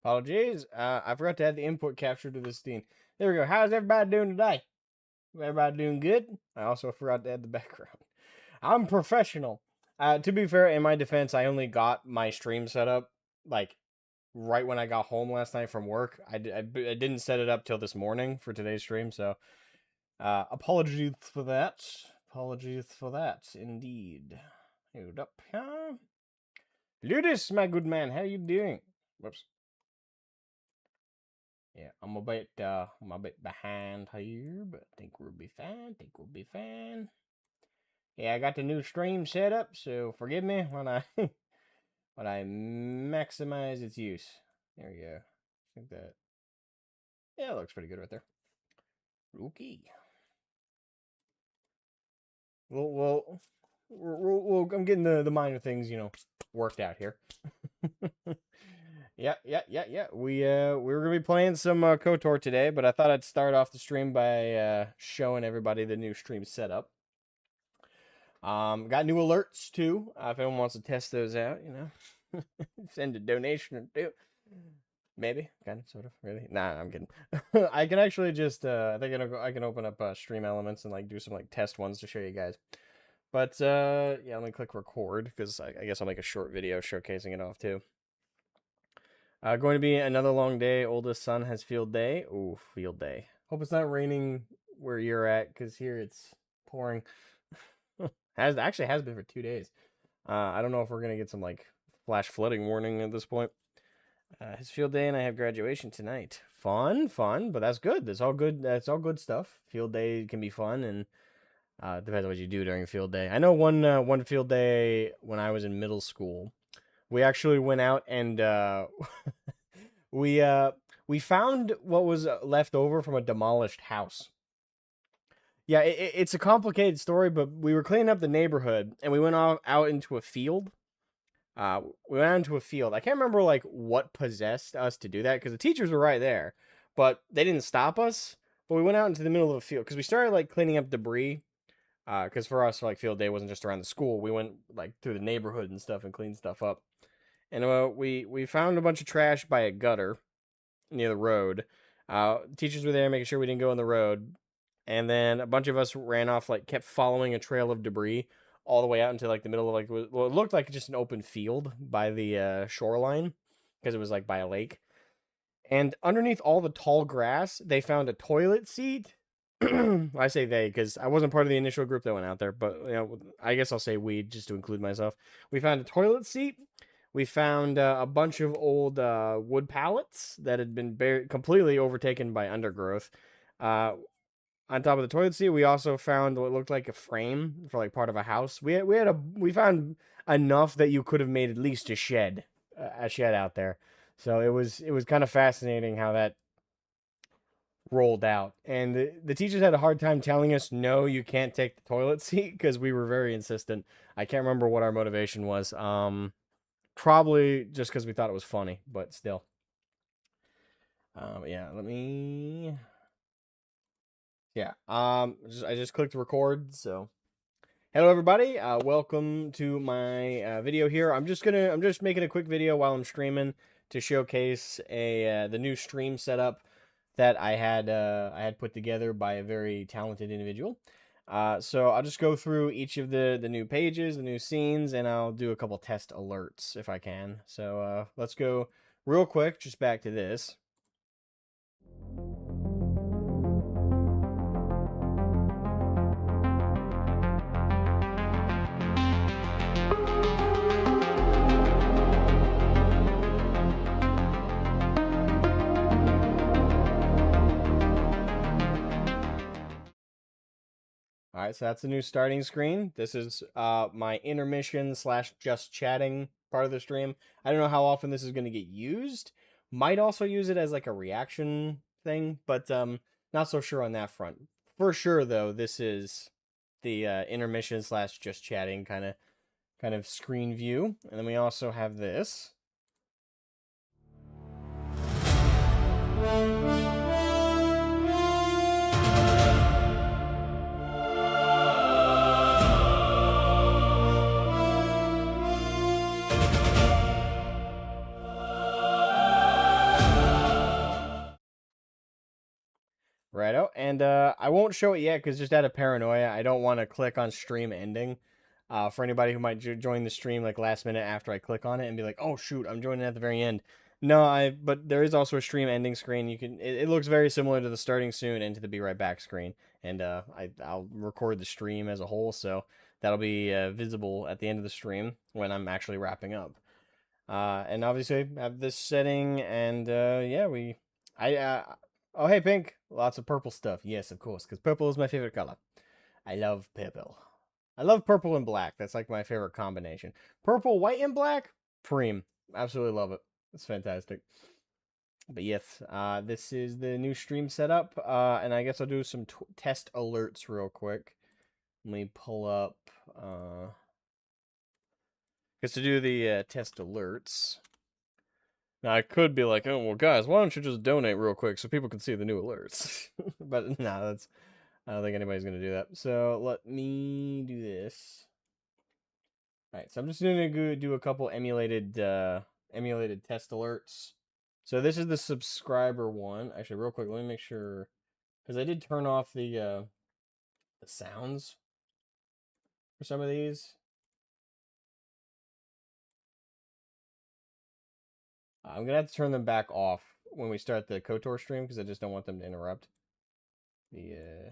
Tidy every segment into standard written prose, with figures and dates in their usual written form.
Apologies. I forgot to add the input capture to this scene. There we go. How's everybody doing today? Everybody doing good? I also forgot to add the background. I'm professional. To be fair, in my defense, I only got my stream set up like right when I got home last night from work. I didn't set it up till this morning for today's stream, so apologies for that. Apologies for that, indeed. Hold up here. Ludus, my good man, how you doing? Whoops. Yeah, I'm a bit behind here, but I think we'll be fine. Yeah, I got the new stream set up, so forgive me when I when I maximize its use. There we go. I think that, yeah, it looks pretty good right there. Okay. Well, I'm getting the minor things, worked out here. Yeah. We were gonna be playing some KOTOR today, but I thought I'd start off the stream by showing everybody the new stream setup. Got new alerts too. If anyone wants to test those out, send a donation or two. Maybe, kind of, sort of, really. Nah, I'm kidding. I can actually just I think I can open up Stream Elements and like do some like test ones to show you guys. But yeah, let me click record because I guess I'll make a short video showcasing it off too. Going to be another long day. Oldest son has field day. Ooh, field day. Hope it's not raining where you're at, because here it's pouring. Actually has been for 2 days. I don't know if we're gonna get some like flash flooding warning at this point. His field day, and I have graduation tonight. Fun, but that's good. That's all good. That's all good stuff. Field day can be fun, and depends on what you do during field day. I know one field day when I was in middle school, we actually went out and we found what was left over from a demolished house. Yeah, it's a complicated story, but we were cleaning up the neighborhood, and we went out into a field. We went out into a field. I can't remember like what possessed us to do that, because the teachers were right there, but they didn't stop us. But we went out into the middle of a field because we started like cleaning up debris. Because for us, like, field day wasn't just around the school. We went like through the neighborhood and stuff and cleaned stuff up. And we found a bunch of trash by a gutter near the road. Teachers were there making sure we didn't go on the road. And then a bunch of us ran off, like, kept following a trail of debris all the way out into like the middle of like, well, it looked like just an open field by the shoreline, because it was like by a lake. And underneath all the tall grass, they found a toilet seat. I say they because I wasn't part of the initial group that went out there, but I guess I'll say we just to include myself. We found a toilet seat. We found a bunch of old wood pallets that had been completely overtaken by undergrowth. On top of the toilet seat, we also found what looked like a frame for like part of a house. We found enough that you could have made at least a shed out there. So it was kind of fascinating how that rolled out. And the teachers had a hard time telling us, no, you can't take the toilet seat, because we were very insistent. I can't remember what our motivation was. Probably just because we thought it was funny, but still. Yeah, let me... Yeah, I just clicked record, so... Hello, everybody. Welcome to my video here. I'm just making a quick video while I'm streaming to showcase the new stream setup that I had put together by a very talented individual. So I'll just go through each of the new pages, the new scenes, and I'll do a couple test alerts if I can. So let's go real quick, just back to this. All right, so that's the new starting screen. This is my intermission / just chatting part of the stream. I don't know how often this is going to get used. Might also use it as like a reaction thing, but not so sure on that front. For sure, though, this is the intermission / just chatting kind of screen view. And then we also have this. And I won't show it yet because just out of paranoia, I don't want to click on stream ending. For anybody who might join the stream like last minute after I click on it and be like, "Oh shoot, I'm joining at the very end." No, but there is also a stream ending screen. You can it looks very similar to the starting soon and to the be right back screen. And I'll record the stream as a whole, so that'll be visible at the end of the stream when I'm actually wrapping up. And obviously have this setting, and yeah, oh hey Pink, lots of purple stuff. Yes, of course, because purple is my favorite color. I love purple. I love purple and black. That's like my favorite combination. Purple, white, and black, preem. Absolutely love it. It's fantastic. But yes, this is the new stream setup, and I guess I'll do some test alerts real quick. Let me pull up, because to do the test alerts, now I could be like, oh well, guys, why don't you just donate real quick so people can see the new alerts? But no, I don't think anybody's gonna do that. So let me do this. All right, so I'm just gonna go do a couple emulated test alerts. So this is the subscriber one. Actually, real quick, let me make sure, because I did turn off the sounds for some of these. I'm gonna have to turn them back off when we start the KOTOR stream because I just don't want them to interrupt. Yeah,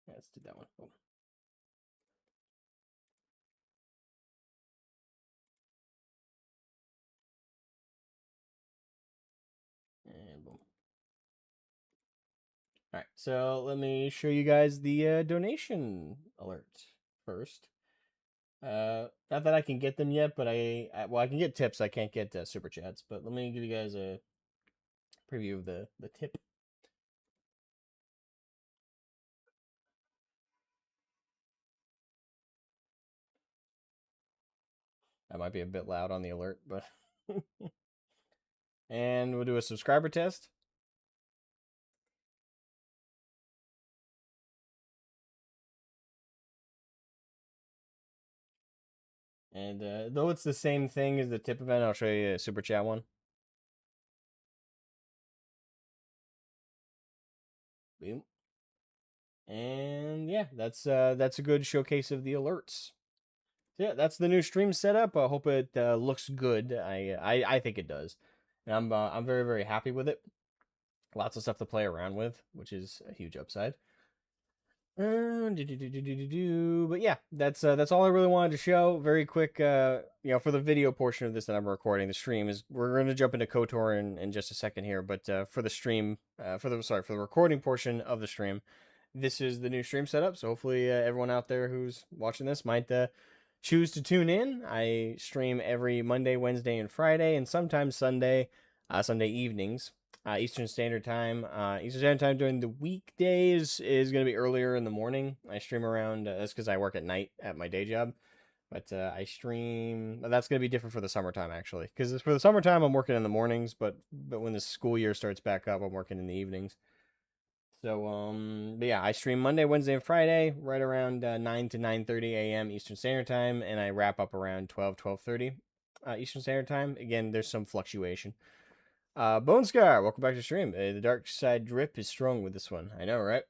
let's do that one. Boom. And boom. All right, so let me show you guys the donation alert first. Not that I can get them yet, but well, I can get tips. I can't get super chats, but let me give you guys a preview of the tip. That might be a bit loud on the alert, but and we'll do a subscriber test. And though it's the same thing as the tip event, I'll show you a super chat one. Boom. And yeah, that's a good showcase of the alerts. So yeah, that's the new stream setup. I hope it looks good. I think it does, and I'm very very happy with it. Lots of stuff to play around with, which is a huge upside. But yeah, that's all I really wanted to show. Very quick, for the video portion of this that I'm recording, the stream is we're going to jump into KOTOR in just a second here. But for the stream, for the recording portion of the stream, this is the new stream setup. So hopefully everyone out there who's watching this might choose to tune in. I stream every Monday, Wednesday, and Friday, and sometimes Sunday, Sunday evenings. Eastern Standard Time. Eastern Standard Time during the weekdays is going to be earlier in the morning. I stream around, that's because I work at night at my day job. But I stream, that's going to be different for the summertime, actually. Because for the summertime, I'm working in the mornings, but when the school year starts back up, I'm working in the evenings. So, but yeah, I stream Monday, Wednesday, and Friday, right around 9 to 9:30 a.m. Eastern Standard Time, and I wrap up around 12:30 Eastern Standard Time. Again, there's some fluctuation. Bone Scar, welcome back to stream. The dark side drip is strong with this one. I know, right?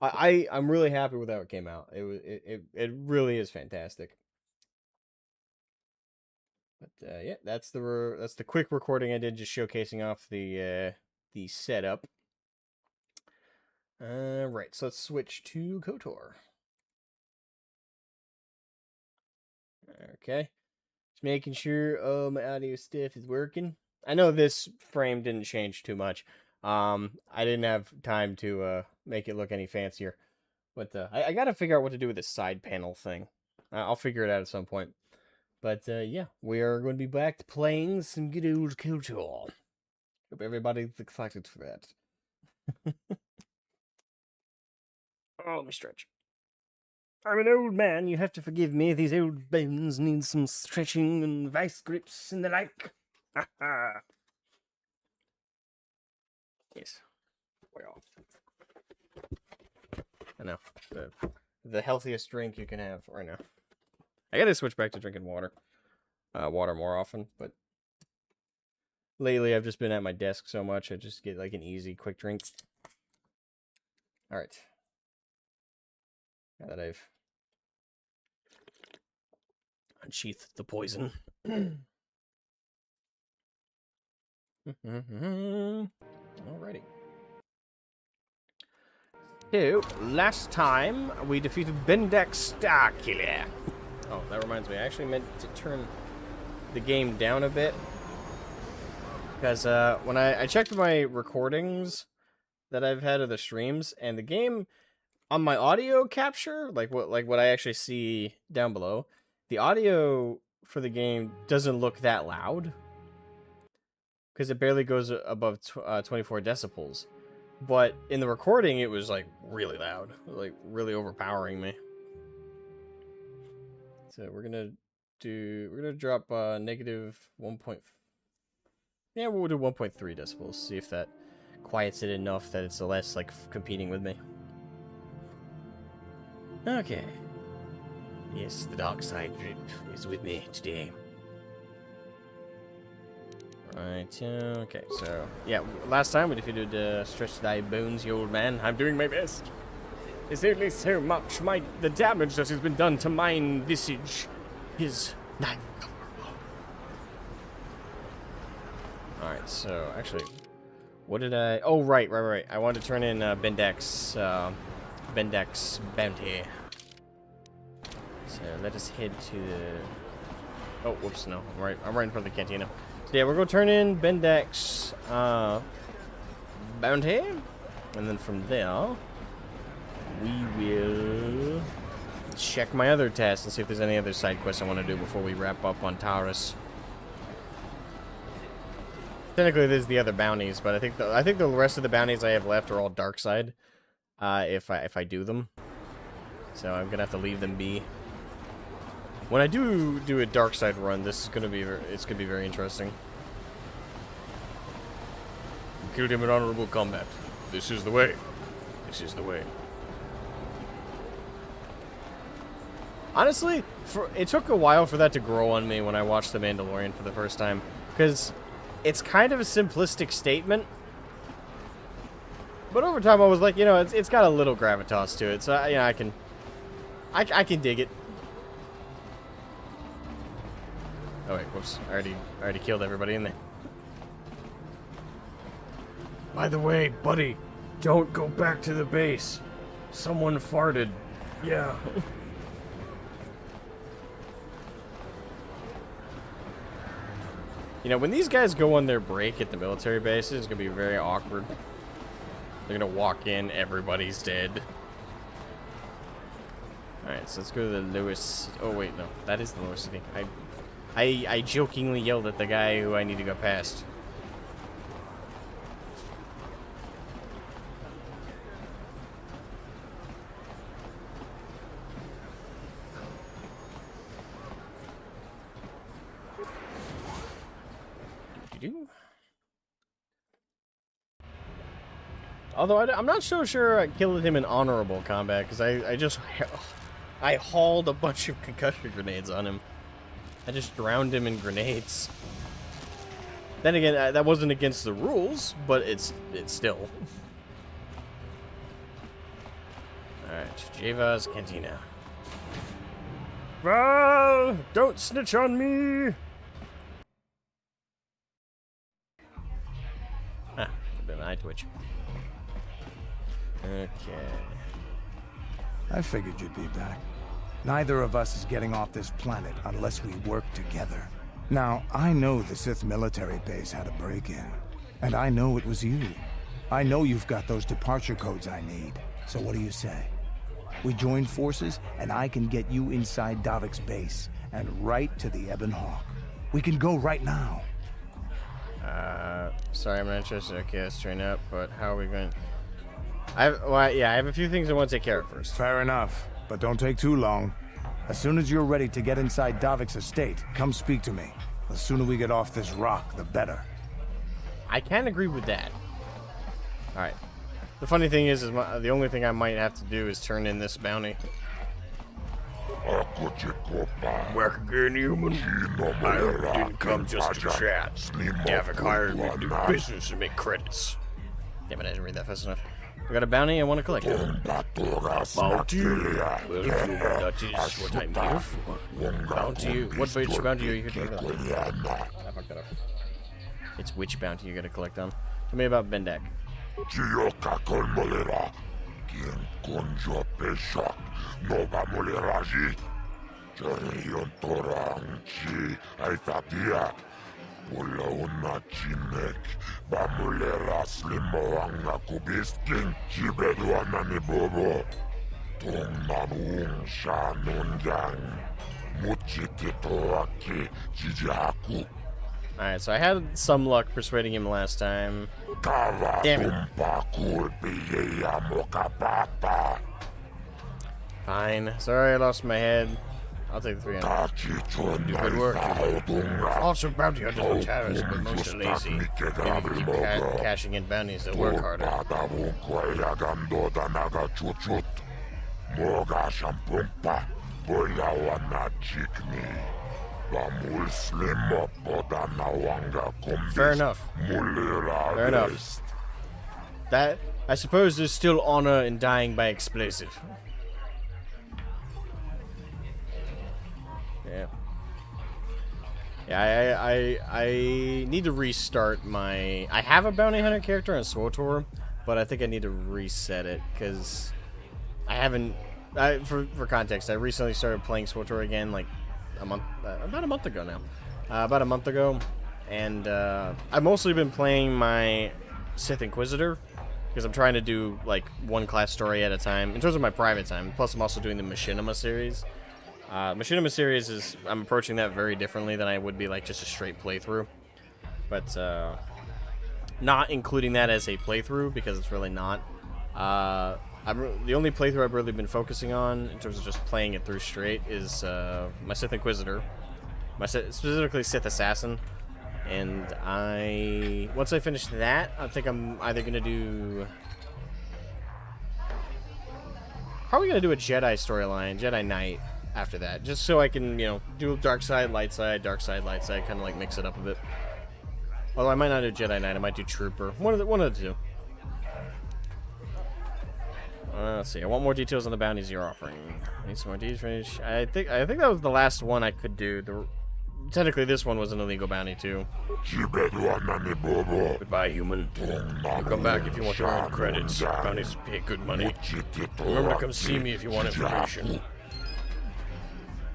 I'm really happy with how it came out. It really is fantastic. But yeah, that's the quick recording I did, just showcasing off the setup. Right, so let's switch to KOTOR. Okay. Just making sure my audio stuff is working. I know this frame didn't change too much. I didn't have time to make it look any fancier. But I got to figure out what to do with this side panel thing. I'll figure it out at some point. But yeah, we are going to be back to playing some good old KOTOR. Hope everybody's excited for that. Oh, let me stretch. I'm an old man, you have to forgive me. These old bones need some stretching and vice grips and the like. Ha ha. Yes. Well, I know. The healthiest drink you can have right now. I gotta switch back to drinking water. Water more often, but Lately, I've just been at my desk so much, I just get like an easy, quick drink. All right. Now that I've unsheathed the poison. Alrighty. So, last time we defeated Bendex Starkiller. Oh, that reminds me. I actually meant to turn the game down a bit. Because when I checked my recordings that I've had of the streams, and the game on my audio capture, like what I actually see down below, the audio for the game doesn't look that loud. Because it barely goes above 24 decibels. But in the recording, it was, like, really loud. Like, really overpowering me. So we're gonna drop negative 1. Yeah, we'll do 1.3 decibels. See if that quiets it enough that it's less, like, competing with me. Okay. Yes, the dark side is with me today. Right, okay, so, yeah, last time we defeated Stretch Thy Bones, you old man. I'm doing my best. There's only so much. The damage that has been done to mine visage is not recoverable. Alright, so, actually, what did I... Oh, right. I wanted to turn in Bendex Bounty. So, let us head to the... Oh, whoops, no. I'm right in front of the cantina. So yeah, we're going to turn in Bendex Bounty, and then from there, we will check my other tasks and see if there's any other side quests I want to do before we wrap up on Taurus. Technically, there's the other bounties, but I think the rest of the bounties I have left are all dark side. If I do them, so I'm gonna have to leave them be. When I do a dark side run, this is gonna be very interesting. You killed him in honorable combat. This is the way. This is the way. Honestly, it took a while for that to grow on me when I watched The Mandalorian for the first time, because it's kind of a simplistic statement. But over time, I was like, you know, it's got a little gravitas to it, so you know, I can dig it. Oh wait, whoops! I already killed everybody in there. By the way, buddy, don't go back to the base. Someone farted. Yeah. You know, when these guys go on their break at the military bases, it's gonna be very awkward. They're gonna walk in, everybody's dead. Alright, so let's go to the lowest... Oh, wait, no. That is the lowest city. I jokingly yelled at the guy who I need to go past. Although I'm not so sure I killed him in honorable combat, because I hauled a bunch of concussion grenades on him. I just drowned him in grenades. Then again, that wasn't against the rules, but it's still. Alright, Java's Cantina. Ah, don't snitch on me! Ah, a bit of an eye twitch. Okay. I figured you'd be back. Neither of us is getting off this planet unless we work together. Now, I know the Sith military base had a break-in. And I know it was you. I know you've got those departure codes I need. So what do you say? We join forces, and I can get you inside Davik's base, and right to the Ebon Hawk. We can go right now. Sorry, I'm not interested. Okay, let's train up, but how are we going... I have a few things I want to take care of first. Fair enough, but don't take too long. As soon as you're ready to get inside Davik's estate, come speak to me. The sooner we get off this rock, the better. I can agree with that. Alright. The funny thing is the only thing I might have to do is turn in this bounty. Back again, human. I didn't come just to chat. Davik hired me to do business and make credits. Damn it, I didn't read that fast enough. I got a bounty I want to collect. Bounty? Well, human, that is what I'm here for. Bounty? What bounty are you here to collect? I fucked that up. It's which bounty you gotta collect on. Tell me about Bendak. Alright, so I had some luck persuading him last time. Damn it. Fine. Sorry I lost my head. I'll take the 300. Do good work. Also, bounty hunters are terrorists, but most are lazy. Maybe keep cashing in bounties that work harder. Fair enough. Fair enough. That, I suppose there's still honor in dying by explosive. Yeah. Yeah, I need to restart my... I have a bounty hunter character on KOTOR, but I think I need to reset it, because I haven't... for context, I recently started playing KOTOR again, like, about a month ago now. About a month ago, and I've mostly been playing my Sith Inquisitor, because I'm trying to do, like, one class story at a time, in terms of my private time, plus I'm also doing the Machinima series. Machinima series is, I'm approaching that very differently than I would be like just a straight playthrough. But, not including that as a playthrough, because it's really not. The only playthrough I've really been focusing on, in terms of just playing it through straight, is, my Sith Inquisitor. Specifically Sith Assassin. And once I finish that, I think I'm either gonna do... Probably gonna do a Jedi storyline, Jedi Knight, after that, just so I can, you know, do dark side, light side, kind of like mix it up a bit. Although I might not do Jedi Knight, I might do Trooper. One of the two. Let's see. I want more details on the bounties you're offering. I need some more details. I think that was the last one I could do. Technically, this one was an illegal bounty too. Goodbye, human. You come back if you want to earn credits. Bounties pay good money. Remember to come see me if you want information.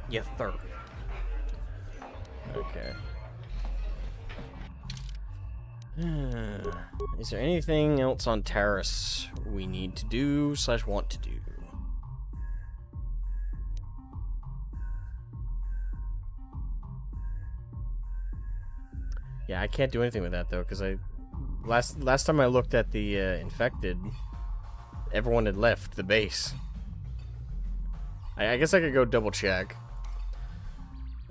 Yes, sir. Okay. Is there anything else on Taris we need to do / want to do? Yeah, I can't do anything with that though, because last time I looked at the infected, everyone had left the base. I guess I could go double check.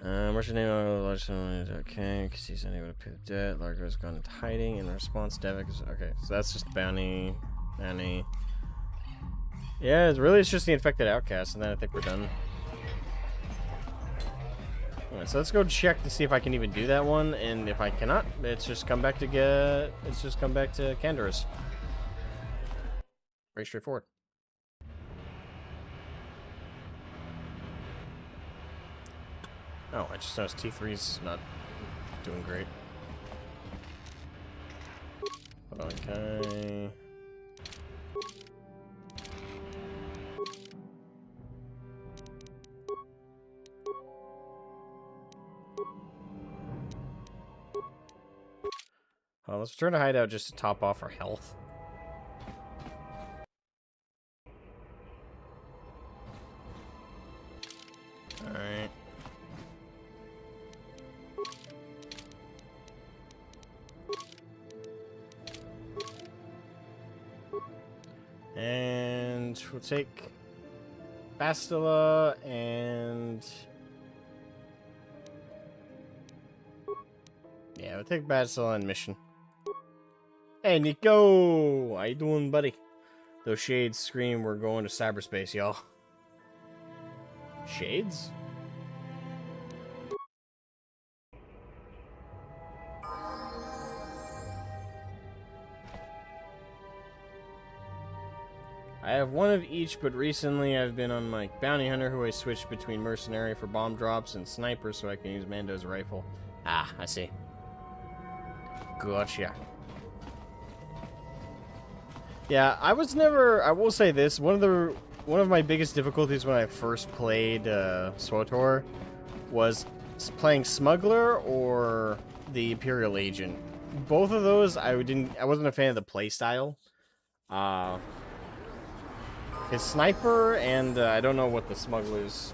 Merchant name, okay, because he's unable to pay the debt. Largo has gone into hiding. In response, Devik is okay. So that's just bounty. Yeah, it's just the infected outcast, and then I think we're done. Alright, so let's go check to see if I can even do that one, and if I cannot, it's just come back to Canderous. Very straightforward. Oh, I just noticed T3's not doing great. Okay. Let's return to hideout just to top off our health. Alright. And we'll take Bastila and... yeah, we'll take Bastila and mission. Hey, Nico! How you doing, buddy? Those shades scream we're going to cyberspace, y'all. Shades? I have one of each, but recently I've been on my bounty hunter who I switched between mercenary for bomb drops and sniper so I can use Mando's rifle. Ah, I see. Gotcha. Yeah, I was never, I will say this, one of my biggest difficulties when I first played KOTOR was playing Smuggler or the Imperial Agent. Both of those I wasn't a fan of the playstyle. His Sniper and I don't know what the Smuggler's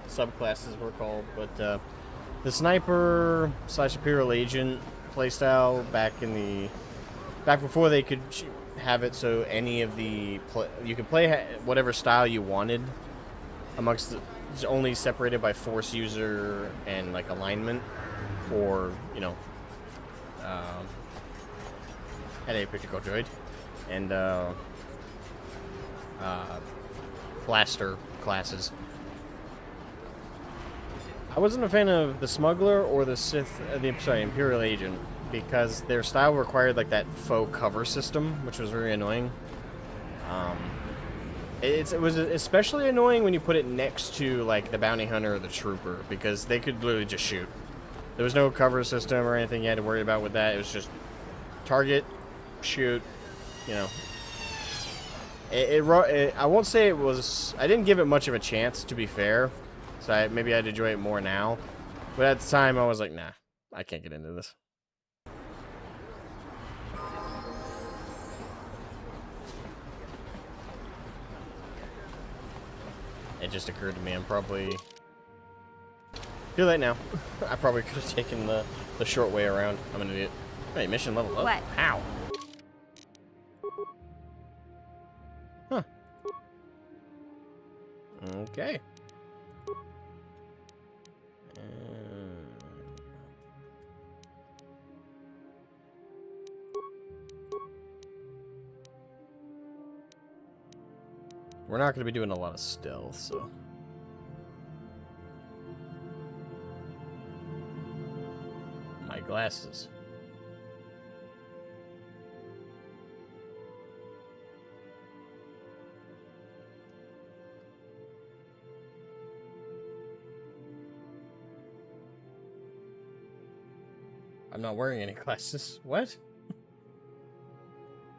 subclasses were called, but the Sniper / Imperial Agent playstyle back before they could have it so any of the you could play whatever style you wanted amongst only separated by force user and like alignment, or you know, had a critical droid and blaster classes. I wasn't a fan of the Smuggler or the Imperial Agent because their style required like that faux cover system, which was very annoying. It was especially annoying when you put it next to like the Bounty Hunter or the Trooper because they could literally just shoot. There was no cover system or anything you had to worry about with that. It was just target, shoot, you know. I won't say it was... I didn't give it much of a chance, to be fair. So maybe I'd enjoy it more now. But at the time, I was like, nah, I can't get into this. It just occurred to me, I'm probably... Too late now. I probably could have taken the short way around. I'm an idiot. Hey, mission level up. What? How? Huh. Okay. We're not going to be doing a lot of stealth, so... My glasses. I'm not wearing any glasses. What?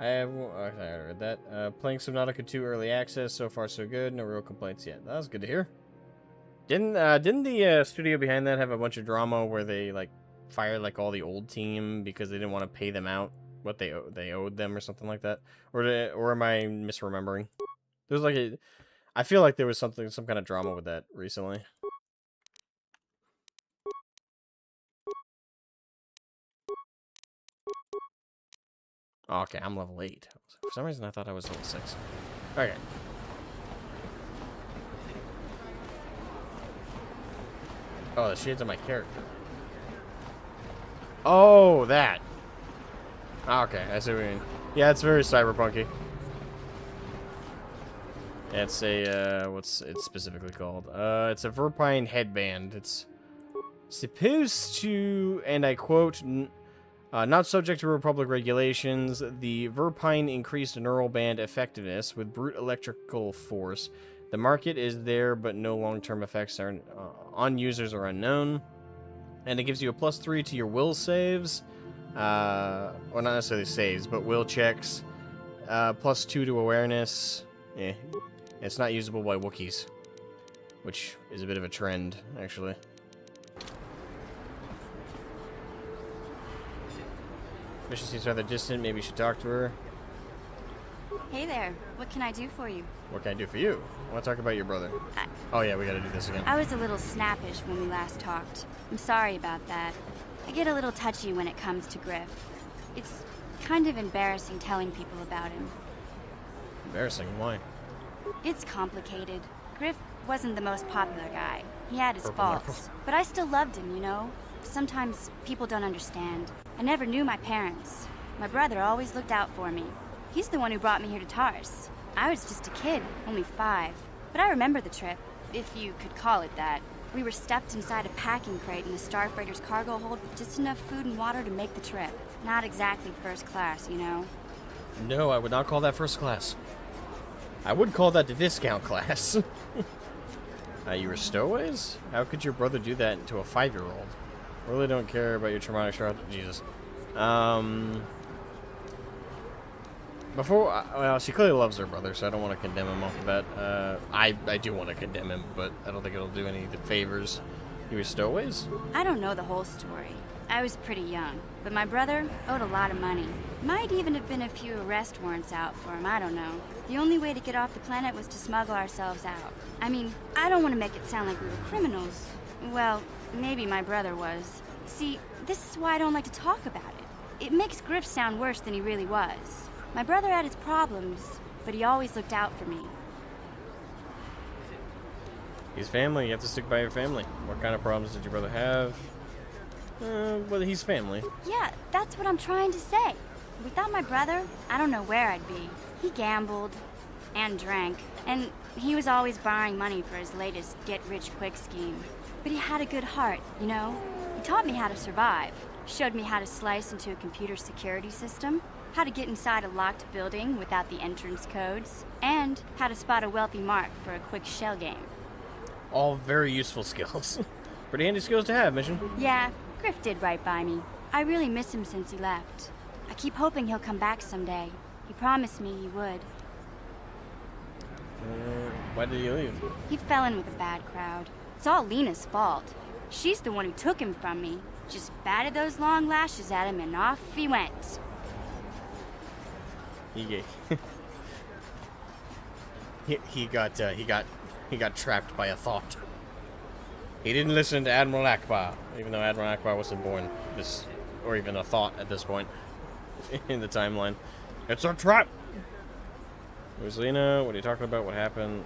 I have... I read that. Playing Subnautica 2 early access. So far, so good. No real complaints yet. That was good to hear. Didn't the studio behind that have a bunch of drama where they, like, fired, like, all the old team because they didn't want to pay them out what they owed them or something like that? Or am I misremembering? There was, like, a... I feel like there was some kind of drama with that recently. Okay, I'm level 8. For some reason, I thought I was level 6. Okay. Oh, the shades on my character. Oh, that. Okay, I see what you mean. Yeah, it's very cyberpunky. It's a, what's it specifically called? It's a Verpine headband. It's supposed to, and I quote... not subject to Republic regulations, the Verpine increased neural band effectiveness with brute electrical force. The market is there, but no long-term effects are on users are unknown. And it gives you a +3 to your will saves. Well, not necessarily saves, but will checks. +2 to awareness. It's not usable by Wookiees, which is a bit of a trend, actually. Mission seems rather distant. Maybe you should talk to her. Hey there. What can I do for you? What can I do for you? I want to talk about your brother. Oh yeah, we gotta do this again. I was a little snappish when we last talked. I'm sorry about that. I get a little touchy when it comes to Griff. It's kind of embarrassing telling people about him. Embarrassing? Why? It's complicated. Griff wasn't the most popular guy. He had his faults. But I still loved him, you know? Sometimes people don't understand. I never knew my parents. My brother always looked out for me. He's the one who brought me here to Tars. I was just a kid, only 5. But I remember the trip. if you could call it that. We were stuffed inside a packing crate in the Star Freighter's cargo hold with just enough food and water to make the trip. Not exactly first class, you know? No, I would not call that first class. I would call that the discount class. You were stowaways? How could your brother do that to a 5-year-old? Really don't care about your traumatic childhood. Jesus. Well, she clearly loves her brother, so I don't want to condemn him off of that. I do want to condemn him, but I don't think it'll do any favors. You were stowaways? I don't know the whole story. I was pretty young, but my brother owed a lot of money. Might even have been a few arrest warrants out for him, I don't know. The only way to get off the planet was to smuggle ourselves out. I mean, I don't want to make it sound like we were criminals. Well, maybe my brother was. See, this is why I don't like to talk about it. It makes Griff sound worse than he really was. My brother had his problems, but he always looked out for me. He's family. You have to stick by your family. What kind of problems did your brother have? Well, he's family. Yeah, that's what I'm trying to say. Without my brother, I don't know where I'd be. He gambled and drank, and he was always borrowing money for his latest get-rich-quick scheme. But he had a good heart, you know? He taught me how to survive, showed me how to slice into a computer security system, how to get inside a locked building without the entrance codes, and how to spot a wealthy mark for a quick shell game. All very useful skills. Pretty handy skills to have, Mission. Yeah, Griff did right by me. I really miss him since he left. I keep hoping he'll come back someday. He promised me he would. Why did he leave? He fell in with a bad crowd. It's all Lena's fault. She's the one who took him from me. Just batted those long lashes at him and off he went. He got trapped by a thought. He didn't listen to Admiral Akbar, even though Admiral Akbar wasn't born or even a thought at this point in the timeline. It's a trap! Who's Lena? What are you talking about? What happened?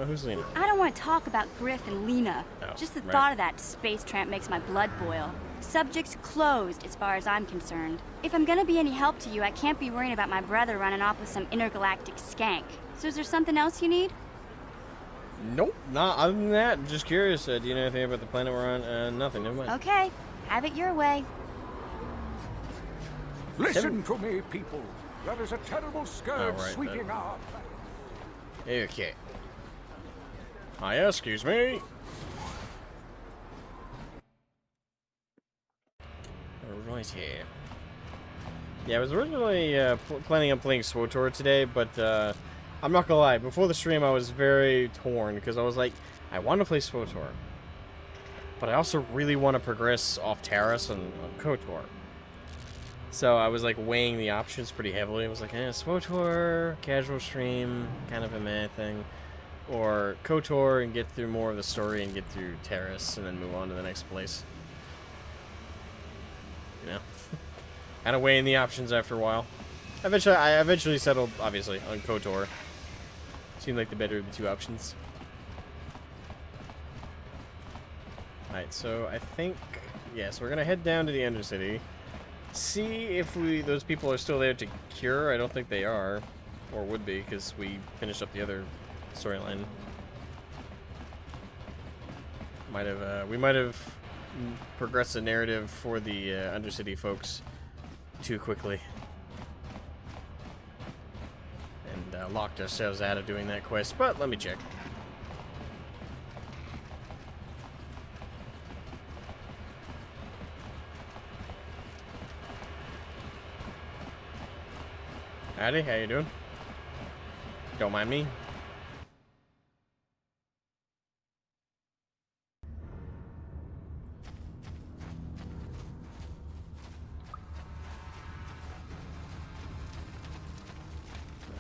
Who's Lena? I don't want to talk about Griff and Lena. Oh, Just the right. thought of that space tramp makes my blood boil. Subject's closed as far as I'm concerned. If I'm gonna be any help to you, I can't be worrying about my brother running off with some intergalactic skank. So is there something else you need? Nope. Not other than that. Just curious. Do you know anything about the planet we're on? Nothing. Never mind. Okay, have it your way. Listen to me, people. There is a terrible scourge right, sweeping our planet. Okay. Hiya, excuse me. Right here. Yeah, I was originally planning on playing KOTOR today, but I'm not gonna lie. Before the stream, I was very torn because I was like, I want to play KOTOR, but I also really want to progress off Terrace and KOTOR. So I was like weighing the options pretty heavily. I was like, KOTOR, casual stream, kind of a meh thing, or KOTOR and get through more of the story and get through Terrace and then move on to the next place. You know, kind of weighing the options after a while. I eventually settled, obviously, on KOTOR. Seemed like the better of the two options. Alright, so I think, yes, we're gonna head down to the Undercity. See if those people are still there to cure. I don't think they are, or would be, because we finished up the other storyline. We might have progressed the narrative for the Undercity folks too quickly. And locked ourselves out of doing that quest, but let me check. Howdy, how you doing? Don't mind me.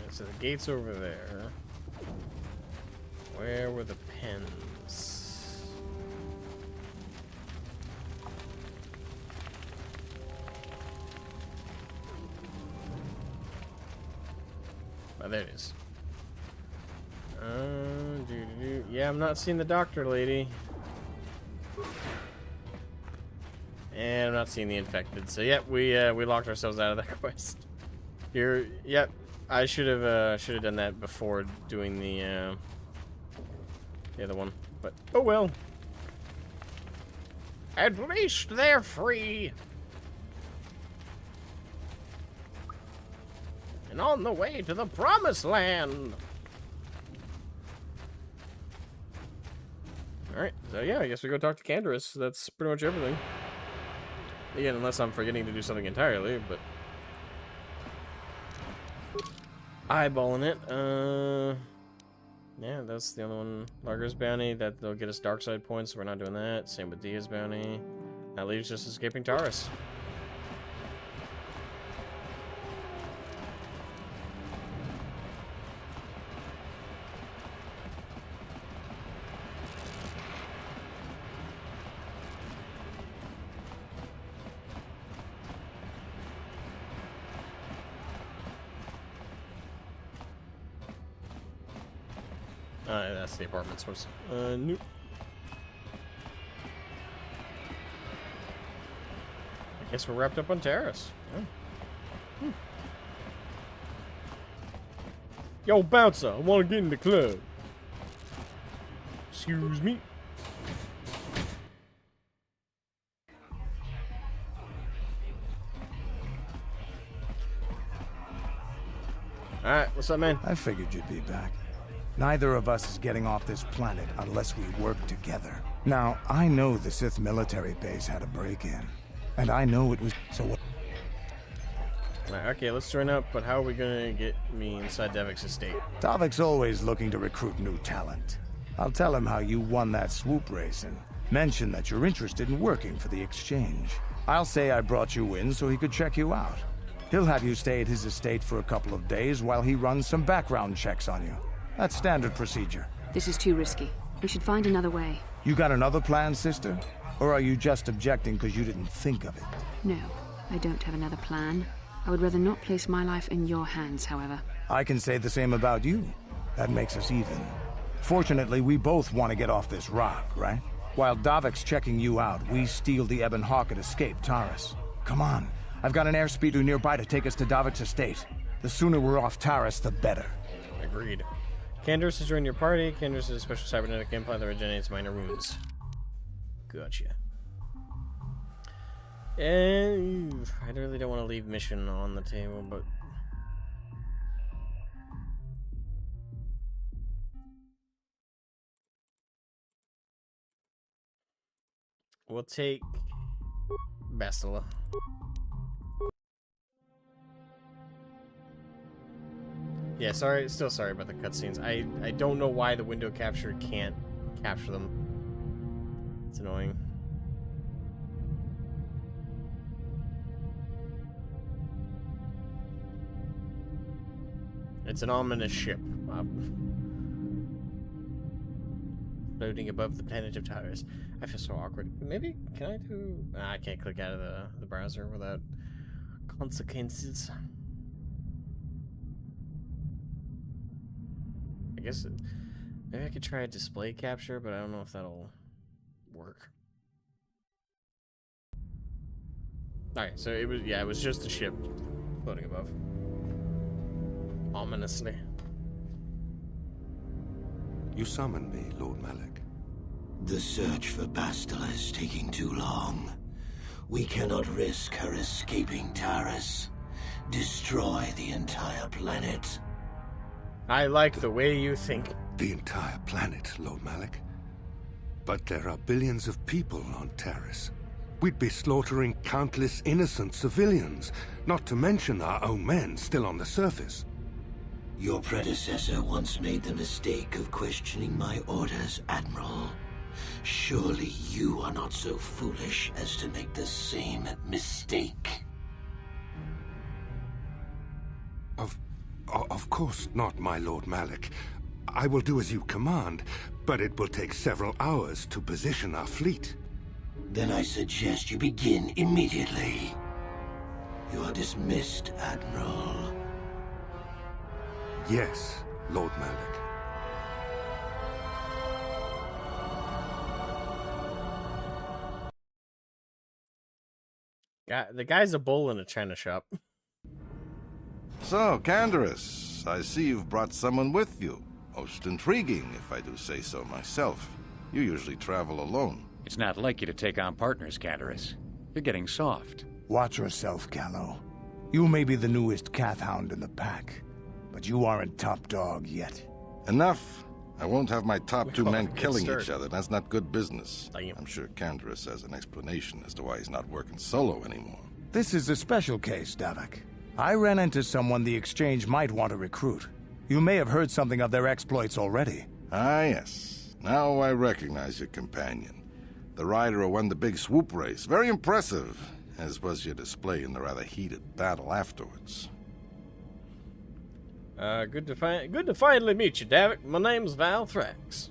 So the gate's over there. Where were the pens? Oh, there it is. Yeah, I'm not seeing the doctor lady. And I'm not seeing the infected. So, yep, we locked ourselves out of that quest. Here, yep. I should have done that before doing the the other one. But, oh well. At least they're free. And on the way to the promised land. Alright, so yeah, I guess we go talk to Candace. That's pretty much everything. Again, unless I'm forgetting to do something entirely, but... eyeballing it. Yeah, that's the only one. Larger's bounty, that they'll get us dark side points, so we're not doing that. Same with Dia's bounty. That leaves just escaping Taurus. That's the apartment source. Nope. I guess we're wrapped up on Terrace. Yeah. Yo, bouncer, I want to get in the club. Excuse me. Alright, what's up, man? I figured you'd be back. Neither of us is getting off this planet unless we work together. Now, I know the Sith military base had a break-in. And I know it was... So what... Right, okay, let's join up, but how are we gonna get me inside Devik's estate? Davik's always looking to recruit new talent. I'll tell him how you won that swoop race and mention that you're interested in working for the exchange. I'll say I brought you in so he could check you out. He'll have you stay at his estate for a couple of days while he runs some background checks on you. That's standard procedure. This is too risky. We should find another way. You got another plan, sister? Or are you just objecting because you didn't think of it? No, I don't have another plan. I would rather not place my life in your hands, however. I can say the same about you. That makes us even. Fortunately, we both want to get off this rock, right? While Davik's checking you out, we steal the Ebon Hawk and escape Taurus. Come on. I've got an airspeeder nearby to take us to Davik's estate. The sooner we're off Taurus, the better. Agreed. Candace has joined your party. Candace is a special cybernetic implant that regenerates minor wounds. Gotcha. And I really don't want to leave mission on the table, but we'll take Bastila. Yeah, still sorry about the cutscenes. I don't know why the window capture can't capture them. It's annoying. It's an ominous ship. Floating above the planet of Taurus. I feel so awkward. Maybe, can I do... I can't click out of the browser without consequences. I guess maybe I could try a display capture, but I don't know if that'll work. Alright, so it was just a ship floating above. Ominously. You summoned me, Lord Malak. The search for Bastila is taking too long. We cannot risk her escaping Taurus. Destroy the entire planet. I like the way you think. The entire planet, Lord Malak. But there are billions of people on Taurus. We'd be slaughtering countless innocent civilians, not to mention our own men still on the surface. Your predecessor once made the mistake of questioning my orders, Admiral. Surely you are not so foolish as to make the same mistake. Of course not, my Lord Malak. I will do as you command, but it will take several hours to position our fleet. Then I suggest you begin immediately. You are dismissed, Admiral. Yes, Lord Malak. The guy's a bull in a china shop. So, Candace, I see you've brought someone with you. Most intriguing, if I do say so myself. You usually travel alone. It's not like you to take on partners, Cantorus. You're getting soft. Watch yourself, Callow. You may be the newest Cathhound in the pack, but you aren't top dog yet. Enough. I won't have my top two men Good killing start. each other. That's not good business. Damn. I'm sure Cantorus has an explanation as to why he's not working solo anymore. This is a special case, Davik. I ran into someone the Exchange might want to recruit. You may have heard something of their exploits already. Ah, yes. Now I recognize your companion. The rider who won the big swoop race. Very impressive, as was your display in the rather heated battle afterwards. Good to finally meet you, Davik. My name's Val Thrax.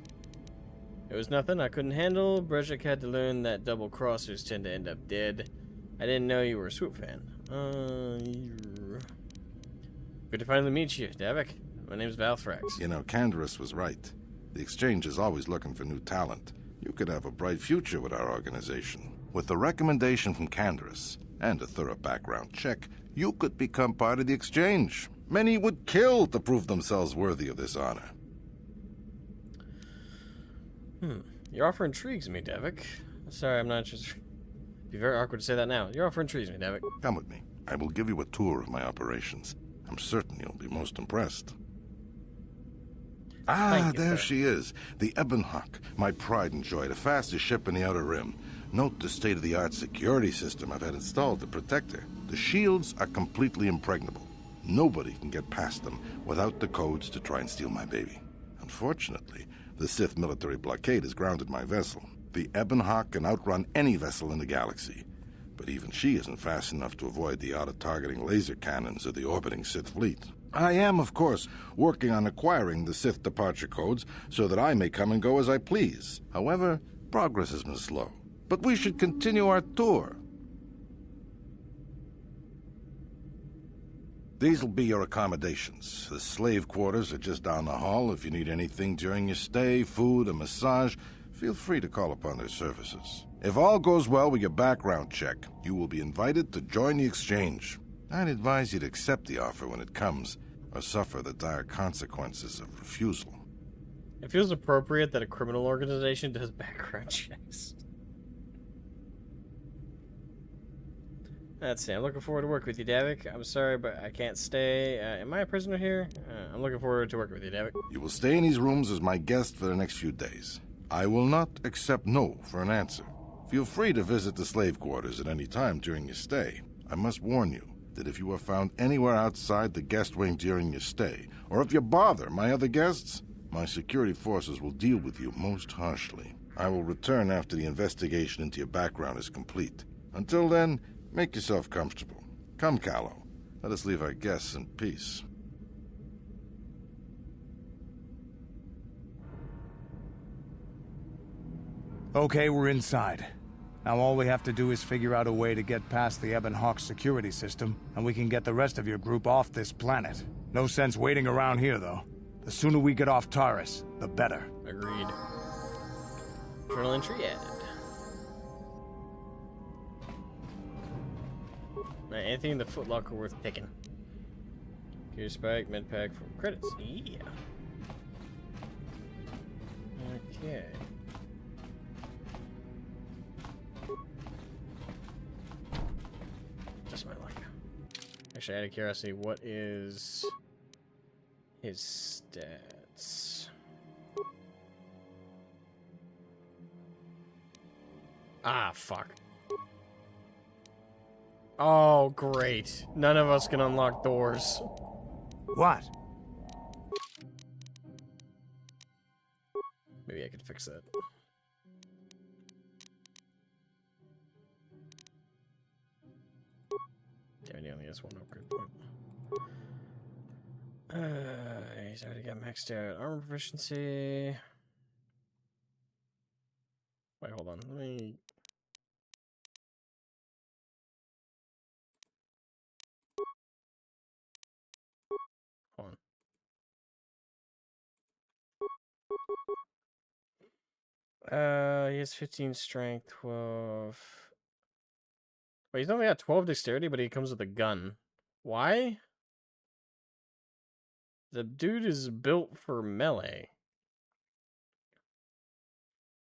It was nothing I couldn't handle. Brezhik had to learn that double crossers tend to end up dead. I didn't know you were a Swoop fan. Good to finally meet you, Davik. My name's Val Thrax. You know, Cantorus was right. The Exchange is always looking for new talent. You could have a bright future with our organization. With a recommendation from Cantorus and a thorough background check, you could become part of the Exchange. Many would kill to prove themselves worthy of this honor. Your offer intrigues me, Davik. Sorry, I'm not just... It'd be very awkward to say that now. Your offer intrigues me, Davik. Come with me. I will give you a tour of my operations. I'm certain you'll be most impressed. Ah, Thank you, there sir. she is. The Ebonhawk, my pride and joy, the fastest ship in the Outer Rim. Note the state-of-the-art security system I've had installed to protect her. The shields are completely impregnable. Nobody can get past them without the codes to try and steal my baby. Unfortunately, the Sith military blockade has grounded my vessel. The Ebonhawk can outrun any vessel in the galaxy. But even she isn't fast enough to avoid the auto-targeting laser cannons of the orbiting Sith fleet. I am, of course, working on acquiring the Sith departure codes so that I may come and go as I please. However, progress has been slow. But we should continue our tour. These will be your accommodations. The slave quarters are just down the hall. If you need anything during your stay, food, a massage, feel free to call upon their services. If all goes well with your background check, you will be invited to join the Exchange. I'd advise you to accept the offer when it comes, or suffer the dire consequences of refusal. It feels appropriate that a criminal organization does background checks. Let's see. I'm looking forward to working with you, Davik. I'm sorry, but I can't stay. Am I a prisoner here? I'm looking forward to working with you, Davik. You will stay in these rooms as my guest for the next few days. I will not accept no for an answer. Feel free to visit the slave quarters at any time during your stay. I must warn you that if you are found anywhere outside the guest wing during your stay, or if you bother my other guests, my security forces will deal with you most harshly. I will return after the investigation into your background is complete. Until then, make yourself comfortable. Come, Callow. Let us leave our guests in peace. Okay, we're inside. Now all we have to do is figure out a way to get past the Ebonhawk security system, and we can get the rest of your group off this planet. No sense waiting around here, though. The sooner we get off Taurus, the better. Agreed. Journal entry added. Right, anything in the footlocker worth picking. Gear spike, med pack for credits. Yeah. Okay. Just my luck. Actually, out of curiosity, what is his stats? Ah, fuck. Oh, great. None of us can unlock doors. What? Maybe I could fix that. Damn, he only has one upgrade point. He's already got maxed out armor proficiency. Wait, hold on. Let me... Hold on. He has 15 strength, 12... Wait, he's only got 12 dexterity, but he comes with a gun. Why? The dude is built for melee.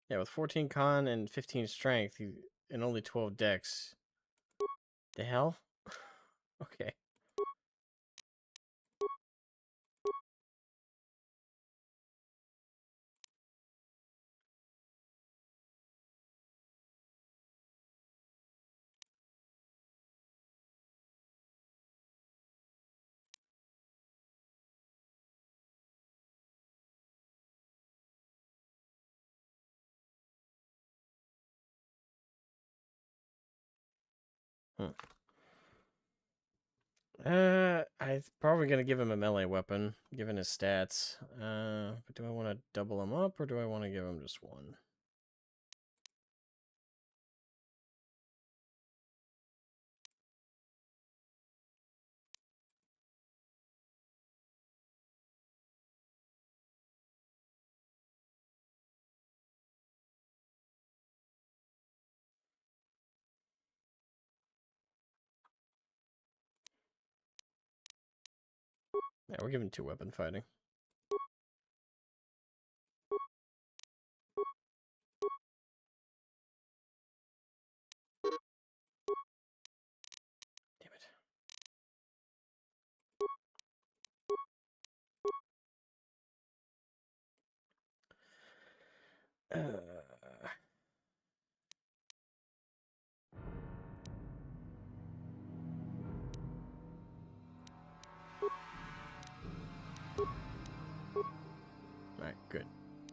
Yeah, with 14 con and 15 strength and only 12 dex. The hell? Okay. I'm probably gonna give him a melee weapon, given his stats. But do I want to double him up, or do I want to give him just one? Yeah, we're giving 2 weapon fighting. Damn it. Alright, good.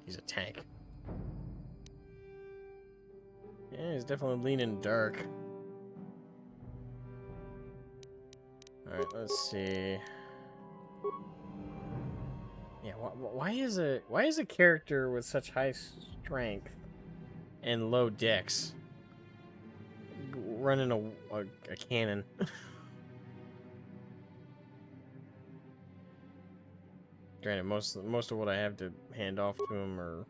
He's a tank. Yeah, he's definitely leaning dark. Alright, let's see. Yeah, why is a character with such high strength and low dex running a cannon? Granted, most of what I have to hand off to him are.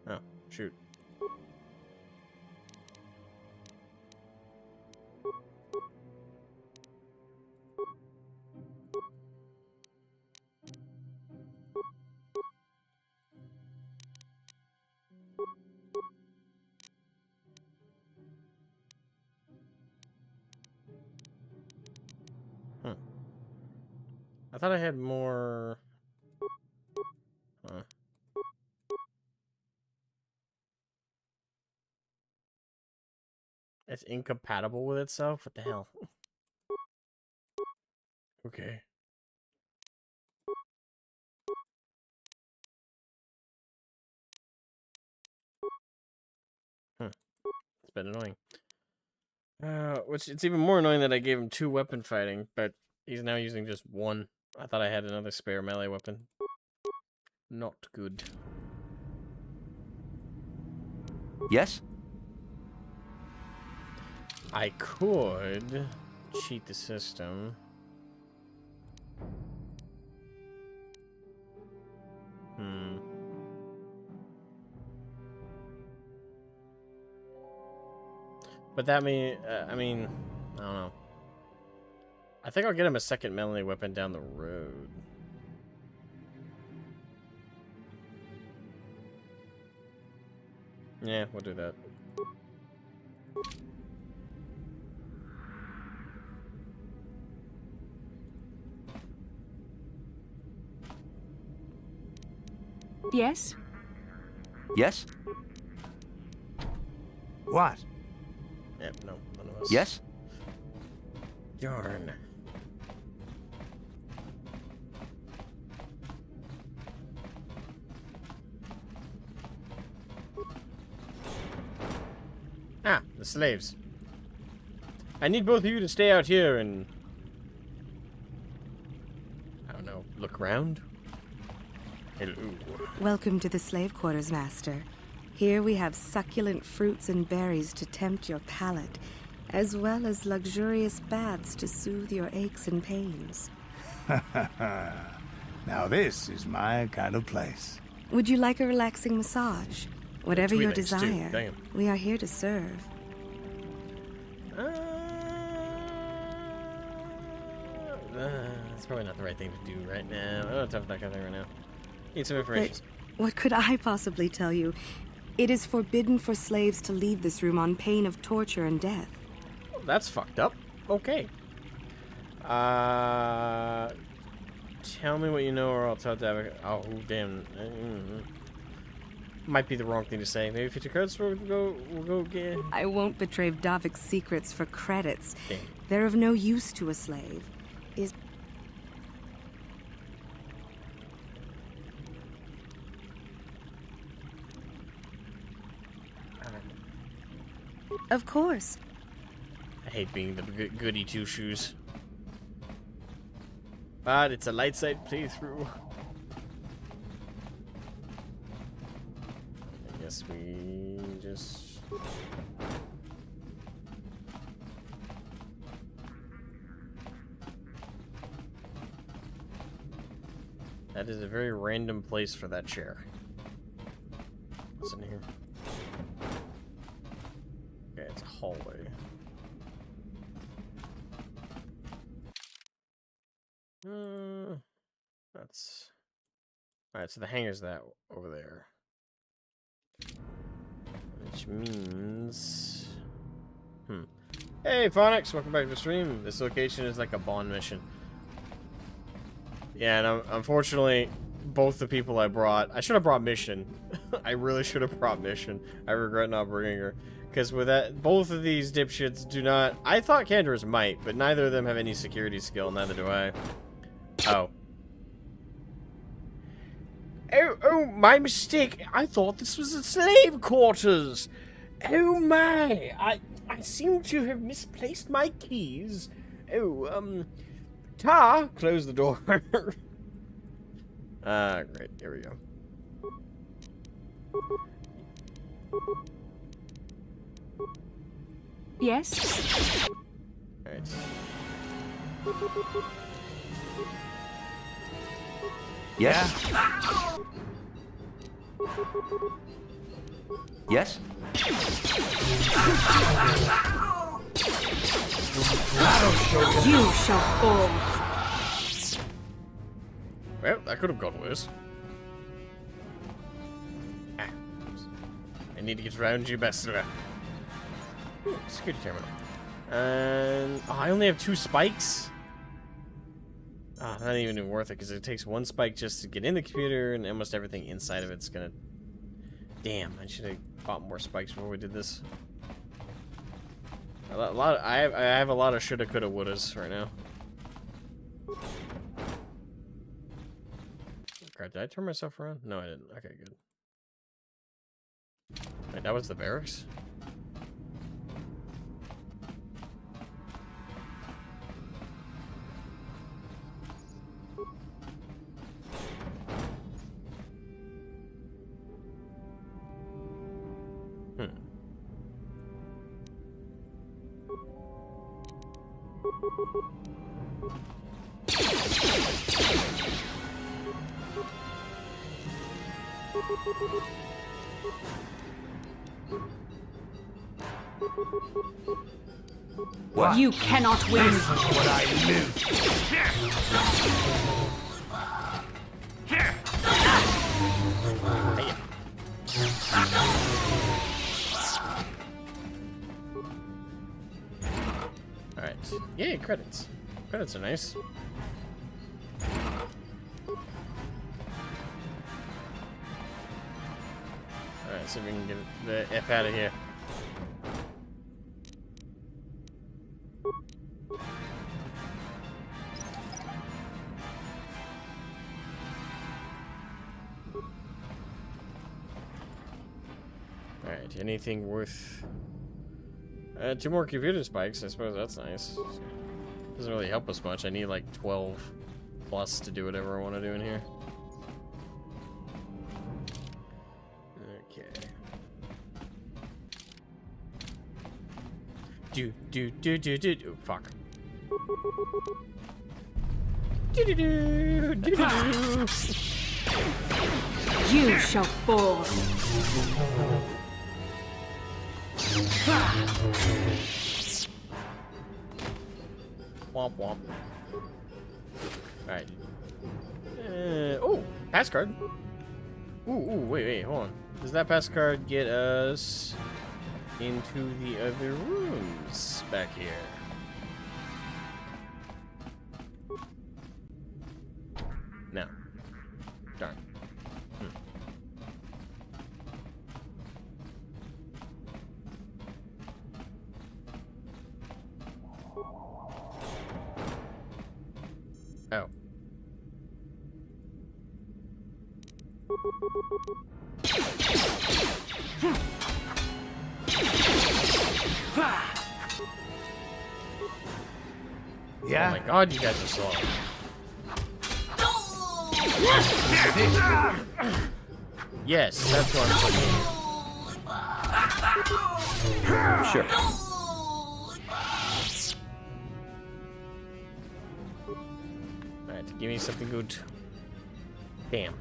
Oh, shoot. I thought I had more. Huh. It's incompatible with itself? What the hell? Okay. It's been annoying. Which it's even more annoying that I gave him 2 weapon fighting, but he's now using just 1. I thought I had another spare melee weapon. Not good. Yes? I could cheat the system. But that mean, I don't know. I think I'll get him a second melee weapon down the road. Yeah, we'll do that. Yes? Yes? What? Yep, no, none of us. Yes? Darn. Ah, the slaves. I need both of you to stay out here and... I don't know, look around? Hello. Welcome to the slave quarters, Master. Here we have succulent fruits and berries to tempt your palate, as well as luxurious baths to soothe your aches and pains. Now this is my kind of place. Would you like a relaxing massage? Whatever your Tweelings, too. desire, Damn. we are here to serve. That's probably not the right thing to do right now. I don't have time for that kind of thing right now. Need some information. But what could I possibly tell you? It is forbidden for slaves to leave this room on pain of torture and death. Well, that's fucked up. Okay. Tell me what you know, or I'll tell David. Oh, damn. Might be the wrong thing to say. Maybe 50 credits. We'll go get. I won't betray Davik's secrets for credits. Damn. They're of no use to a slave. Is of course. I hate being the goody two shoes. But it's a light side playthrough. I guess we just. That is a very random place for that chair. What's in here? Okay, it's a hallway. That's... Alright, so the hangar's that over there. Which means... Hey, Phonics! Welcome back to the stream. This location is like a Bond mission. Yeah, and unfortunately, both the people I brought... I should have brought Mission. I really should have brought Mission. I regret not bringing her. Because with that, both of these dipshits do not... I thought Cantor's might, but neither of them have any security skill, neither do I. Oh. Oh, my mistake. I thought this was the slave quarters. Oh my, I seem to have misplaced my keys. Oh, Tar, close the door. Great, here we go. Yes? Alright. Yes? Yes? You shall fall. Well, that could have gone worse. I need to get around you, Bessler. Security terminal. And I only have 2 spikes. Not even worth it because it takes 1 spike just to get in the computer, and almost everything inside of it's gonna. Damn! I should have bought more spikes before we did this. I have a lot of shoulda, coulda, wouldas right now. Crap! Did I turn myself around? No, I didn't. Okay, good. Wait, that was the barracks. What? You cannot win. This is what I live. Alright. Yay, credits. Credits are nice. Alright, so we can get the F out of here. Alright, anything worth... 2 more computer spikes, I suppose that's nice. Doesn't really help us much. I need like 12 plus to do whatever I want to do in here. Okay. Do. Oh, fuck. Do. You shall fall. Womp womp. Alright. Oh, pass card. Wait, hold on. Does that pass card get us into the other rooms back here? No. Darn. Oh. Yeah? Oh my god, you guys are slow. Yes, that's what I'm putting. Sure. Alright, give me something good. Damn.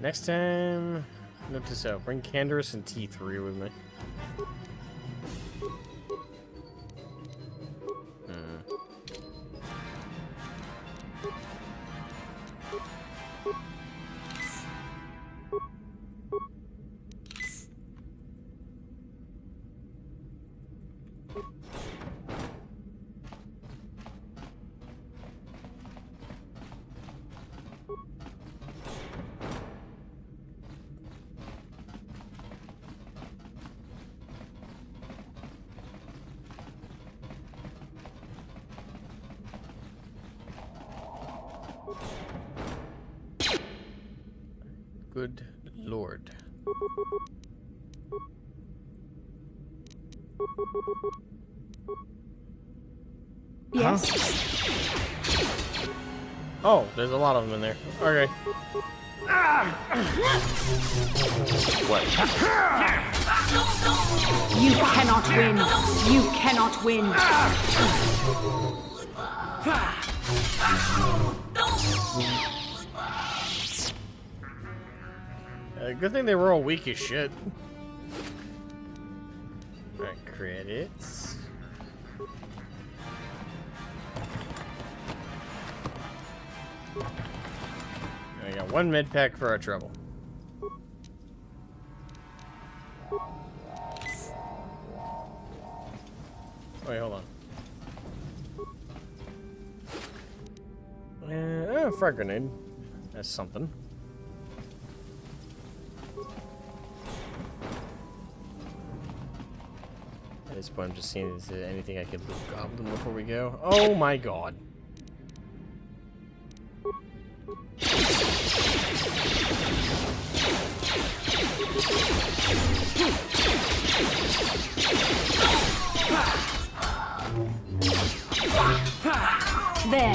Next time, note to self, bring Canderous and T3 with me. Good lord. Yes. Huh? Oh, there's a lot of them in there. Okay. What? You cannot win. You cannot win. Good thing they were all weak as shit. Alright, credits. I got one med pack for our trouble. Wait, hold on. Oh, frag grenade. That's something. At this point, I'm just seeing if there's anything I could loot Goblin before we go. Oh my god. There.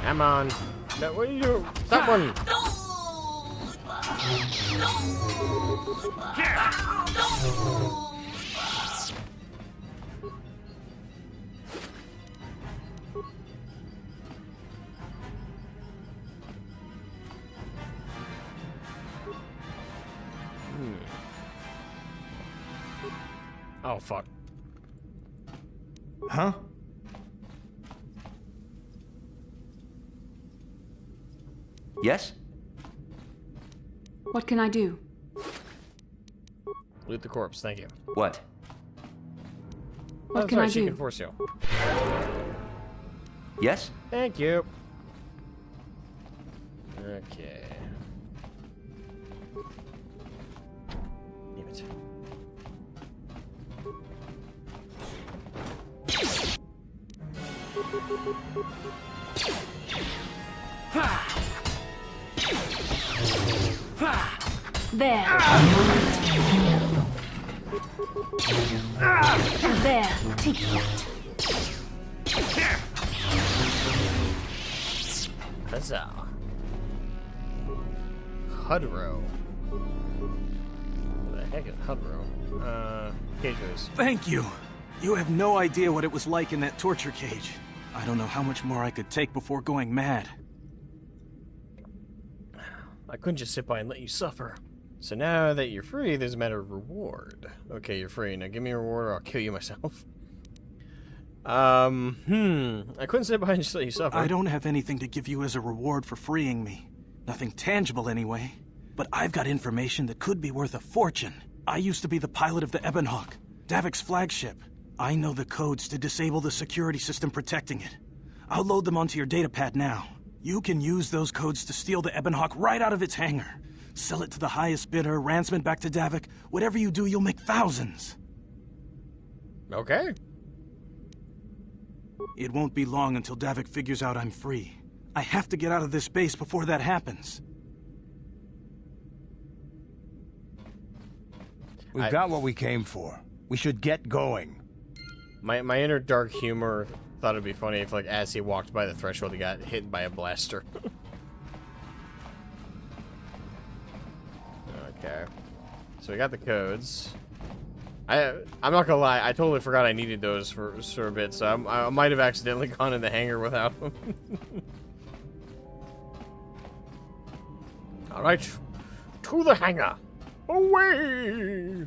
Come on. No, what are you doing? That one. Oh, fuck. Huh? Yes? What can I do? Loot the corpse, thank you. What? What can I She do? can force you. Yes? Thank you. Okay. Damn it. There. There. Take that. Huzzah. Hudro. What the heck is Hudro? Cages. Thank you. You have no idea what it was like in that torture cage. I don't know how much more I could take before going mad. I couldn't just sit by and let you suffer. So now that you're free, there's a matter of reward. Okay, you're free. Now give me a reward or I'll kill you myself. I couldn't sit behind and just let you suffer. I don't have anything to give you as a reward for freeing me. Nothing tangible anyway. But I've got information that could be worth a fortune. I used to be the pilot of the Ebonhawk, Davik's flagship. I know the codes to disable the security system protecting it. I'll load them onto your datapad now. You can use those codes to steal the Ebonhawk right out of its hangar. Sell it to the highest bidder, ransom it back to Davik. Whatever you do, you'll make thousands. Okay. It won't be long until Davik figures out I'm free. I have to get out of this base before that happens. We've got what we came for. We should get going. My inner dark humor thought it'd be funny if, like, as he walked by the threshold, he got hit by a blaster. Okay. So we got the codes. I'm not gonna lie, I totally forgot I needed those for a bit, so I might have accidentally gone in the hangar without them. Alright. To the hangar. Away!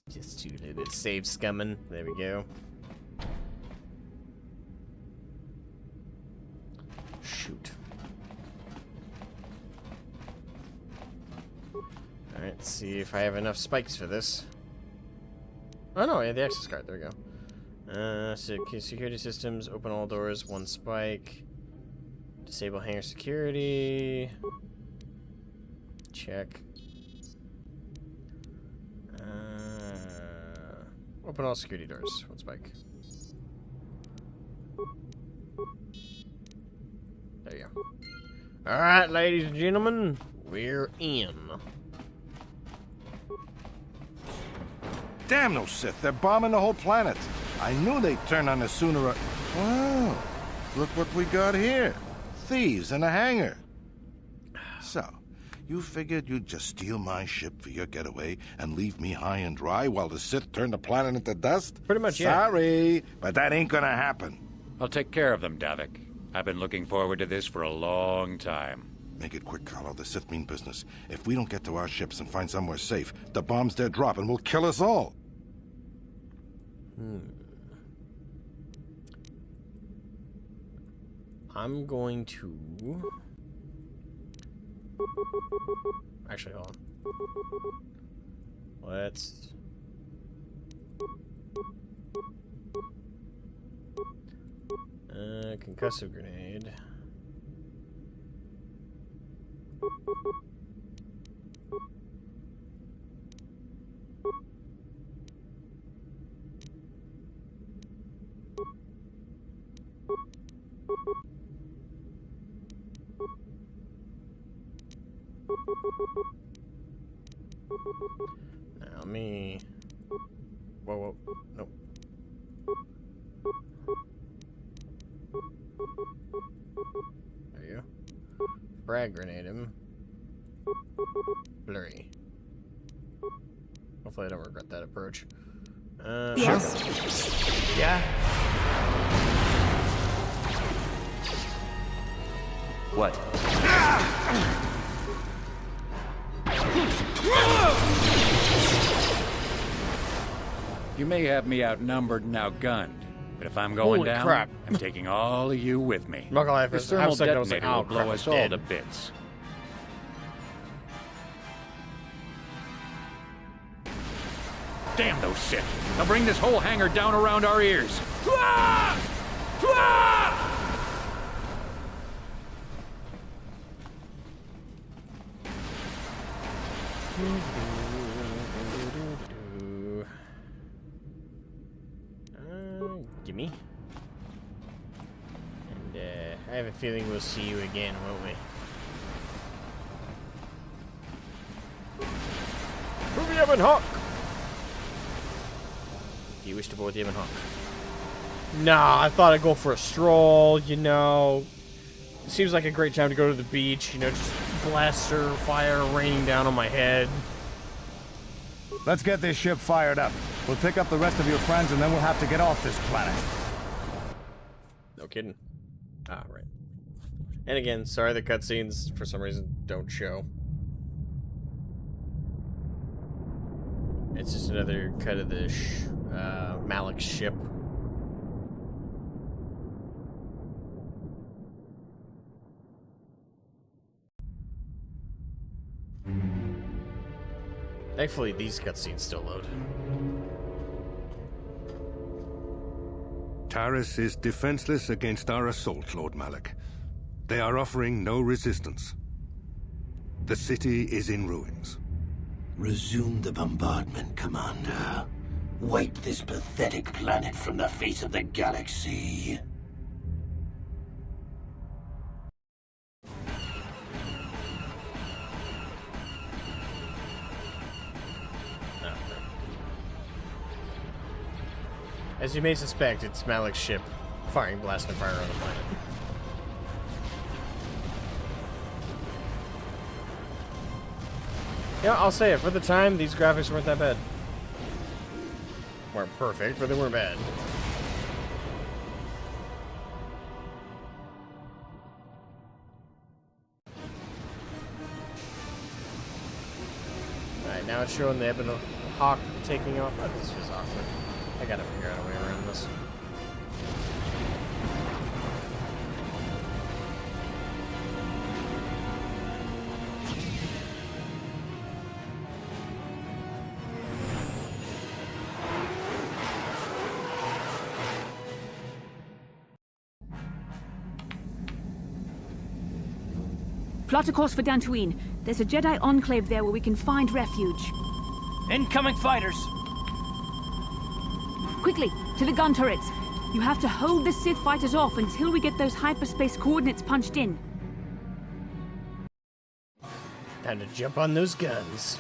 Just do a little bit of save scumming. There we go. Shoot. Alright, let's see if I have enough spikes for this. Oh no, I have the access card. There we go. Security systems, open all doors, 1 spike. Disable hangar security. Check. Open all security doors, 1 spike. There you go. Alright, ladies and gentlemen, we're in. Damn those Sith, they're bombing the whole planet. I knew they'd turn on us sooner or... Wow, look what we got here. Thieves in a hangar. So, you figured you'd just steal my ship for your getaway and leave me high and dry while the Sith turn the planet into dust? Pretty much, yeah. Sorry, but that ain't gonna happen. I'll take care of them, Davik. I've been looking forward to this for a long time. Make it quick, Carlo. The Sith mean business. If we don't get to our ships and find somewhere safe, the bombs they're dropping will kill us all. I'm going to... Actually, hold on. Let's... Concussive grenade. Now me... Whoa, nope. There you go. Frag grenade him. Blurry. Hopefully I don't regret that approach. Yes. Yeah? What? You may have me outnumbered and outgunned, but if I'm going Holy down, crap. I'm taking all of you with me. Not gonna lie, This for a thermal second I was like, detonator will oh, blow crap, us I'm all dead. to bits. Damn those Sith! They'll bring this whole hangar down around our ears. Gimme. And I have a feeling we'll see you again, won't we? To the Ebonhawk! Do you wish to board the Ebonhawk? Nah, I thought I'd go for a stroll, you know. It seems like a great time to go to the beach, you know, just blaster fire raining down on my head. Let's get this ship fired up. We'll pick up the rest of your friends and then we'll have to get off this planet. No kidding. Ah, right. And again, sorry the cutscenes for some reason don't show. It's just another cut of the Malik's ship. Thankfully, these cutscenes still load. Taris is defenseless against our assault, Lord Malik. They are offering no resistance. The city is in ruins. Resume the bombardment, Commander. Wipe this pathetic planet from the face of the galaxy. As you may suspect, it's Malik's ship firing blast and fire on the planet. Yeah, I'll say it. For the time, these graphics weren't that bad. Weren't perfect, but they weren't bad. Alright, now it's showing the Ebon Hawk taking off. Oh, this is awkward. I gotta figure out a way around this. Plot a course for Dantooine. There's a Jedi enclave there where we can find refuge. Incoming fighters! Quickly, to the gun turrets. You have to hold the Sith fighters off until we get those hyperspace coordinates punched in. Time to jump on those guns.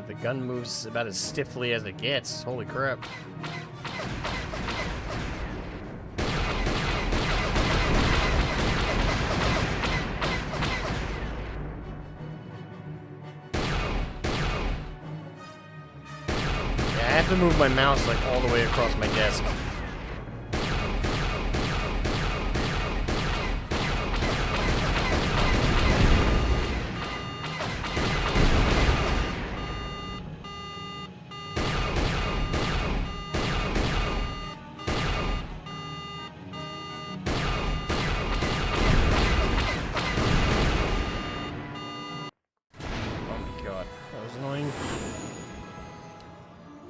The gun moves about as stiffly as it gets. Holy crap. Yeah, I have to move my mouse like all the way across my desk.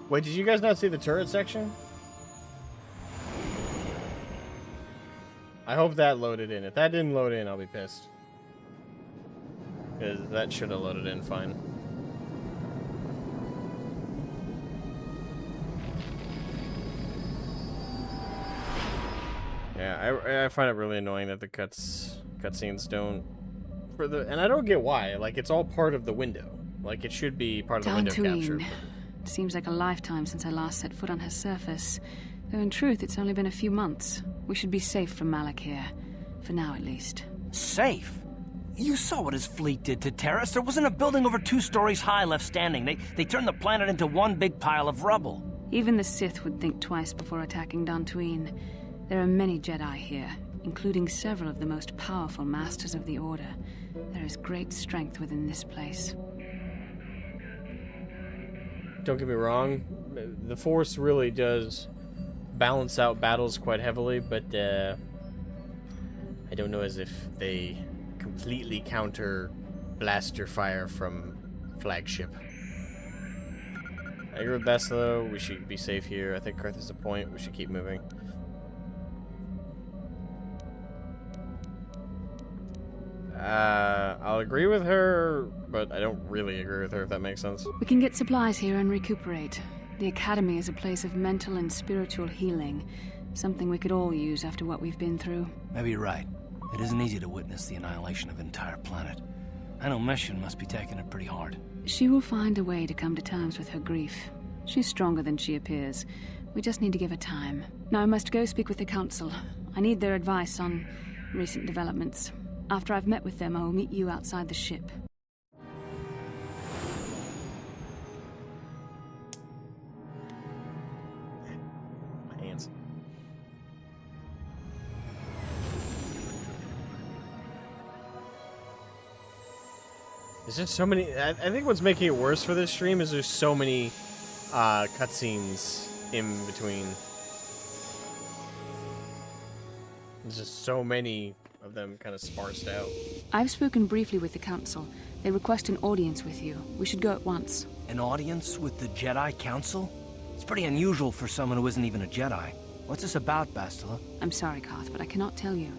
Wait, did you guys not see the turret section? I hope that loaded in. If that didn't load in, I'll be pissed. Because that should have loaded in fine. Yeah, I find it really annoying that the cutscenes don't... And I don't get why. Like, it's all part of the window. Like, it should be part of the window capture. Seems like a lifetime since I last set foot on her surface. Though in truth, it's only been a few months. We should be safe from Malik here. For now, at least. Safe? You saw what his fleet did to Terrace. There wasn't a building over 2 stories high left standing. They turned the planet into one big pile of rubble. Even the Sith would think twice before attacking Dantooine. There are many Jedi here, including several of the most powerful Masters of the Order. There is great strength within this place. Don't get me wrong, the Force really does balance out battles quite heavily, but I don't know as if they completely counter blaster fire from flagship. I agree with Best, though. We should be safe here. I think Karth is the point. We should keep moving. I'll agree with her, but I don't really agree with her, if that makes sense. We can get supplies here and recuperate. The Academy is a place of mental and spiritual healing. Something we could all use after what we've been through. Maybe you're right. It isn't easy to witness the annihilation of an entire planet. I know Mission must be taking it pretty hard. She will find a way to come to terms with her grief. She's stronger than she appears. We just need to give her time. Now I must go speak with the Council. I need their advice on recent developments. After I've met with them, I will meet you outside the ship. My hands. There's just so many. I think what's making it worse for this stream is there's so many cutscenes in between. There's just so many of them kind of sparsed out. I've spoken briefly with the Council. They request an audience with you. We should go at once. An audience with the Jedi Council? It's pretty unusual for someone who isn't even a Jedi. What's this about, Bastila? I'm sorry, Karth, but I cannot tell you.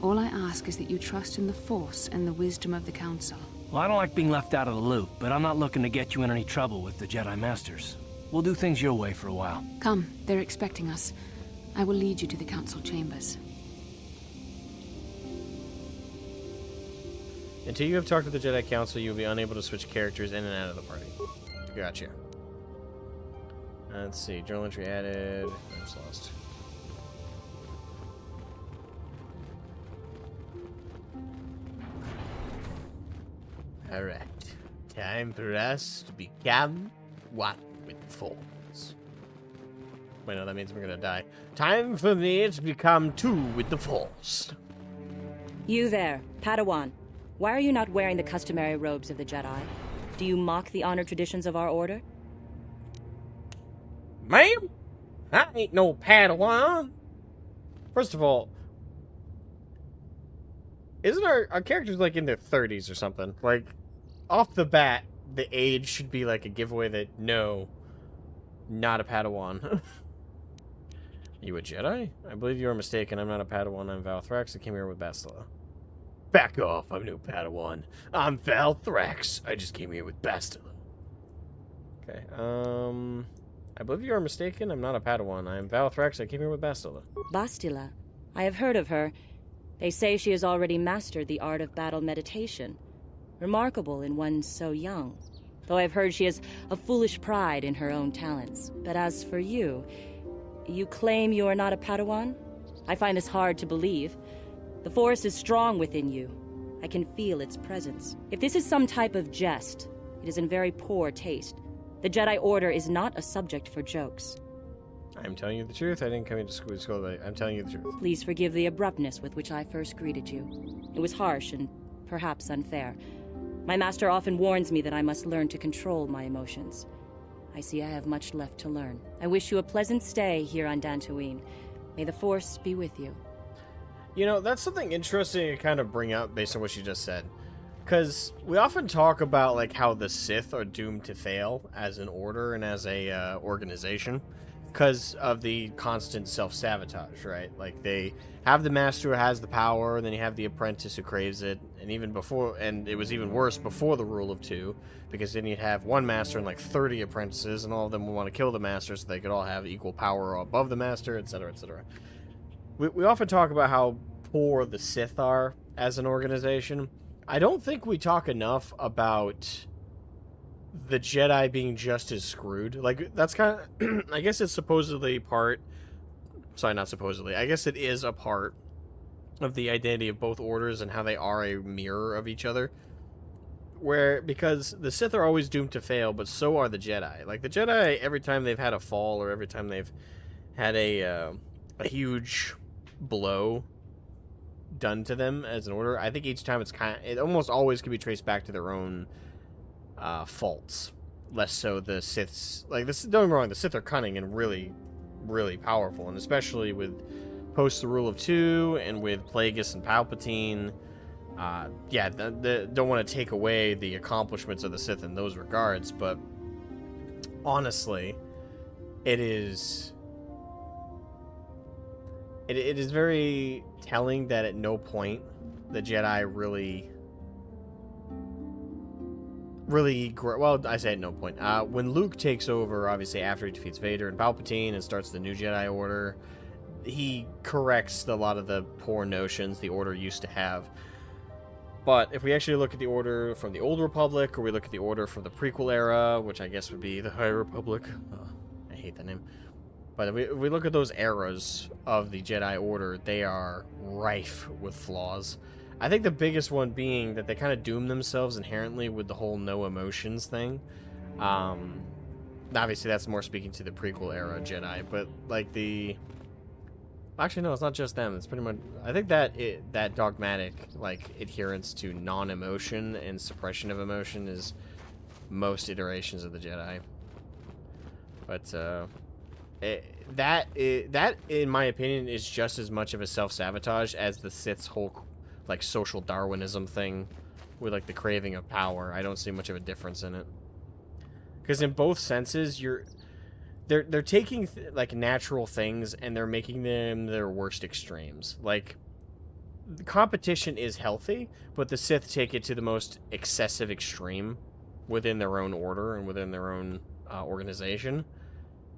All I ask is that you trust in the Force and the wisdom of the Council. Well, I don't like being left out of the loop, but I'm not looking to get you in any trouble with the Jedi Masters. We'll do things your way for a while. Come, they're expecting us. I will lead you to the Council chambers. Until you have talked to the Jedi Council, you will be unable to switch characters in and out of the party. Gotcha. Let's see. Journal entry added. I just lost. Alright. Time for us to become one with the Force. Wait, no, that means we're gonna die. Time for me to become two with the Force. You there, Padawan. Why are you not wearing the customary robes of the Jedi? Do you mock the honor traditions of our order? Ma'am? I ain't no Padawan. First of all, isn't our characters like in their 30s or something? Like, off the bat, the age should be like a giveaway that, no, not a Padawan. You a Jedi? I believe you are mistaken. I'm not a Padawan. I'm Val Thrax. I came here with Bastila. Back off. I'm no Padawan. I'm Val Thrax. I just came here with Bastila. Okay, I believe you are mistaken. I'm not a Padawan. I am Val Thrax. I came here with Bastila. Bastila. I have heard of her. They say she has already mastered the art of battle meditation. Remarkable in one so young. Though I've heard she has a foolish pride in her own talents. But as for you, you claim you are not a Padawan? I find this hard to believe. The Force is strong within you. I can feel its presence. If this is some type of jest, it is in very poor taste. The Jedi Order is not a subject for jokes. I'm telling you the truth. I didn't come into school today. I'm telling you the truth. Please forgive the abruptness with which I first greeted you. It was harsh and perhaps unfair. My master often warns me that I must learn to control my emotions. I see I have much left to learn. I wish you a pleasant stay here on Dantooine. May the Force be with you. You know, that's something interesting to kind of bring up based on what you just said. Because we often talk about, like, how the Sith are doomed to fail as an order and as a organization. Because of the constant self-sabotage, right? Like, they have the master who has the power, and then you have the apprentice who craves it. And even before, and it was even worse before the rule of two. Because then you'd have one master and, like, 30 apprentices, and all of them would want to kill the master so they could all have equal power above the master, etc., etc. We often talk about how poor the Sith are as an organization. I don't think we talk enough about the Jedi being just as screwed. Like, that's kind of... I guess it's supposedly part... Sorry, not supposedly. I guess it is a part of the identity of both orders and how they are a mirror of each other. Because the Sith are always doomed to fail, but so are the Jedi. Like, the Jedi, every time they've had a fall or every time they've had a huge blow done to them as an order, I think each time it almost always can be traced back to their own faults, less so the Siths. Like, this, don't get me wrong, the Sith are cunning and really, really powerful, and especially with post the Rule of Two and with Plagueis and Palpatine. Yeah, don't want to take away the accomplishments of the Sith in those regards, but honestly, it is very telling that at no point the Jedi really, well, I say at no point. When Luke takes over, obviously after he defeats Vader and Palpatine and starts the new Jedi Order, he corrects a lot of the poor notions the Order used to have. But if we actually look at the Order from the Old Republic, or we look at the Order from the prequel era, which I guess would be the High Republic, I hate that name. But if we look at those eras of the Jedi Order, they are rife with flaws. I think the biggest one being that they kind of doom themselves inherently with the whole no emotions thing. Obviously, that's more speaking to the prequel era Jedi, but like the... Actually, no, it's not just them. It's pretty much... I think that that dogmatic like adherence to non-emotion and suppression of emotion is most iterations of the Jedi. But that in my opinion is just as much of a self-sabotage as the Sith's whole like social Darwinism thing with like the craving of power. I don't see much of a difference in it, because in both senses they're taking like natural things and they're making them their worst extremes. Like, the competition is healthy, but the Sith take it to the most excessive extreme within their own order and within their own organization,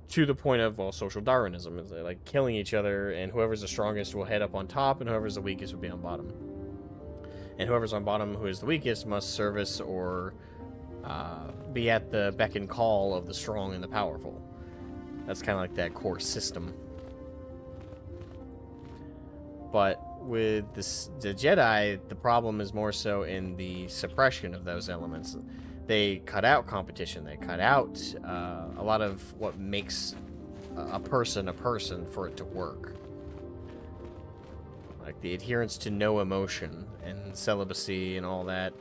to the point of, well, social Darwinism. Is like killing each other, and whoever's the strongest will head up on top, and whoever's the weakest will be on bottom. And whoever's on bottom, who is the weakest, must service or be at the beck and call of the strong and the powerful. That's kind of like that core system. But with the Jedi, the problem is more so in the suppression of those elements. They cut out competition. They cut out a lot of what makes a person for it to work. Like the adherence to no emotion and celibacy and all that.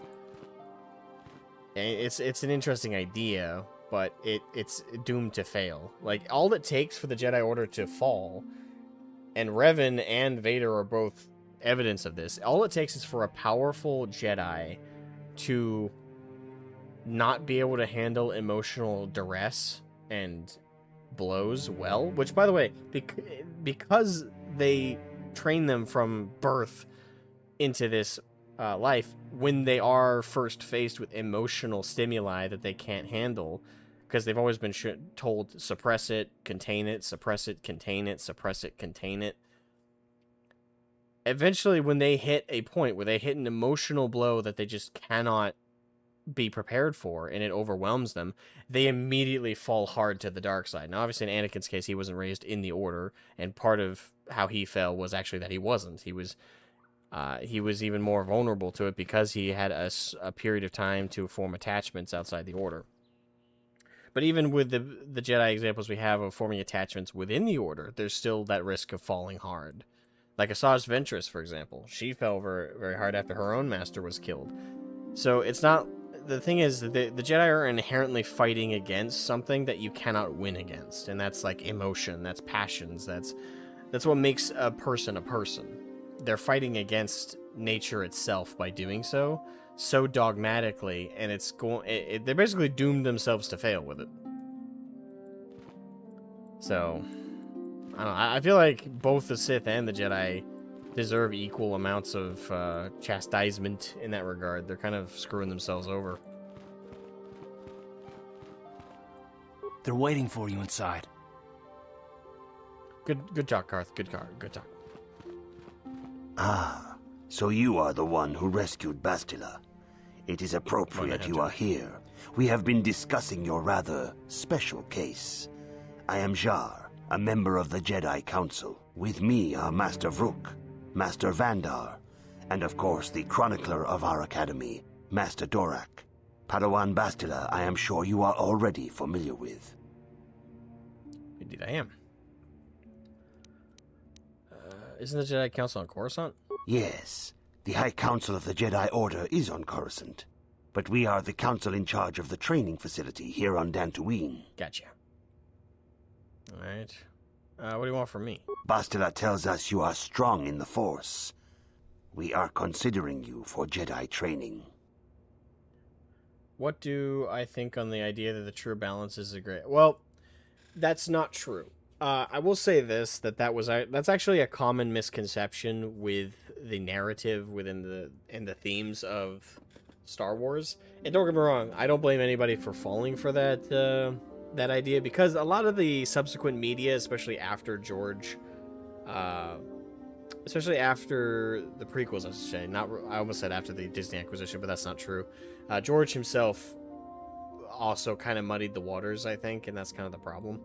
And it's an interesting idea, but it's doomed to fail. Like, all it takes for the Jedi Order to fall, and Revan and Vader are both evidence of this, all it takes is for a powerful Jedi to not be able to handle emotional duress and blows well, which, by the way, because they train them from birth into this life, when they are first faced with emotional stimuli that they can't handle, because they've always been told suppress it, contain it, suppress it, contain it, suppress it, contain it. Eventually, when they hit a point where they hit an emotional blow that they just cannot be prepared for, and it overwhelms them, they immediately fall hard to the dark side. Now, obviously, in Anakin's case, he wasn't raised in the Order, and part of how he fell was actually that he wasn't. He was even more vulnerable to it because he had a period of time to form attachments outside the Order. But even with the Jedi examples we have of forming attachments within the Order, there's still that risk of falling hard. Like Asajj Ventress, for example. She fell very, very hard after her own master was killed. So it's not... The thing is, the Jedi are inherently fighting against something that you cannot win against. And that's like emotion, that's passions, that's what makes a person a person. They're fighting against nature itself by doing so dogmatically, and they're basically doomed themselves to fail with it. So, I don't know. I feel like both the Sith and the Jedi deserve equal amounts of chastisement in that regard. They're kind of screwing themselves over. They're waiting for you inside. Good talk, Karth. Good talk. Ah, so you are the one who rescued Bastila. It is appropriate you are here. We have been discussing your rather special case. I am Jar, a member of the Jedi Council. With me are Master Vrook, Master Vandar, and of course the chronicler of our academy, Master Dorak. Padawan Bastila, I am sure you are already familiar with. Indeed I am. Isn't the Jedi Council on Coruscant? Yes. The High Council of the Jedi Order is on Coruscant, but we are the council in charge of the training facility here on Dantooine. Gotcha. Alright. What do you want from me? Bastila tells us you are strong in the Force. We are considering you for Jedi training. What do I think on the idea that the true balance is a great? Well, that's not true. I will say this, that's actually a common misconception with the narrative in the themes of Star Wars. And don't get me wrong, I don't blame anybody for falling for that idea, because a lot of the subsequent media, especially after George, especially after the prequels, I should say. I almost said after the Disney acquisition, but that's not true. George himself also kind of muddied the waters, I think, and that's kind of the problem.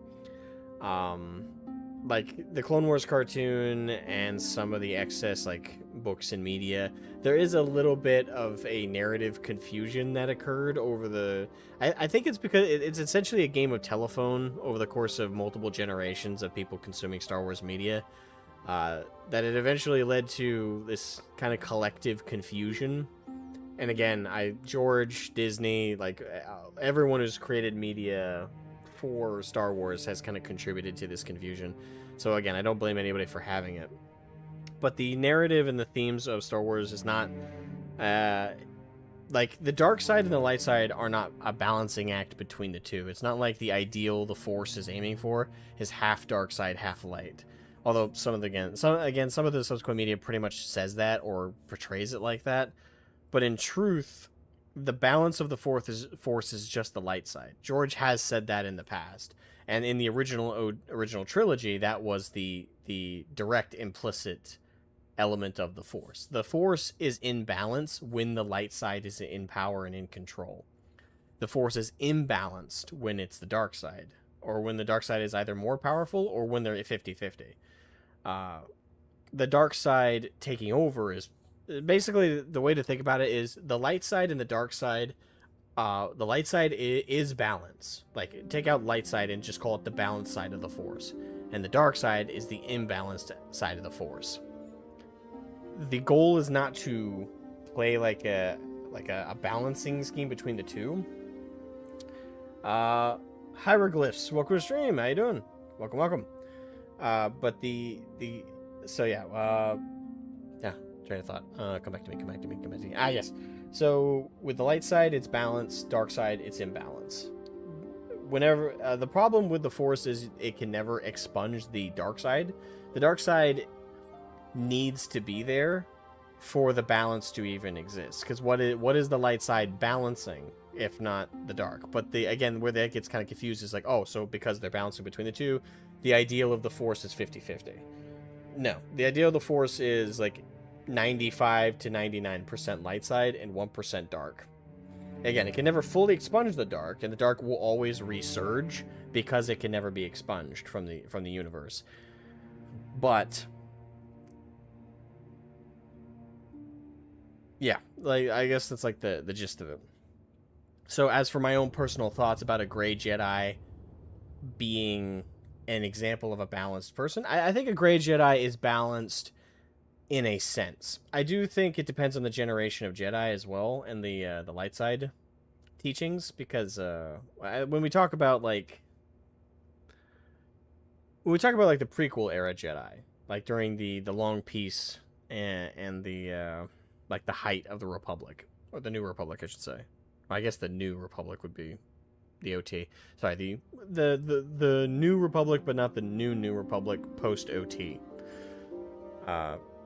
Like the Clone Wars cartoon and some of the excess like books and media, there is a little bit of a narrative confusion that occurred over the. I think it's because it's essentially a game of telephone over the course of multiple generations of people consuming Star Wars media. That it eventually led to this kind of collective confusion. And again, George, Disney, like everyone who's created media for Star Wars has kind of contributed to this confusion. So again, I don't blame anybody for having it. But the narrative and the themes of Star Wars is not like the dark side and the light side are not a balancing act between the two. It's not like the ideal the Force is aiming for is half dark side, half light. Although some of the subsequent media pretty much says that or portrays it like that. But in truth, the balance of the Force is just the light side. George has said that in the past, and in the original trilogy, that was the direct implicit element of the Force. The Force is in balance when the light side is in power and in control. The Force is imbalanced when it's the dark side, or when the dark side is either more powerful or when they're 50-50. The dark side taking over is basically the way to think about it is the light side and the dark side. The light side is balance. Like, take out light side and just call it the balanced side of the Force. And the dark side is the imbalanced side of the Force. The goal is not to play like a balancing scheme between the two. Hieroglyphs, welcome to the stream. How you doing? Welcome. But train of thought. Come back to me. Ah, yes. So with the light side, it's balance. Dark side, it's imbalance. Whenever the problem with the Force is it can never expunge the dark side. The dark side needs to be there for the balance to even exist. Because what is the light side balancing if not the dark? But where that gets kind of confused is like, oh, so because they're balancing between the two, the ideal of the Force is 50-50. No, the ideal of the Force is like 95 to 99% light side and 1% dark. Again, it can never fully expunge the dark, and the dark will always resurge because it can never be expunged from the universe. But yeah, like I guess that's like the gist of it. So as for my own personal thoughts about a gray Jedi being an example of a balanced person, I think a gray Jedi is balanced in a sense. I do think it depends on the generation of Jedi as well, and the light side teachings, because when we talk about like the prequel era Jedi, like during the long peace and the like the height of the Republic, or the New Republic, I should say. I guess the New Republic would be the OT. Sorry, the New Republic, but not the New Republic post OT.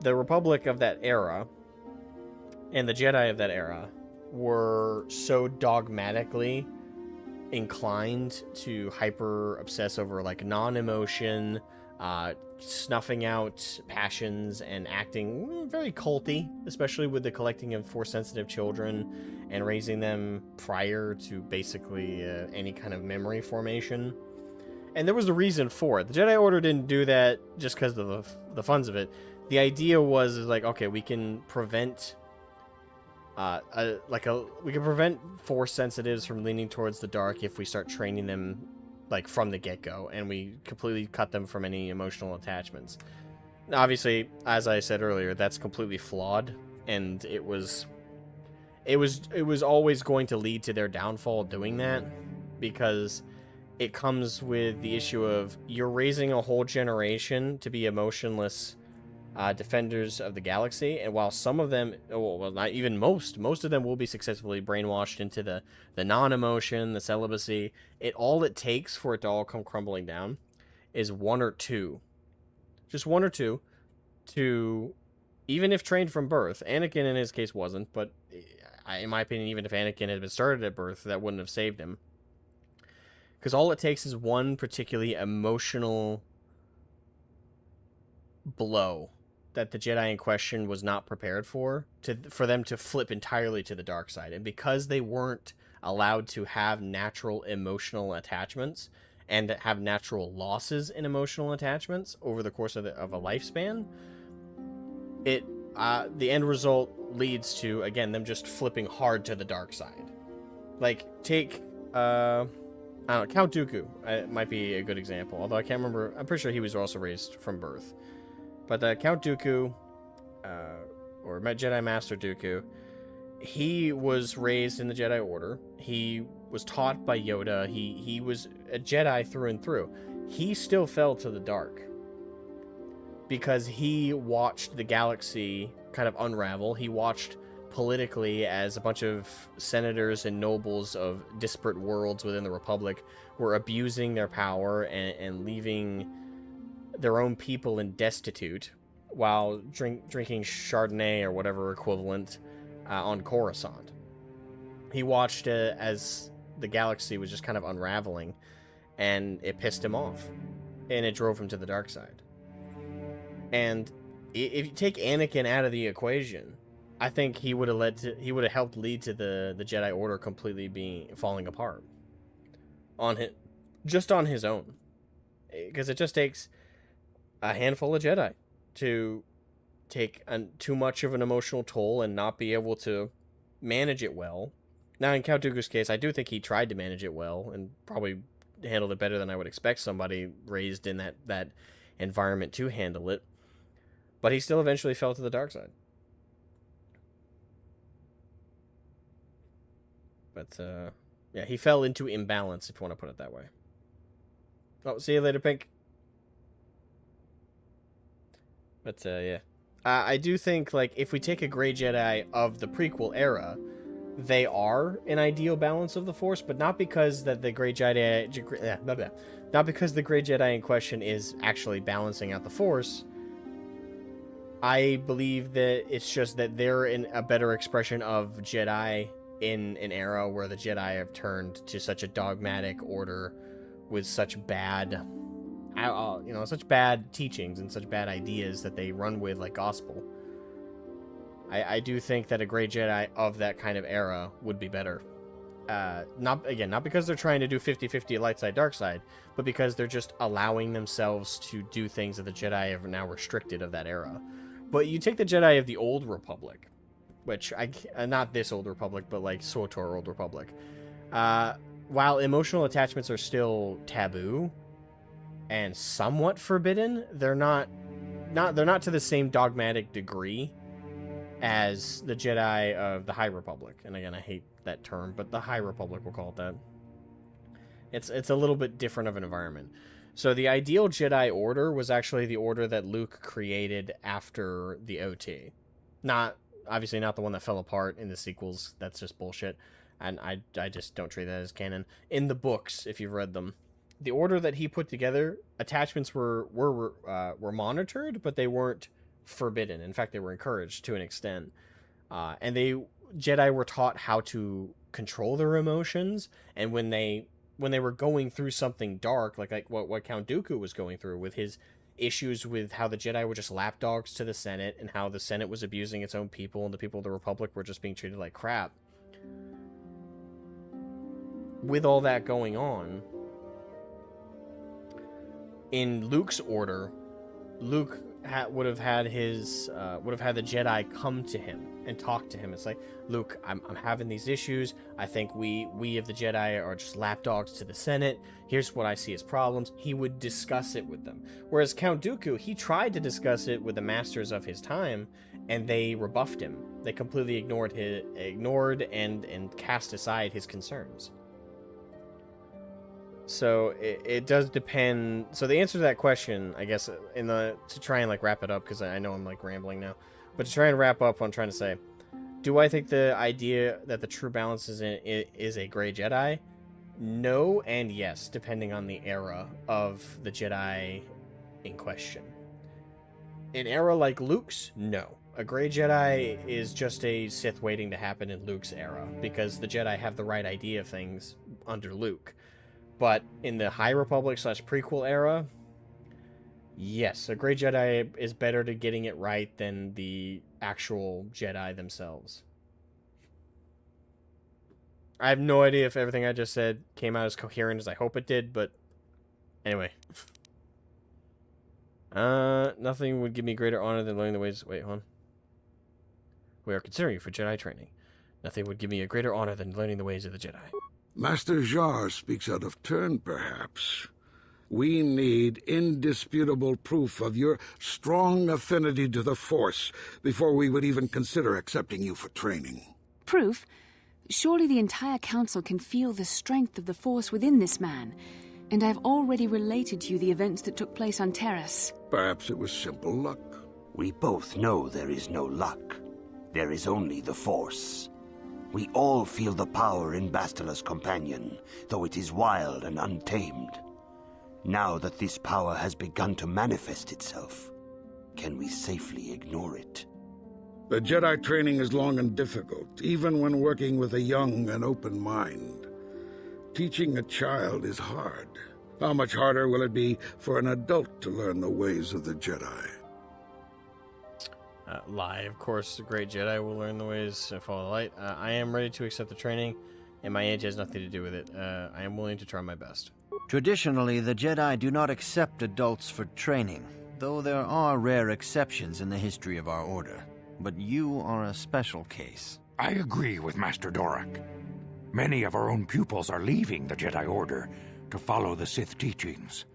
The Republic of that era and the Jedi of that era were so dogmatically inclined to hyper obsess over like non-emotion, snuffing out passions, and acting very culty, especially with the collecting of Force-sensitive children and raising them prior to basically any kind of memory formation. And there was a reason for it. The Jedi Order didn't do that just because of the funds of it. The idea was like, okay, we can prevent prevent Force sensitives from leaning towards the dark if we start training them like from the get-go, and we completely cut them from any emotional attachments. Obviously, as I said earlier, that's completely flawed, and it was always going to lead to their downfall doing that, because it comes with the issue of you're raising a whole generation to be emotionless defenders of the galaxy, and while some of them, well, not even most of them will be successfully brainwashed into the non-emotion, the celibacy, all it takes for it to all come crumbling down is one or two, just one or two, to, even if trained from birth, Anakin in his case wasn't, but in my opinion, even if Anakin had been started at birth, that wouldn't have saved him. Because all it takes is one particularly emotional blow that the Jedi in question was not prepared for them to flip entirely to the dark side. And because they weren't allowed to have natural emotional attachments and have natural losses in emotional attachments over the course of a lifespan, the end result leads to, again, them just flipping hard to the dark side. Like, take I don't know, Count Dooku might be a good example, although I can't remember. I'm pretty sure he was also raised from birth. But Count Dooku, or Jedi Master Dooku, he was raised in the Jedi Order. He was taught by Yoda. He was a Jedi through and through. He still fell to the dark because he watched the galaxy kind of unravel. He watched politically as a bunch of senators and nobles of disparate worlds within the Republic were abusing their power and leaving their own people in destitute while drinking Chardonnay or whatever equivalent on Coruscant. He watched as the galaxy was just kind of unraveling, and it pissed him off, and it drove him to the dark side. And if you take Anakin out of the equation, I think he would have helped lead to the Jedi Order completely falling apart on his own, because it just takes a handful of Jedi to take too much of an emotional toll and not be able to manage it well. Now, in Count Dooku's case, I do think he tried to manage it well and probably handled it better than I would expect somebody raised in that environment to handle it. But he still eventually fell to the dark side. But, yeah, he fell into imbalance, if you want to put it that way. Oh, see you later, Pink. But, yeah. I do think, like, if we take a Grey Jedi of the prequel era, they are an ideal balance of the Force, but not because that the Grey Jedi... Not because the Grey Jedi in question is actually balancing out the Force. I believe that it's just that they're in a better expression of Jedi in an era where the Jedi have turned to such a dogmatic order with such bad... such bad teachings and such bad ideas that they run with like gospel. I do think that a Grey Jedi of that kind of era would be better. Not because they're trying to do 50-50 light side, dark side, but because they're just allowing themselves to do things that the Jedi have now restricted of that era. But you take the Jedi of the Old Republic, which not this Old Republic, but like KOTOR Old Republic. While emotional attachments are still taboo and somewhat forbidden, they're not to the same dogmatic degree as the Jedi of the High Republic. And again, I hate that term, but the High Republic, we'll call it that. It's a little bit different of an environment. So the ideal Jedi Order was actually the order that Luke created after the OT. Obviously not the one that fell apart in the sequels. That's just bullshit. And I just don't treat that as canon. In the books, if you've read them, the order that he put together, attachments were monitored, but they weren't forbidden. In fact, they were encouraged to an extent. And Jedi were taught how to control their emotions, and when they were going through something dark, like what Count Dooku was going through with his issues with how the Jedi were just lapdogs to the Senate, and how the Senate was abusing its own people, and the people of the Republic were just being treated like crap. With all that going on, in Luke's order, Luke would have had the Jedi come to him and talk to him. It's like, Luke, I'm having these issues. I think we of the Jedi are just lapdogs to the Senate. Here's what I see as problems. He would discuss it with them. Whereas Count Dooku, he tried to discuss it with the masters of his time, and they rebuffed him. They completely ignored and cast aside his concerns. So it does depend. So the answer to that question, I guess, to try and like wrap it up, because I know I'm like rambling now, but to try and wrap up what I'm trying to say, do I think the idea that the true balance is a gray Jedi? No and yes, depending on the era of the Jedi in question. An era like Luke's, no. A gray Jedi is just a Sith waiting to happen in Luke's era, because the Jedi have the right idea of things under Luke. But in the High Republic / prequel era, yes, a gray Jedi is better to getting it right than the actual Jedi themselves. I have no idea if everything I just said came out as coherent as I hope it did, but anyway. Nothing would give me greater honor than learning the ways... Wait, hold on. We are considering you for Jedi training. Nothing would give me a greater honor than learning the ways of the Jedi. Master Jar speaks out of turn, perhaps. We need indisputable proof of your strong affinity to the Force before we would even consider accepting you for training. Proof? Surely the entire council can feel the strength of the Force within this man, and I've already related to you the events that took place on Terrace. Perhaps it was simple luck. We both know there is no luck. There is only the Force. We all feel the power in Bastila's companion, though it is wild and untamed. Now that this power has begun to manifest itself, can we safely ignore it? The Jedi training is long and difficult, even when working with a young and open mind. Teaching a child is hard. How much harder will it be for an adult to learn the ways of the Jedi? Lie. Of course, the great Jedi will learn the ways and follow the light. I am ready to accept the training, and my age has nothing to do with it. I am willing to try my best. Traditionally, the Jedi do not accept adults for training, though there are rare exceptions in the history of our order. But you are a special case. I agree with Master Dorak. Many of our own pupils are leaving the Jedi Order to follow the Sith teachings.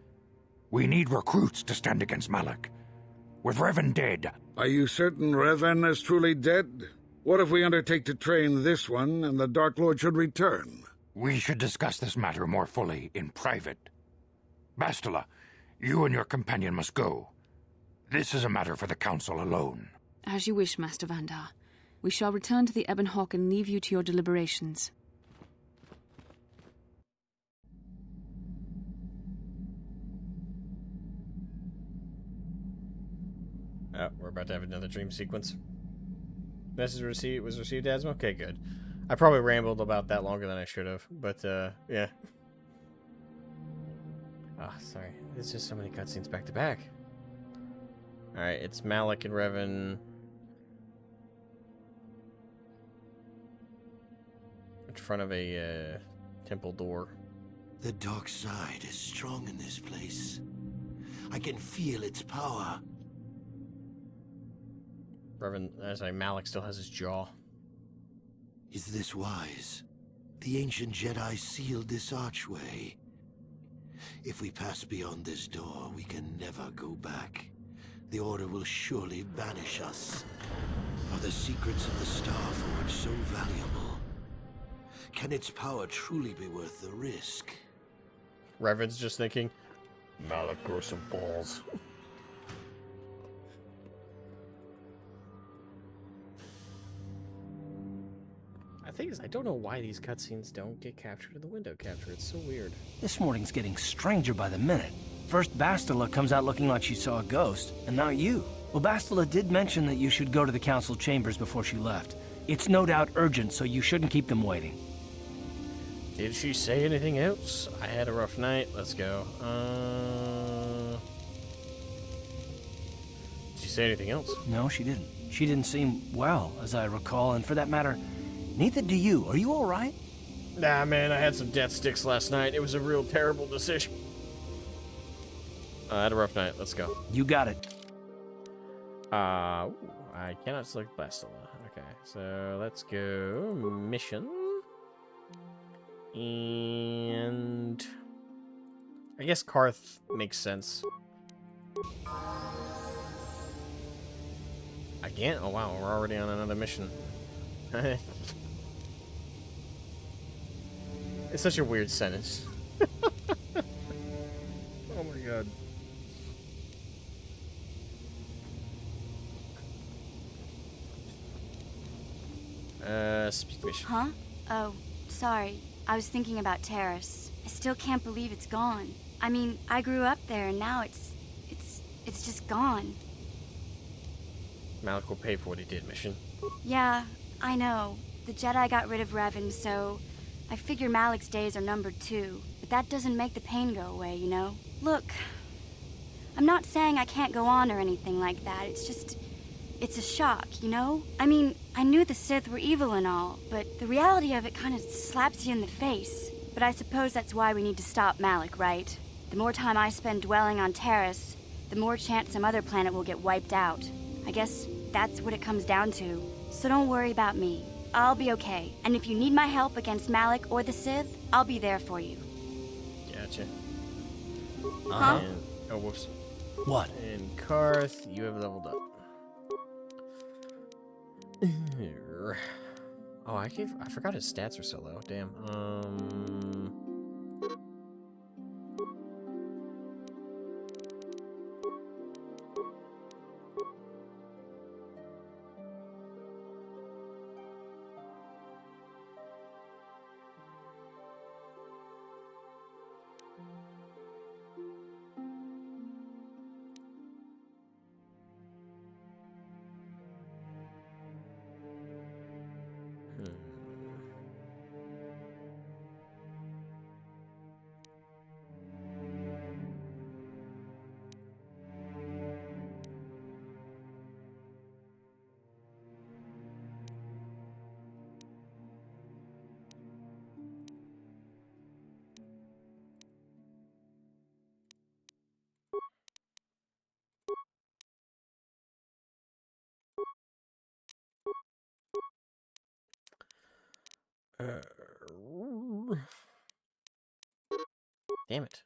We need recruits to stand against Malak. With Revan dead... Are you certain Revan is truly dead? What if we undertake to train this one and the Dark Lord should return? We should discuss this matter more fully in private. Bastila, you and your companion must go. This is a matter for the Council alone. As you wish, Master Vandar. We shall return to the Ebon Hawk and leave you to your deliberations. Oh, we're about to have another dream sequence. Message was received, Asma? Okay, good. I probably rambled about that longer than I should have, but, yeah. Oh, sorry. There's just so many cutscenes back to back. Alright, it's Malak and Revan. In front of a, temple door. The dark side is strong in this place. I can feel its power. Malak still has his jaw. Is this wise? The ancient Jedi sealed this archway. If we pass beyond this door, we can never go back. The Order will surely banish us. Are the secrets of the Star Forge so valuable? Can its power truly be worth the risk? Revan's just thinking, Malak, grow some balls. The thing is, I don't know why these cutscenes don't get captured in the window capture. It's so weird. This morning's getting stranger by the minute. First Bastila comes out looking like she saw a ghost, and now you. Well, Bastila did mention that you should go to the council chambers before she left. It's no doubt urgent, so you shouldn't keep them waiting. Did she say anything else? I had a rough night. Let's go. Did she say anything else? No, she didn't. She didn't seem well, as I recall, and for that matter, neither do you. Are you all right? Nah, man, I had some death sticks last night. It was a real terrible decision. I had a rough night. Let's go. You got it. I cannot select Bastila. Okay, so let's go mission. And I guess Karth makes sense. Again? Oh wow, we're already on another mission. It's such a weird sentence. speak mission. Huh? Oh, sorry. I was thinking about Terrace. I still can't believe it's gone. I mean, I grew up there and now it's just gone. Malik will pay for what he did, mission. Yeah, I know. The Jedi got rid of Revan, so I figure Malik's days are numbered too. But that doesn't make the pain go away, you know? Look, I'm not saying I can't go on or anything like that. It's just, it's a shock, you know? I mean, I knew the Sith were evil and all, but the reality of it kind of slaps you in the face. But I suppose that's why we need to stop Malik, right? The more time I spend dwelling on Terrace, the more chance some other planet will get wiped out. I guess that's what it comes down to. So don't worry about me. I'll be okay. And if you need my help against Malik or the Sith, I'll be there for you. Gotcha. Huh? And, oh, whoops. What? And Karth, you have leveled up. Oh, I forgot his stats are so low. Damn. Damn it.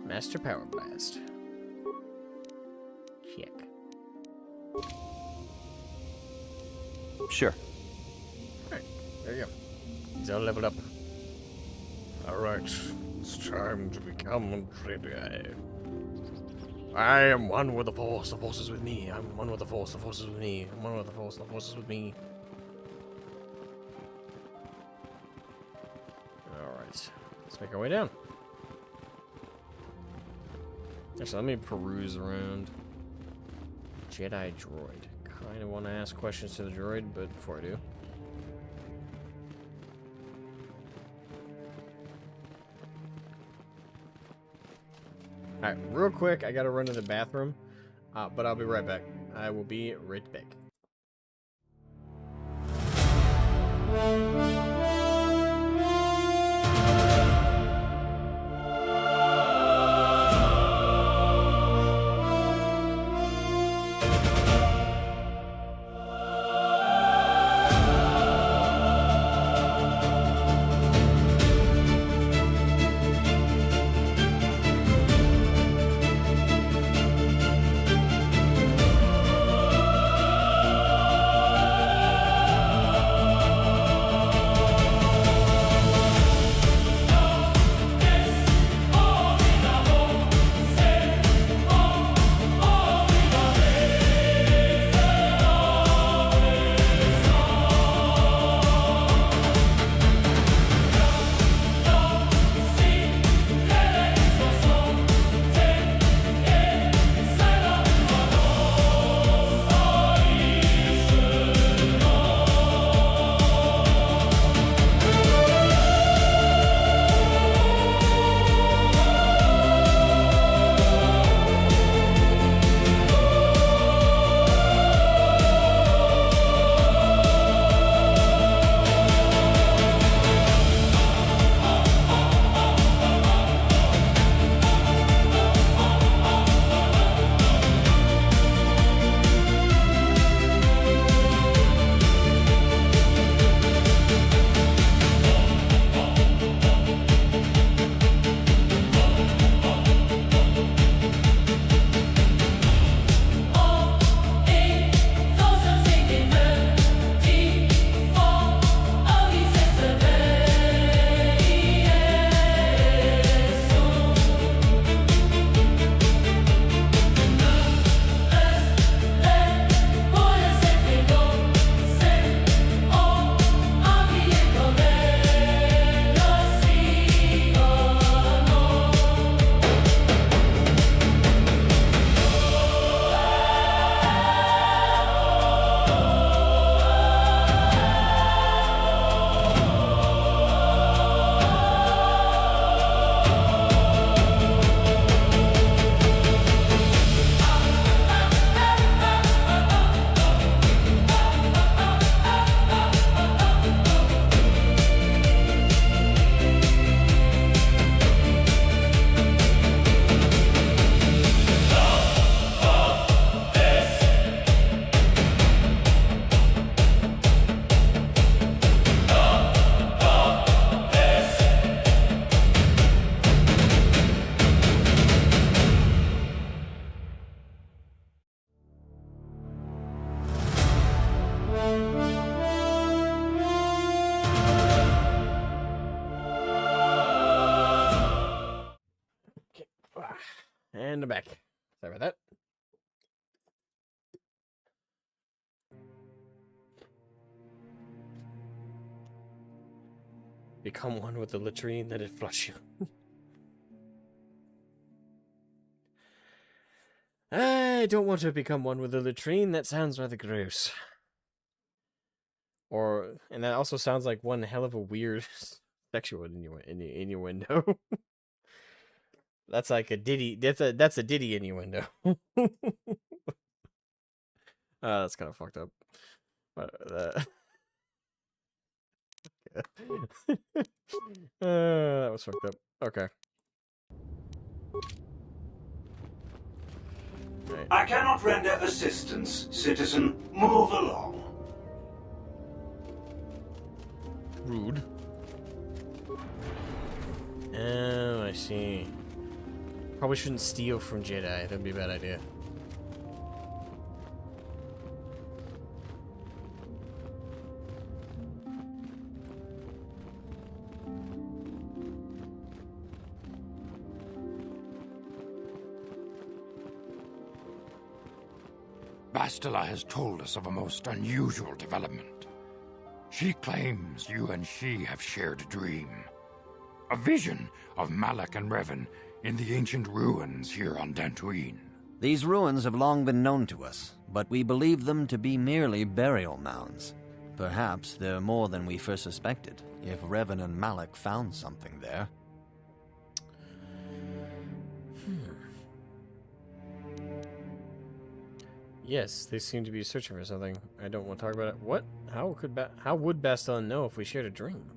Master Power Blast. Check. Sure. Alright, there you go. He's all leveled up. Alright, it's time to become a Jedi. I am one with the Force is with me. I'm one with the Force is with me. I'm one with the Force is with me. Alright, let's make our way down. Actually, let me peruse around. Jedi droid. Kind of want to ask questions to the droid, but before I do. Alright, real quick, I gotta run to the bathroom, but I'll be right back. I will be right back. the back. Sorry about that. Become one with the latrine, let it flush you. I don't want to become one with the latrine. That sounds rather gross. And that also sounds like one hell of a weird sexual innuendo. That's like a ditty. That's a ditty innuendo. That's kind of fucked up. But that was fucked up. Okay. Right. I cannot render assistance, citizen. Move along. Rude. Oh, I see. Probably shouldn't steal from Jedi. That'd be a bad idea. Bastila has told us of a most unusual development. She claims you and she have shared a dream. A vision of Malak and Revan in the ancient ruins here on Dantooine. These ruins have long been known to us, but we believe them to be merely burial mounds. Perhaps they're more than we first suspected, if Revan and Malak found something there. Yes, they seem to be searching for something. I don't want to talk about it. What? How would Bastila know if we shared a dream?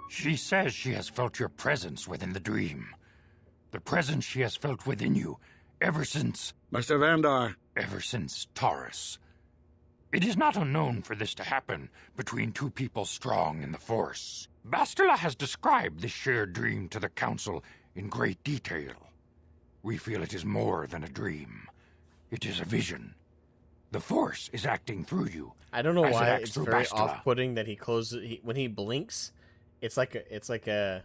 She says she has felt your presence within the dream. The presence she has felt within you ever since... Master Vandar. Ever since Taurus. It is not unknown for this to happen between two people strong in the Force. Bastila has described this shared dream to the Council in great detail. We feel it is more than a dream. It is a vision. The Force is acting through you. I don't know as why it acts it's through very Bastila. off-putting that he closes when he blinks. It's like a.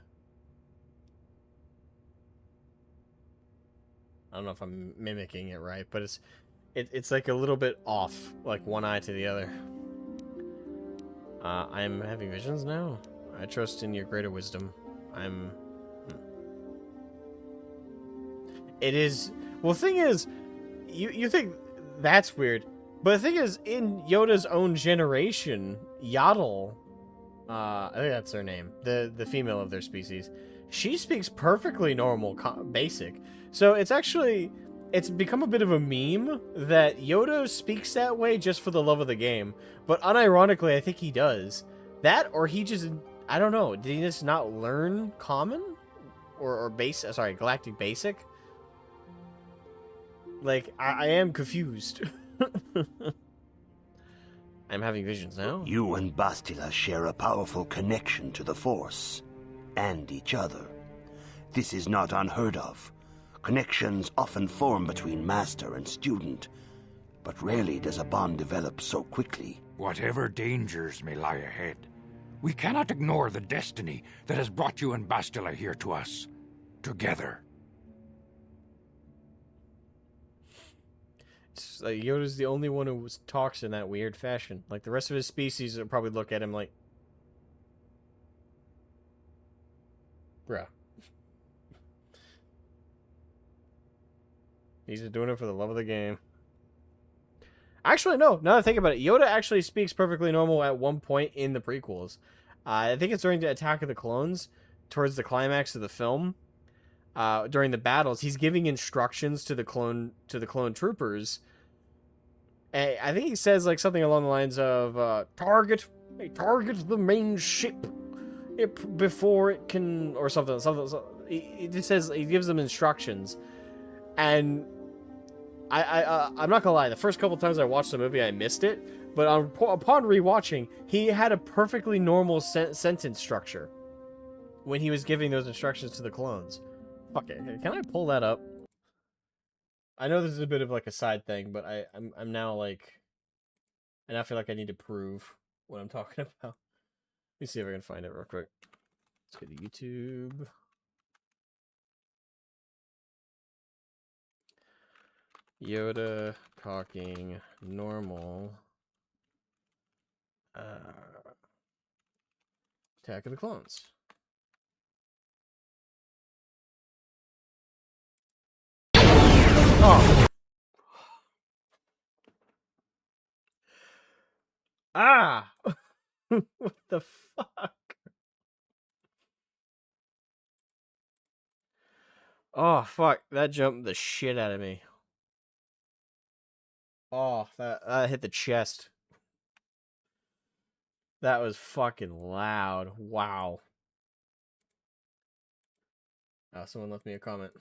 I don't know if I'm mimicking it right, but it's like a little bit off, like one eye to the other. I'm having visions now. I trust in your greater wisdom. It is. Well, the thing is, you think that's weird, but the thing is, in Yoda's own generation, Yaddle, I think that's her name, the female of their species, she speaks perfectly normal, basic. So it's become a bit of a meme that Yoda speaks that way just for the love of the game. But unironically, I think he does. That, or he just, I don't know, did he just not learn Common? Or Galactic Basic? Like, I am confused. I'm having visions now. You and Bastila share a powerful connection to the Force, and each other. This is not unheard of. Connections often form between master and student, but rarely does a bond develop so quickly. Whatever dangers may lie ahead, we cannot ignore the destiny that has brought you and Bastila here to us, together. It's like Yoda's the only one who talks in that weird fashion. Like, the rest of his species will probably look at him like, bruh. He's just doing it for the love of the game. Actually, no. Now that I think about it, Yoda actually speaks perfectly normal at one point in the prequels. I think it's during the Attack of the Clones, towards the climax of the film. During the battles, he's giving instructions to the clone troopers. And I think he says like something along the lines of target the main ship before it can, or something. He just says, he gives them instructions, and I'm not gonna lie. The first couple times I watched the movie, I missed it, but upon rewatching, he had a perfectly normal sentence structure when he was giving those instructions to the clones. Fuck it. Can I pull that up? I know this is a bit of like a side thing, but I'm now like, I now feel like I need to prove what I'm talking about. Let me see if I can find it real quick. Let's go to YouTube. Yoda talking normal. Attack of the Clones. Oh. Ah! What the fuck? Oh, fuck. That jumped the shit out of me. Oh, that hit the chest. That was fucking loud. Wow. Oh, someone left me a comment.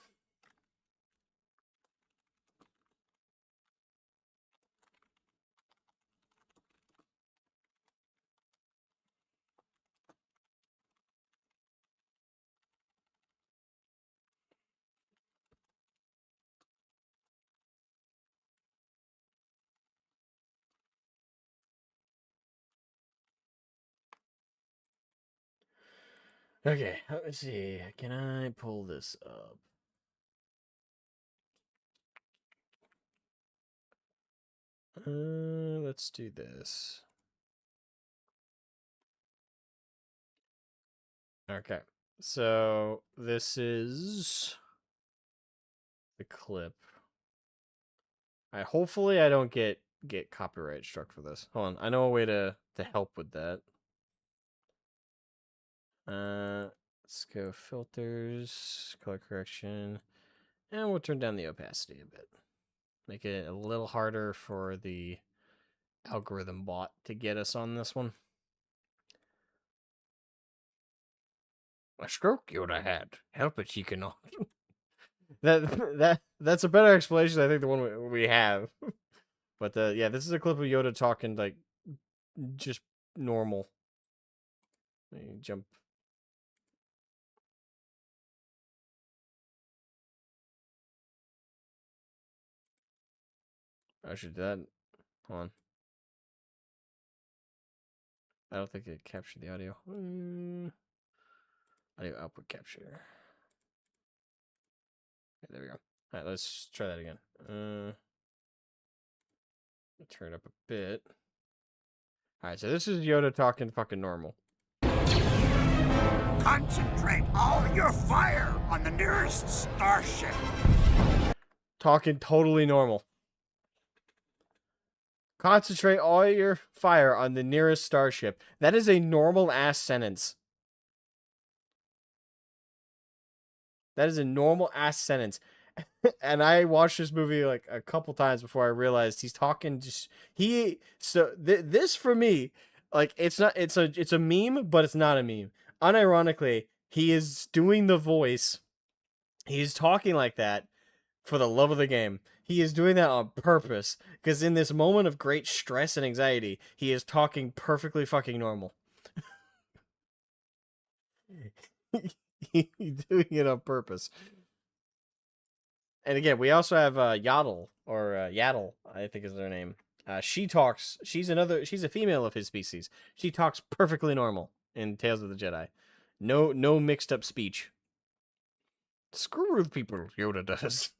Okay, let me see. Can I pull this up? Let's do this. Okay, so this is the clip. Hopefully I don't get copyright struck for this. Hold on, I know a way to help with that. Let's go filters, color correction, and we'll turn down the opacity a bit. Make it a little harder for the algorithm bot to get us on this one. A stroke Yoda had. Help it, you cannot. That's a better explanation, I think, the one we have. But yeah, this is a clip of Yoda talking like just normal. Let me jump. I should do that. Hold on. I don't think it captured the audio. Audio output capture. Okay, there we go. All right, let's try that again. Turn it up a bit. All right, so this is Yoda talking fucking normal. Concentrate all your fire on the nearest starship. Talking totally normal. Concentrate all your fire on the nearest starship. That is a normal ass sentence. That is a normal ass sentence. And I watched this movie like a couple times before I realized he's talking just this for me, like it's a meme, but it's not a meme. Unironically, he is doing the voice. He's talking like that for the love of the game. He is doing that on purpose because in this moment of great stress and anxiety, he is talking perfectly fucking normal. He's doing it on purpose. And again, we also have Yaddle, or Yaddle, I think is their name. She talks. She's a female of his species. She talks perfectly normal in Tales of the Jedi. No mixed up speech. Screw with people, Yoda does.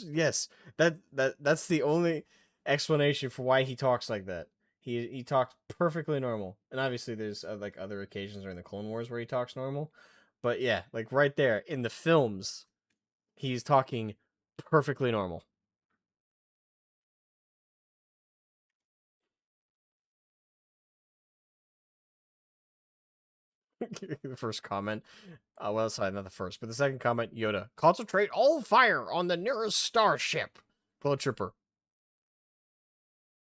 Yes, that's the only explanation for why he talks like that. He talks perfectly normal, and obviously there's like other occasions during the Clone Wars where he talks normal, but yeah, like right there in the films, he's talking perfectly normal. The first comment. Well, sorry, not the first, but the second comment, Yoda. Concentrate all fire on the nearest starship. Pull Trooper.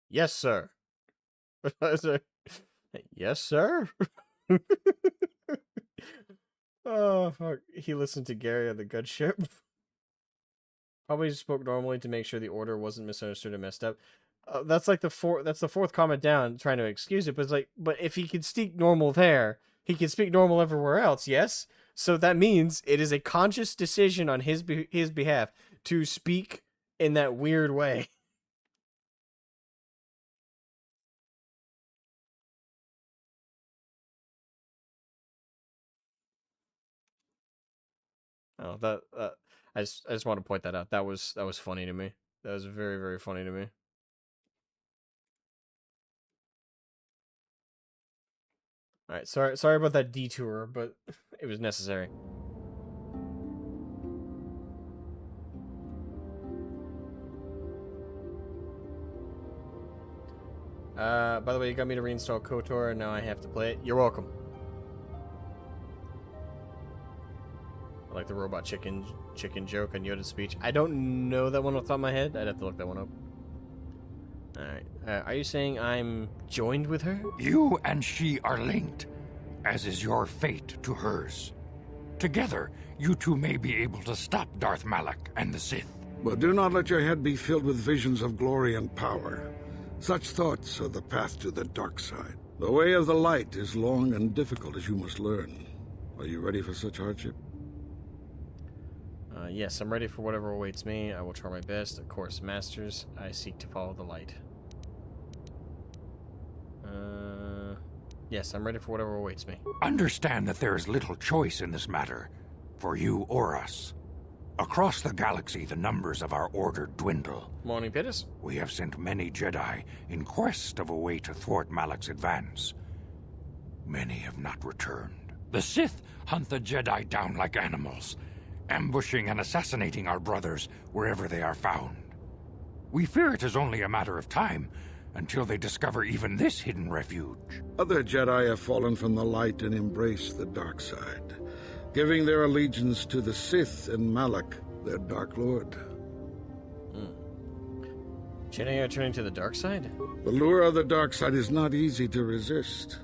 Yes, sir. Yes, sir. Oh, fuck. He listened to Gary on the good ship. Probably spoke normally to make sure the order wasn't misunderstood or messed up. That's like the fourth comment down, trying to excuse it. But it's like, but if he could speak normal there, he can speak normal everywhere else. Yes, so that means it is a conscious decision on his behalf to speak in that weird way. Oh, I just want to point that out. That was funny to me. That was very, very funny to me. Alright, sorry about that detour, but it was necessary. By the way, you got me to reinstall KOTOR, and now I have to play it. You're welcome. I like the robot chicken joke on Yoda's speech. I don't know that one off the top of my head. I'd have to look that one up. Alright. Are you saying I'm joined with her? You and she are linked, as is your fate to hers. Together, you two may be able to stop Darth Malak and the Sith. But do not let your head be filled with visions of glory and power. Such thoughts are the path to the dark side. The way of the light is long and difficult, as you must learn. Are you ready for such hardship? Yes, I'm ready for whatever awaits me. I will try my best. Of course, masters, I seek to follow the light. Yes, I'm ready for whatever awaits me. Understand that there is little choice in this matter, for you or us. Across the galaxy, the numbers of our order dwindle. Morning, Pittis. We have sent many Jedi in quest of a way to thwart Malak's advance. Many have not returned. The Sith hunt the Jedi down like animals, ambushing and assassinating our brothers wherever they are found. We fear it is only a matter of time until they discover even this hidden refuge. Other Jedi have fallen from the light and embraced the dark side, giving their allegiance to the Sith and Malak, their Dark Lord. Jedi are turning to the dark side? The lure of the dark side is not easy to resist.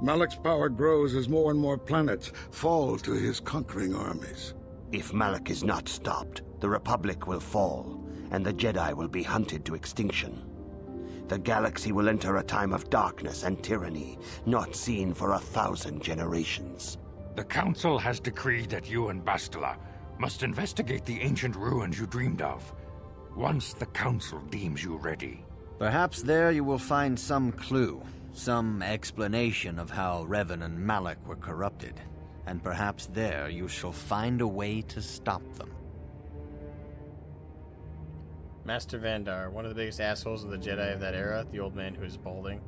Malak's power grows as more and more planets fall to his conquering armies. If Malak is not stopped, the Republic will fall, and the Jedi will be hunted to extinction. The galaxy will enter a time of darkness and tyranny, not seen for 1,000 generations. The Council has decreed that you and Bastila must investigate the ancient ruins you dreamed of, once the Council deems you ready. Perhaps there you will find some clue, some explanation of how Revan and Malak were corrupted, and perhaps there you shall find a way to stop them. Master Vandar, one of the biggest assholes of the Jedi of that era, the old man who is balding.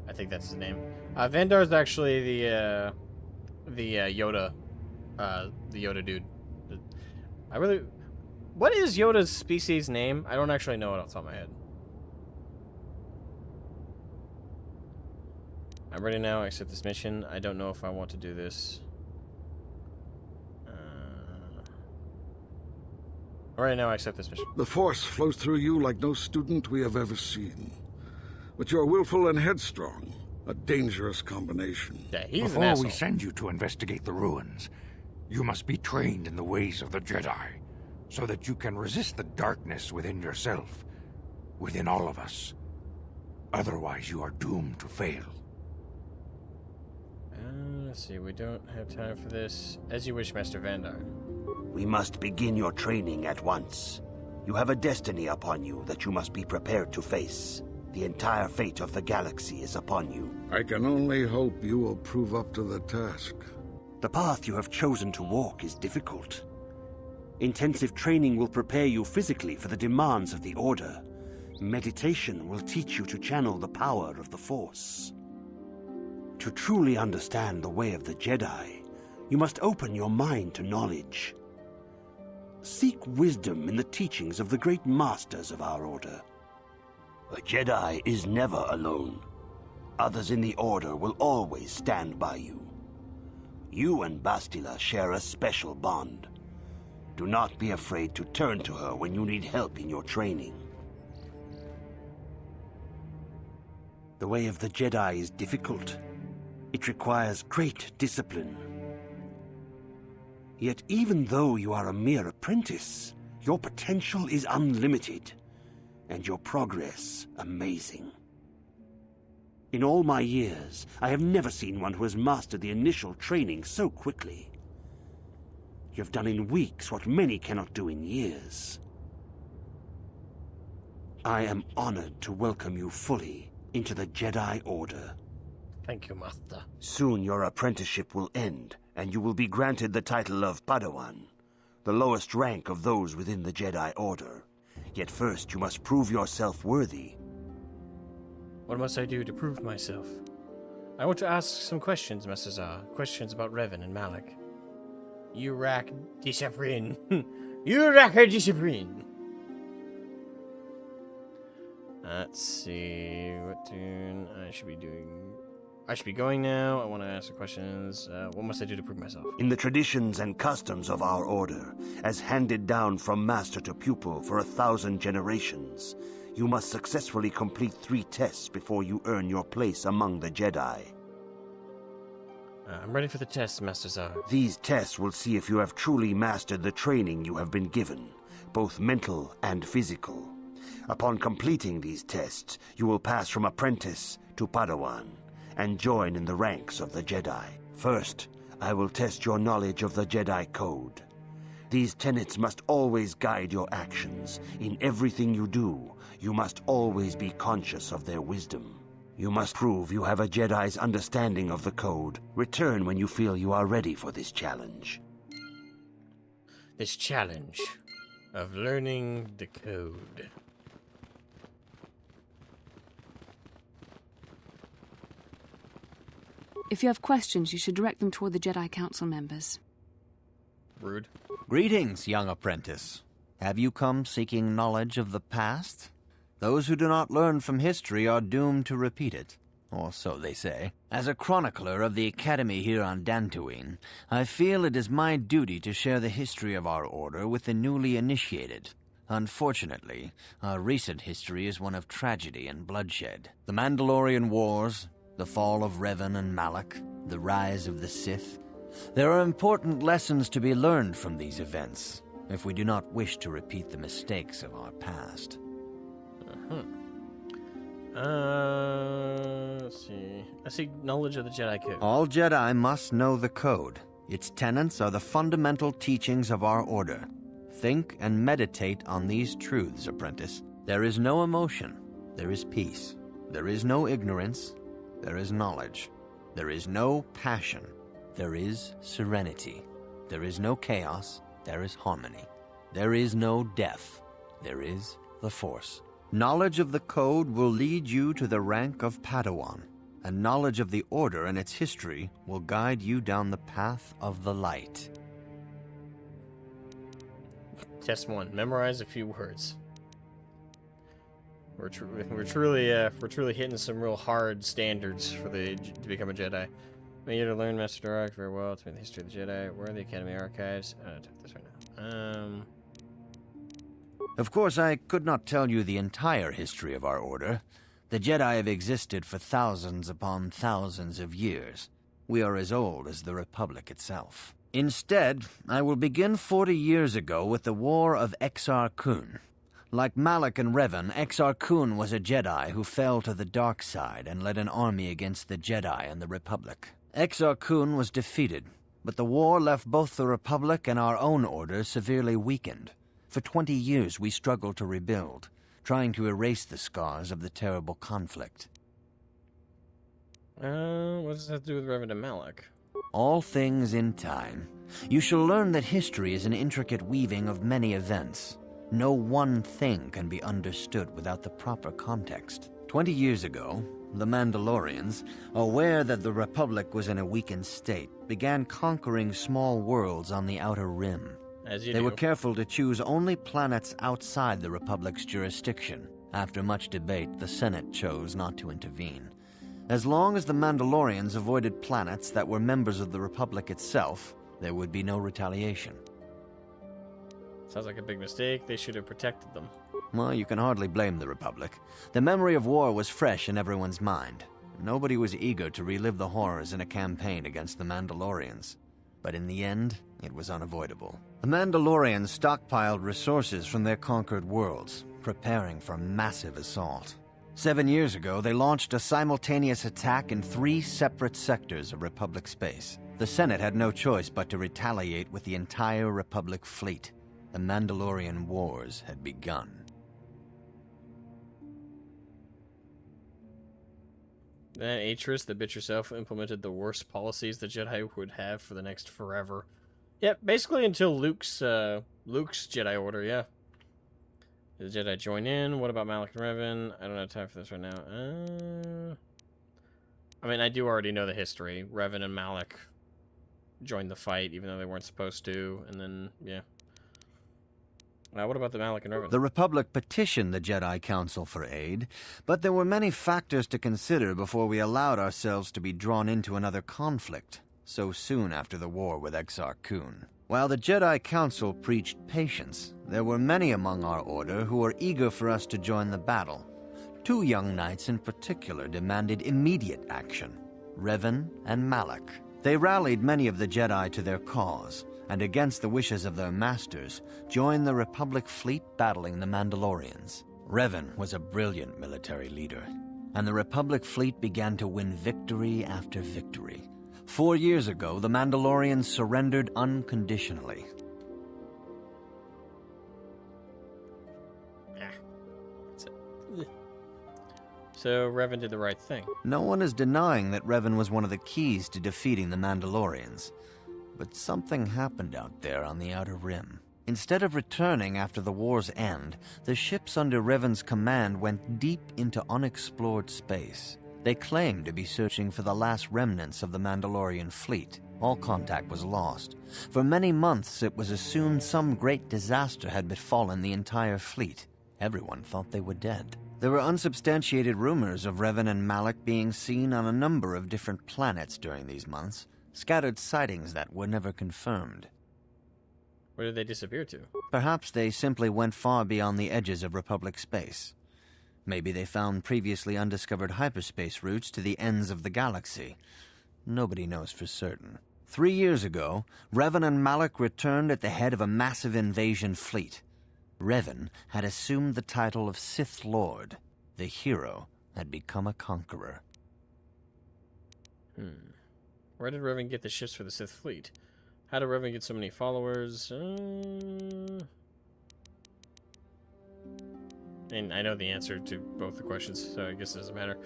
I think that's his name. Vandar is actually the Yoda, the Yoda dude. What is Yoda's species name? I don't actually know it off the top of my head. I'm ready now. I accept this mission. I don't know if I want to do this. Alright, now I accept this mission. The Force flows through you like no student we have ever seen. But you're willful and headstrong. A dangerous combination. Yeah, he's Before an asshole. we send you to investigate the ruins, you must be trained in the ways of the Jedi, so that you can resist the darkness within yourself, within all of us. Otherwise, you are doomed to fail. Let's see, we don't have time for this. As you wish, Master Vandar. We must begin your training at once. You have a destiny upon you that you must be prepared to face. The entire fate of the galaxy is upon you. I can only hope you will prove up to the task. The path you have chosen to walk is difficult. Intensive training will prepare you physically for the demands of the Order. Meditation will teach you to channel the power of the Force. To truly understand the way of the Jedi, you must open your mind to knowledge. Seek wisdom in the teachings of the great masters of our Order. A Jedi is never alone. Others in the Order will always stand by you. You and Bastila share a special bond. Do not be afraid to turn to her when you need help in your training. The way of the Jedi is difficult. It requires great discipline. Yet even though you are a mere apprentice, your potential is unlimited, and your progress amazing. In all my years, I have never seen one who has mastered the initial training so quickly. You have done in weeks what many cannot do in years. I am honored to welcome you fully into the Jedi Order. Thank you, Master. Soon your apprenticeship will end, and you will be granted the title of Padawan, the lowest rank of those within the Jedi Order. Yet first you must prove yourself worthy. What must I do to prove myself? I want to ask some questions, Master Zah. Questions about Revan and Malik. You lack discipline. You lack a discipline. Let's see. What tune I should be doing? I should be going now. I want to ask some questions. What must I do to prove myself? In the traditions and customs of our order, as handed down from master to pupil for 1,000 generations, you must successfully complete 3 tests before you earn your place among the Jedi. I'm ready for the test, Master Zah. These tests will see if you have truly mastered the training you have been given, both mental and physical. Upon completing these tests, you will pass from apprentice to Padawan, and join in the ranks of the Jedi. First, I will test your knowledge of the Jedi Code. These tenets must always guide your actions. In everything you do, you must always be conscious of their wisdom. You must prove you have a Jedi's understanding of the Code. Return when you feel you are ready for this challenge. This challenge of learning the Code. If you have questions, you should direct them toward the Jedi Council members. Rude. Greetings, young apprentice. Have you come seeking knowledge of the past? Those who do not learn from history are doomed to repeat it, or so they say. As a chronicler of the Academy here on Dantooine, I feel it is my duty to share the history of our order with the newly initiated. Unfortunately, our recent history is one of tragedy and bloodshed. The Mandalorian Wars, the fall of Revan and Malak, the rise of the Sith. There are important lessons to be learned from these events, if we do not wish to repeat the mistakes of our past. Let's see. I seek knowledge of the Jedi Code. All Jedi must know the Code. Its tenets are the fundamental teachings of our order. Think and meditate on these truths, apprentice. There is no emotion. There is peace. There is no ignorance. There is knowledge. There is no passion. There is serenity. There is no chaos. There is harmony. There is no death. There is the Force. Knowledge of the Code will lead you to the rank of Padawan, and knowledge of the Order and its history will guide you down the path of the light. Test 1. Memorize a few words. We're truly hitting some real hard standards for to become a Jedi. I need you to learn Master Dorak very well to the history of the Jedi. Where are the Academy archives? Check this right now. Of course, I could not tell you the entire history of our order. The Jedi have existed for thousands upon thousands of years. We are as old as the Republic itself. Instead, I will begin 40 years ago with the War of Exar Kun. Like Malak and Revan, Exar Kun was a Jedi who fell to the dark side and led an army against the Jedi and the Republic. Exar Kun was defeated, but the war left both the Republic and our own order severely weakened. For 20 years we struggled to rebuild, trying to erase the scars of the terrible conflict. What does that do with Revan and Malak? All things in time. You shall learn that history is an intricate weaving of many events. No one thing can be understood without the proper context. 20 years ago, the Mandalorians, aware that the Republic was in a weakened state, began conquering small worlds on the Outer Rim. They were careful to choose only planets outside the Republic's jurisdiction. After much debate, the Senate chose not to intervene. As long as the Mandalorians avoided planets that were members of the Republic itself, there would be no retaliation. Sounds like a big mistake. They should have protected them. Well, you can hardly blame the Republic. The memory of war was fresh in everyone's mind. Nobody was eager to relive the horrors in a campaign against the Mandalorians. But in the end, it was unavoidable. The Mandalorians stockpiled resources from their conquered worlds, preparing for a massive assault. 7 years ago, they launched a simultaneous attack in 3 separate sectors of Republic space. The Senate had no choice but to retaliate with the entire Republic fleet. The Mandalorian Wars had begun. Then Atris, the bitch herself, implemented the worst policies the Jedi would have for the next forever. Yep, basically until Luke's Jedi Order, yeah. Did the Jedi join in? What about Malik and Revan? I don't have time for this right now. I mean, I do already know the history. Revan and Malik joined the fight, even though they weren't supposed to, and then, yeah. What about the Malik and Revan? The Republic petitioned the Jedi Council for aid, but there were many factors to consider before we allowed ourselves to be drawn into another conflict, so soon after the war with Exar Kun. While the Jedi Council preached patience, there were many among our order who were eager for us to join the battle. 2 young knights in particular demanded immediate action, Revan and Malik. They rallied many of the Jedi to their cause, and against the wishes of their masters, joined the Republic fleet battling the Mandalorians. Revan was a brilliant military leader, and the Republic fleet began to win victory after victory. 4 years ago, the Mandalorians surrendered unconditionally. So Revan did the right thing. No one is denying that Revan was one of the keys to defeating the Mandalorians. But something happened out there on the Outer Rim. Instead of returning after the war's end, the ships under Revan's command went deep into unexplored space. They claimed to be searching for the last remnants of the Mandalorian fleet. All contact was lost. For many months, it was assumed some great disaster had befallen the entire fleet. Everyone thought they were dead. There were unsubstantiated rumors of Revan and Malik being seen on a number of different planets during these months, scattered sightings that were never confirmed. Where did they disappear to? Perhaps they simply went far beyond the edges of Republic space. Maybe they found previously undiscovered hyperspace routes to the ends of the galaxy. Nobody knows for certain. 3 years ago, Revan and Malik returned at the head of a massive invasion fleet. Revan had assumed the title of Sith Lord. The hero had become a conqueror. Where did Revan get the ships for the Sith fleet? How did Revan get so many followers? And I know the answer to both the questions, so I guess it doesn't matter.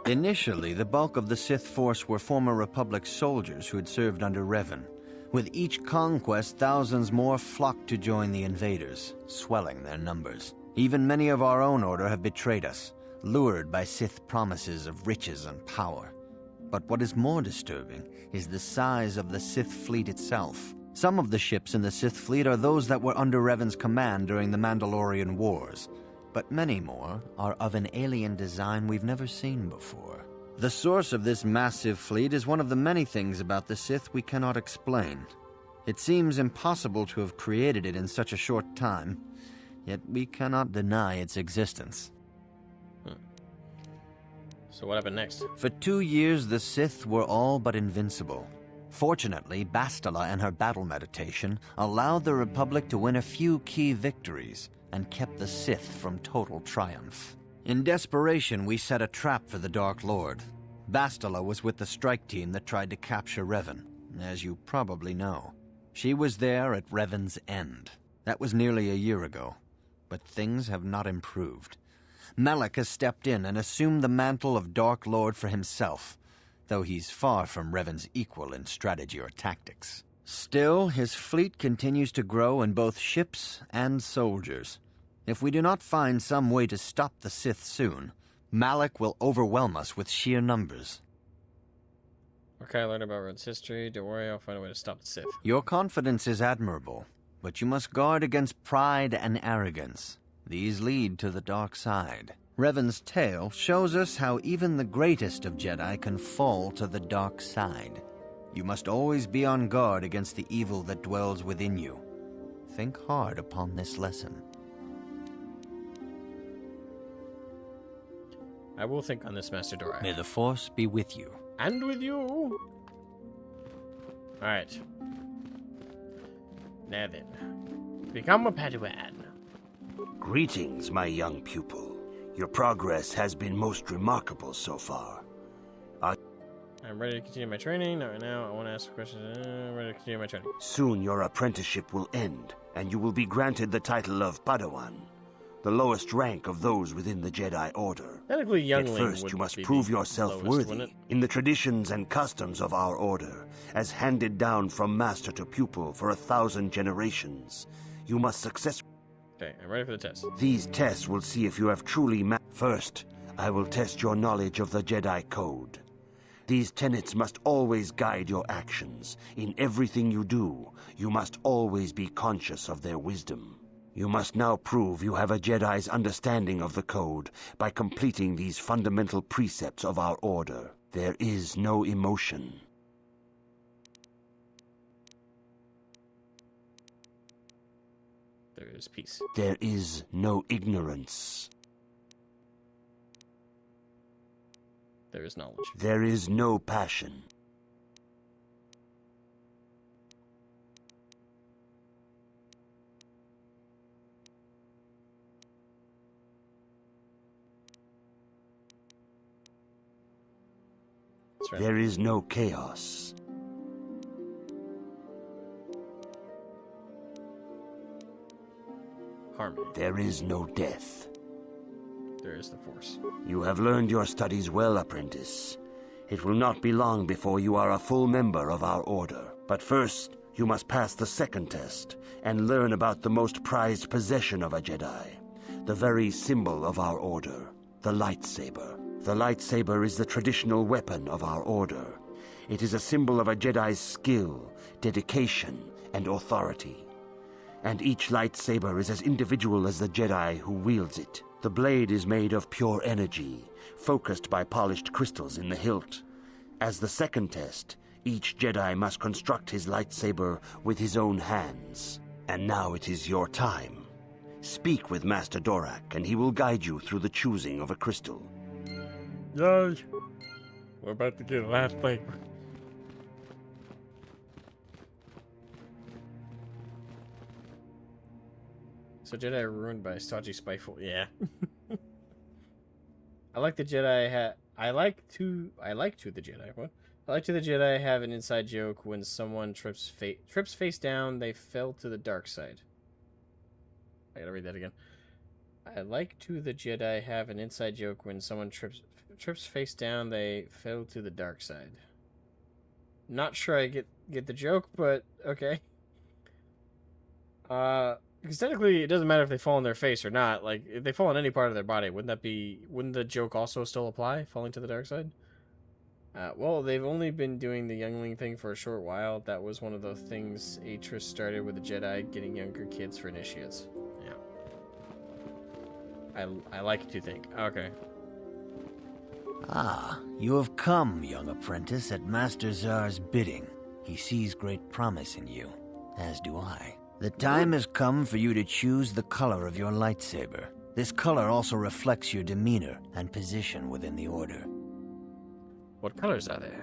Initially, the bulk of the Sith force were former Republic soldiers who had served under Revan. With each conquest, thousands more flocked to join the invaders, swelling their numbers. Even many of our own order have betrayed us, lured by Sith promises of riches and power. But what is more disturbing is the size of the Sith fleet itself. Some of the ships in the Sith fleet are those that were under Revan's command during the Mandalorian Wars, but many more are of an alien design we've never seen before. The source of this massive fleet is one of the many things about the Sith we cannot explain. It seems impossible to have created it in such a short time, yet we cannot deny its existence. So what happened next? For 2 years, the Sith were all but invincible. Fortunately, Bastila and her battle meditation allowed the Republic to win a few key victories and kept the Sith from total triumph. In desperation, we set a trap for the Dark Lord. Bastila was with the strike team that tried to capture Revan, as you probably know. She was there at Revan's end. That was nearly a year ago, but things have not improved. Malik has stepped in and assumed the mantle of Dark Lord for himself, though he's far from Revan's equal in strategy or tactics. Still, his fleet continues to grow in both ships and soldiers. If we do not find some way to stop the Sith soon, Malik will overwhelm us with sheer numbers. Okay, I learned about Revan's history. Don't worry, I'll find a way to stop the Sith. Your confidence is admirable, but you must guard against pride and arrogance. These lead to the dark side. Revan's tale shows us how even the greatest of Jedi can fall to the dark side. You must always be on guard against the evil that dwells within you. Think hard upon this lesson. I will think on this, Master Dora. May the Force be with you. And with you. Alright. Now then. Become a Padawan. Greetings, my young pupil. Your progress has been most remarkable so far. I'm ready to continue my training. Not right now. I want to ask a question. I'm ready to continue my training. Soon your apprenticeship will end, and you will be granted the title of Padawan, the lowest rank of those within the Jedi Order. Technically, youngling. At first, you must prove yourself worthy in the traditions and customs of our order, as handed down from master to pupil for 1,000 generations. You must successfully... Okay, I'm ready for the test. These tests will see if you have truly First, I will test your knowledge of the Jedi Code. These tenets must always guide your actions. In everything you do, you must always be conscious of their wisdom. You must now prove you have a Jedi's understanding of the Code by completing these fundamental precepts of our order. There is no emotion. There is peace. There is no ignorance. There is knowledge. There is no passion. Right. There is no chaos. Harmony. There is no death. There is the Force. You have learned your studies well, apprentice. It will not be long before you are a full member of our order. But first, you must pass the second test and learn about the most prized possession of a Jedi, the very symbol of our order, the lightsaber. The lightsaber is the traditional weapon of our order. It is a symbol of a Jedi's skill, dedication, and authority. And each lightsaber is as individual as the Jedi who wields it. The blade is made of pure energy, focused by polished crystals in the hilt. As the second test, each Jedi must construct his lightsaber with his own hands. And now it is your time. Speak with Master Dorak, and he will guide you through the choosing of a crystal. Yay! We're about to get a last paper. So Jedi are ruined by stodgy, spiteful. Yeah. I like the Jedi. I like to the Jedi. What? I like to the Jedi have an inside joke when someone trips face down. They fell to the dark side. I gotta read that again. I like to the Jedi have an inside joke when someone trips face down. They fell to the dark side. Not sure I get the joke, but okay. Because technically, it doesn't matter if they fall on their face or not. Like, if they fall on any part of their body, wouldn't the joke also still apply, falling to the dark side? Well, they've only been doing the youngling thing for a short while. That was one of the things Atris started with the Jedi, getting younger kids for initiates. Yeah. I like to think. Okay. Ah, you have come, young apprentice, at Master Zar's bidding. He sees great promise in you, as do I. The time has come for you to choose the color of your lightsaber. This color also reflects your demeanor and position within the Order. What colors are there?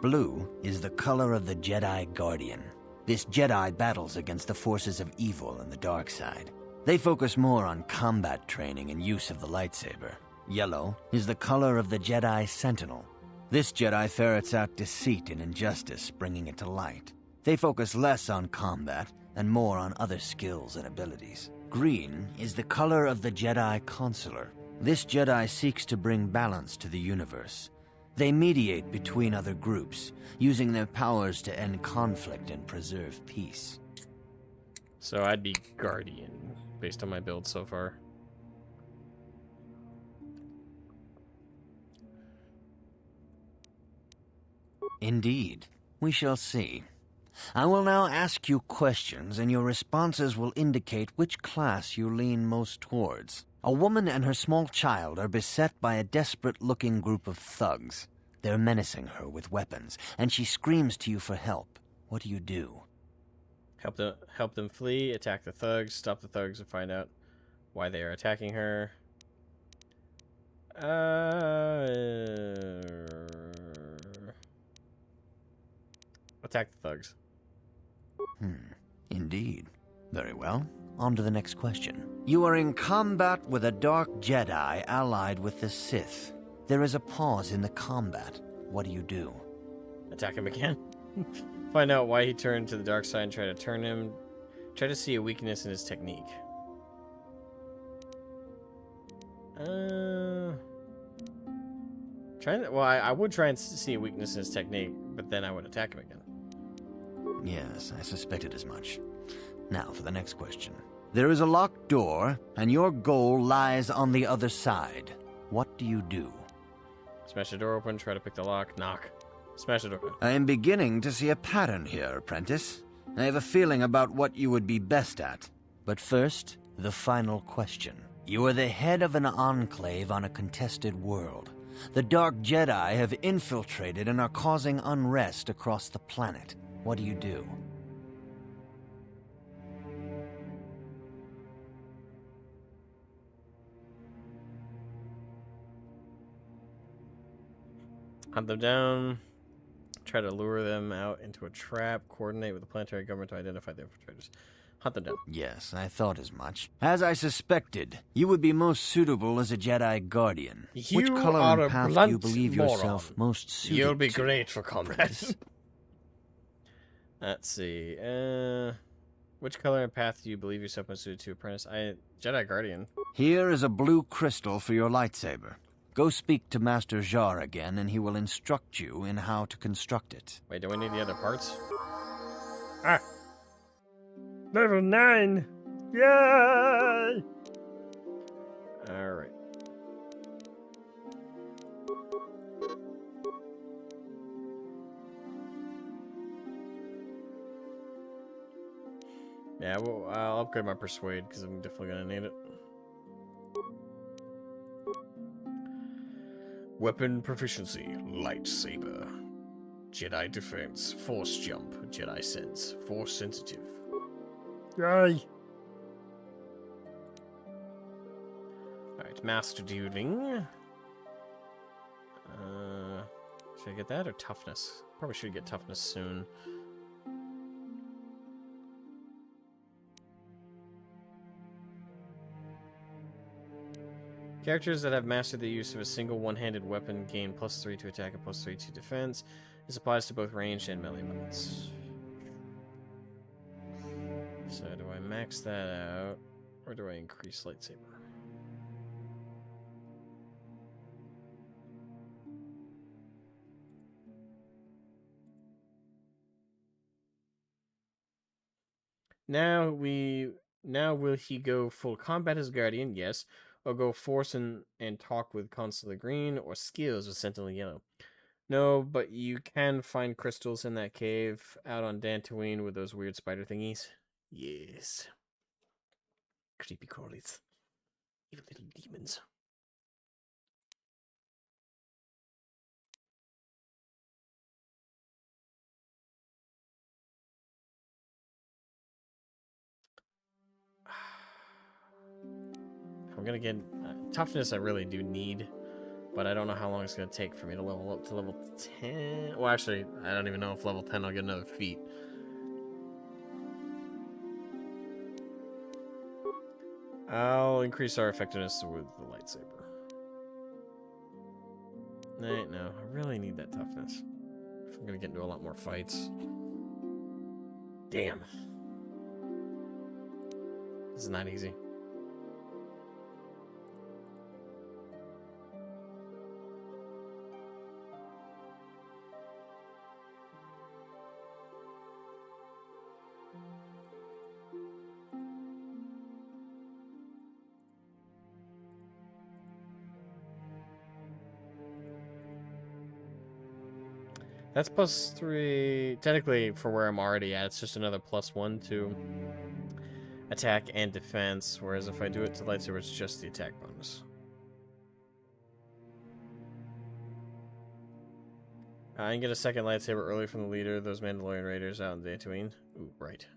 Blue is the color of the Jedi Guardian. This Jedi battles against the forces of evil and the dark side. They focus more on combat training and use of the lightsaber. Yellow is the color of the Jedi Sentinel. This Jedi ferrets out deceit and injustice, bringing it to light. They focus less on combat and more on other skills and abilities. Green is the color of the Jedi Consular. This Jedi seeks to bring balance to the universe. They mediate between other groups, using their powers to end conflict and preserve peace. So I'd be Guardian, based on my build so far. Indeed. We shall see. I will now ask you questions, and your responses will indicate which class you lean most towards. A woman and her small child are beset by a desperate-looking group of thugs. They're menacing her with weapons, and she screams to you for help. What do you do? Help them flee, attack the thugs, stop the thugs, and find out why they are attacking her. Attack the thugs. Indeed. Very well. On to the next question. You are in combat with a dark Jedi allied with the Sith. There is a pause in the combat. What do you do? Attack him again. Find out why he turned to the dark side and try to turn him. Try to see a weakness in his technique. I would try and see a weakness in his technique, but then I would attack him again. Yes, I suspected as much. Now for the next question. There is a locked door, and your goal lies on the other side. What do you do? Smash the door open, try to pick the lock, knock. Smash the door open. I am beginning to see a pattern here, apprentice. I have a feeling about what you would be best at. But first, the final question. You are the head of an enclave on a contested world. The Dark Jedi have infiltrated and are causing unrest across the planet. What do you do? Hunt them down. Try to lure them out into a trap. Coordinate with the planetary government to identify the infiltrators. Hunt them down. Yes, I thought as much. As I suspected, you would be most suitable as a Jedi Guardian. Which You color are and a path do blunt you believe moron. yourself most suited You'll be to, great for combat. apprentice? Let's see. Which color and path do you believe yourself most suited to, apprentice? Jedi Guardian. Here is a blue crystal for your lightsaber. Go speak to Master Jar again, and he will instruct you in how to construct it. Wait, do we need the other parts? Ah! Level 9! Yay! Alright. Yeah, well, I'll upgrade my Persuade, because I'm definitely going to need it. Weapon proficiency, lightsaber. Jedi defense, force jump, Jedi sense, force sensitive. Yay! Alright, master dueling. Should I get that or toughness? Probably should get toughness soon. Characters that have mastered the use of a single one-handed weapon gain +3 to attack and +3 to defense. This applies to both ranged and melee weapons. So do I max that out, or do I increase lightsaber? Now will he go full combat as Guardian? Yes. Or go force and talk with Consular Green, or skills with Sentinel Yellow? No, but you can find crystals in that cave out on Dantooine with those weird spider thingies. Yes. Creepy crawlies. Evil little demons. I'm gonna get toughness. I really do need, but I don't know how long it's gonna take for me to level up to level 10. Well, actually, I don't even know if level 10 I'll get another feat. I'll increase our effectiveness with the lightsaber. No, I really need that toughness if I'm gonna get into a lot more fights. Damn, this is not easy. That's +3. Technically, for where I'm already at, it's just another +1 to attack and defense. Whereas if I do it to lightsaber, it's just the attack bonus. I can get a second lightsaber early from the leader of those Mandalorian raiders out in Dantooine. Ooh, right.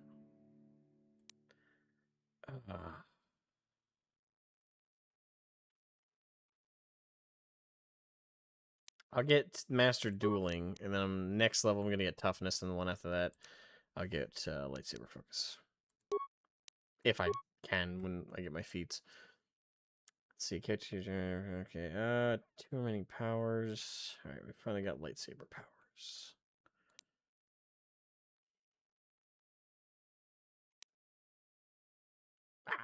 I'll get Master Dueling, and then next level I'm gonna get Toughness, and the one after that I'll get Lightsaber Focus. If I can, when I get my feats. Let's see, okay, too many powers. Alright, we finally got Lightsaber powers.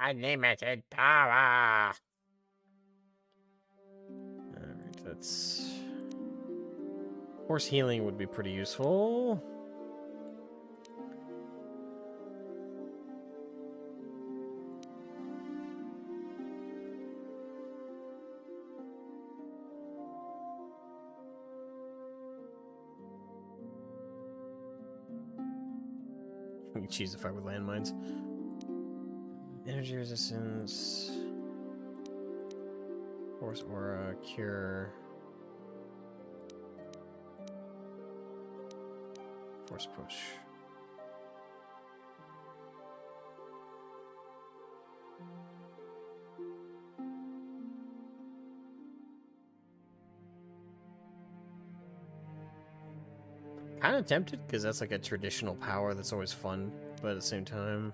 Unlimited power! Alright, that's... Horse healing would be pretty useful. You choose to fight with landmines. Energy resistance. Force aura, cure. Force push. Kind of tempted because that's like a traditional power that's always fun, but at the same time.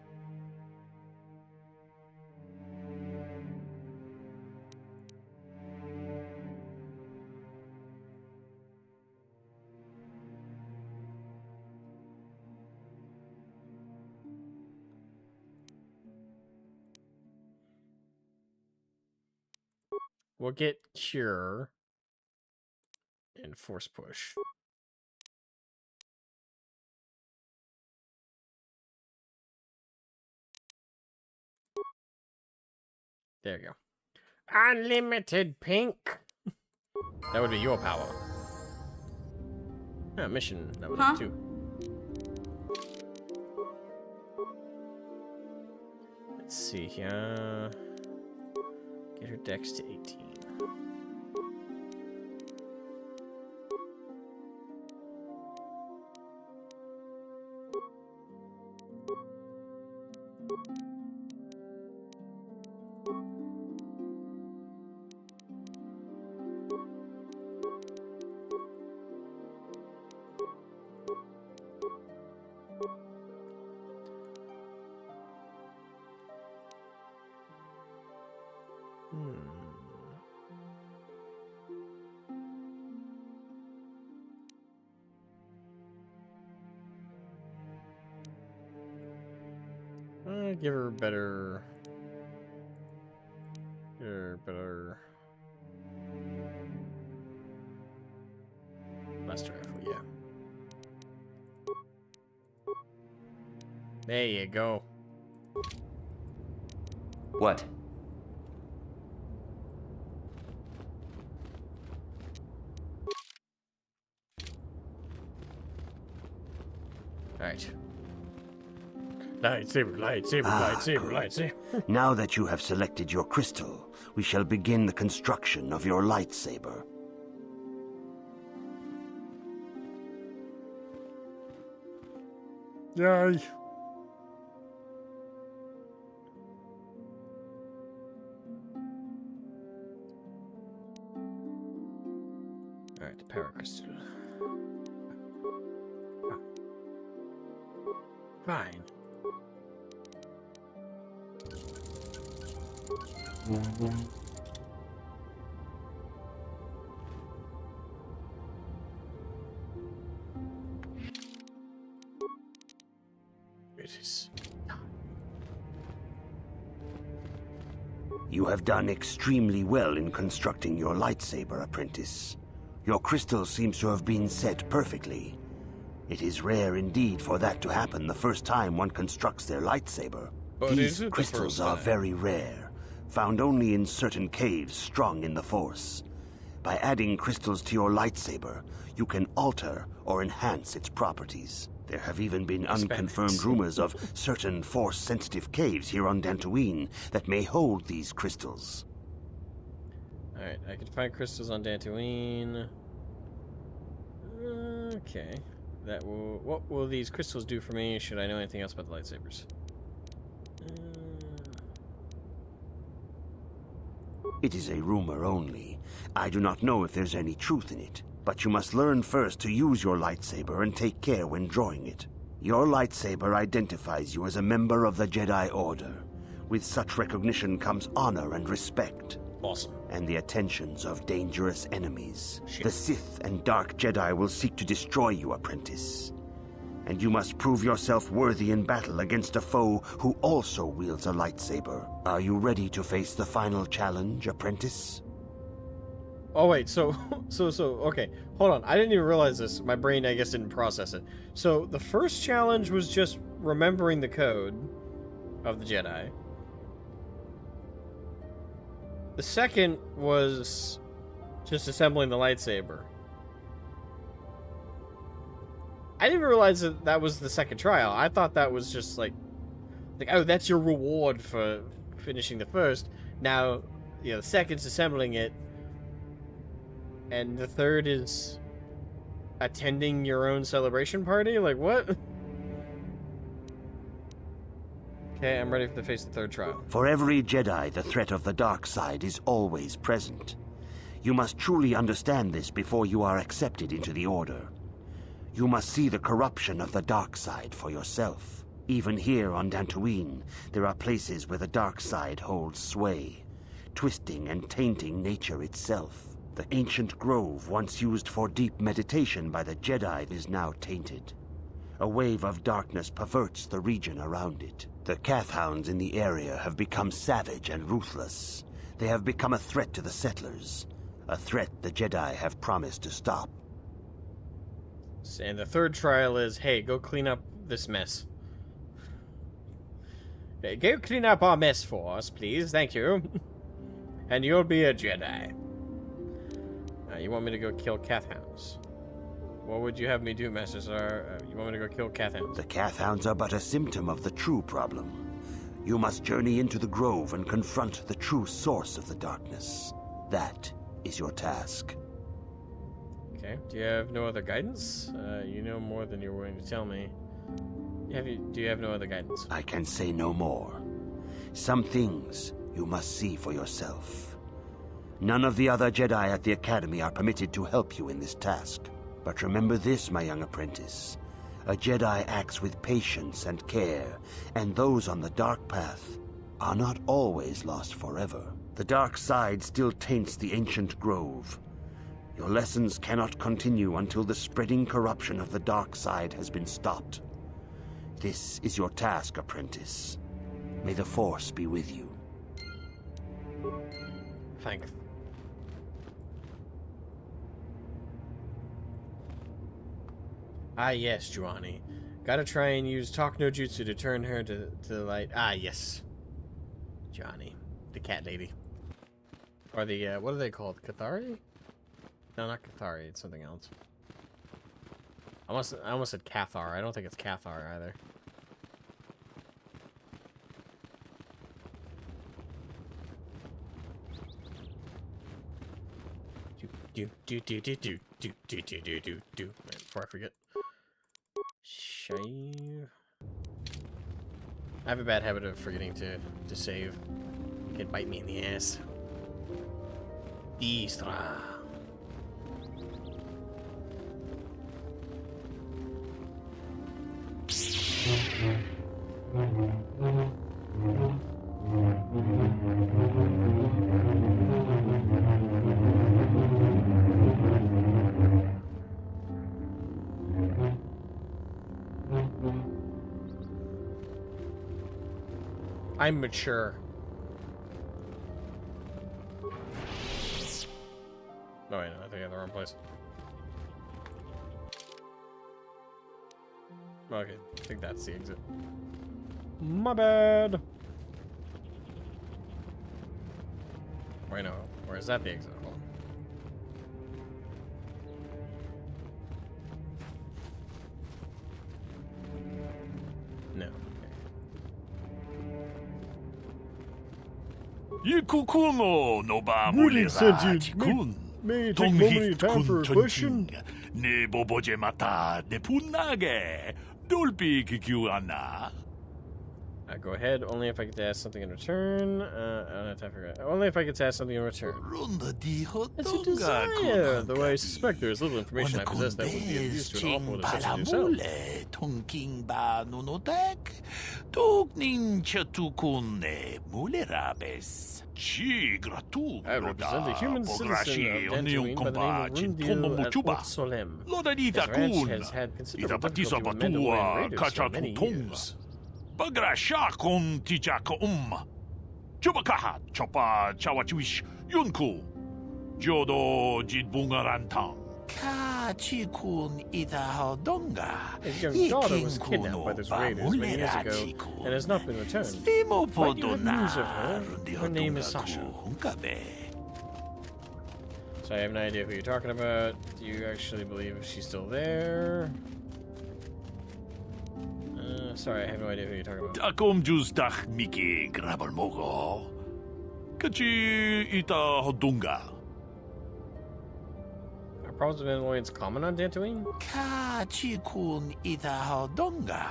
We'll get cure and force push. There you go. Unlimited pink. That would be your power. Ah, mission. That was too. Let's see here. Get her dex to 18. Give her better. Give her better. Blaster rifle, yeah. There you go. What? Alright. Lightsaber, lightsaber, lightsaber, good. lightsaber. Now that you have selected your crystal, we shall begin the construction of your lightsaber. Yay. Alright, the power crystal. Fine. It is. You have done extremely well in constructing your lightsaber, apprentice. Your crystal seems to have been set perfectly. It is rare indeed for that to happen the first time one constructs their lightsaber. But These crystals are very rare, found only in certain caves strung in the Force. By adding crystals to your lightsaber, you can alter or enhance its properties. There have even been unconfirmed rumors of certain Force-sensitive caves here on Dantooine that may hold these crystals. Alright, I can find crystals on Dantooine. Okay. That will. What will these crystals do for me? Should I know anything else about the lightsabers? It is a rumor only. I do not know if there's any truth in it, but you must learn first to use your lightsaber and take care when drawing it. Your lightsaber identifies you as a member of the Jedi Order. With such recognition comes honor and respect. Awesome. And the attentions of dangerous enemies. The Sith and Dark Jedi will seek to destroy you, apprentice. And you must prove yourself worthy in battle against a foe who also wields a lightsaber. Are you ready to face the final challenge, apprentice? Oh wait, so okay, hold on. I didn't even realize this. My brain, I guess, didn't process it. So the first challenge was just remembering the code of the Jedi. The second was just assembling the lightsaber. I didn't realize that that was the second trial. I thought that was just like, oh, that's your reward for finishing the first. Now, you know, the second's assembling it, and the third is attending your own celebration party? Like, what? Okay, I'm ready to face the third trial. For every Jedi, the threat of the dark side is always present. You must truly understand this before you are accepted into the Order. You must see the corruption of the dark side for yourself. Even here on Dantooine, there are places where the dark side holds sway, twisting and tainting nature itself. The ancient grove once used for deep meditation by the Jedi is now tainted. A wave of darkness perverts the region around it. The Kathhounds in the area have become savage and ruthless. They have become a threat to the settlers, a threat the Jedi have promised to stop. And the third trial is, hey, go clean up this mess. Hey, go clean up our mess for us, please. Thank you. And you'll be a Jedi. You want me to go kill Kathhounds? What would you have me do, Master Czar? You want me to go kill Kathhounds? The Kathhounds are but a symptom of the true problem. You must journey into the grove and confront the true source of the darkness. That is your task. Okay. Do you have no other guidance? You know more than you're willing to tell me. Do you have no other guidance? I can say no more. Some things you must see for yourself. None of the other Jedi at the Academy are permitted to help you in this task. But remember this, my young apprentice. A Jedi acts with patience and care, and those on the dark path are not always lost forever. The dark side still taints the ancient grove. Your lessons cannot continue until the spreading corruption of the dark side has been stopped. This is your task, apprentice. May the Force be with you. Thanks. Ah, yes, Juani. Gotta try and use Talk No Jutsu to turn her to the light. Ah, yes. Johnny. The cat lady. Or the, what are they called? Cathari? No, not Cathari. It's something else. I almost said Cathar. I don't think it's Cathar either. Do. Before I forget. I have a bad habit of forgetting to save. It can bite me in the ass. Istra. I'm mature. Oh wait, no, I think I have the wrong place. Okay, I think that's the exit. My bad. Wait, no, or is that the exit? Hold on. No. Ikukuno no ba Greetings, mulera sentient. chikun. May I take a moment of time for a question? Ne boboje mata de punage. Dolpi kikiwana. Go ahead. Only if I get to ask something in return. I don't have time for it. Only if I get to ask something in return. As you desire. Though I suspect there is little information I possess that would be of use to an awful such as yourself. Tonking ba nunotek. Tugnin chatukune mulerabes. I represent a human citizen of Dantooine by the name of Rundil Solem. This ranch has had considerable difficulty with men and women raiders for many years. Bagrasha kun tijaka Chubakaha chopa chawachiwish yunku. Jodo jidbungarantang. Ka chikun itahodonga. His young daughter was kidnapped by those raiders many years ago and has not been returned. Might you have news of her? Her name is Sasha. So I have no idea who you're talking about. Do you actually believe she's still there? Sorry, I have no idea who you're talking about. Takom justach miki grabal mogo. Kachi ita hodunga. Are problems of annoyance common on Dantooine? Kachi kun ita hodunga.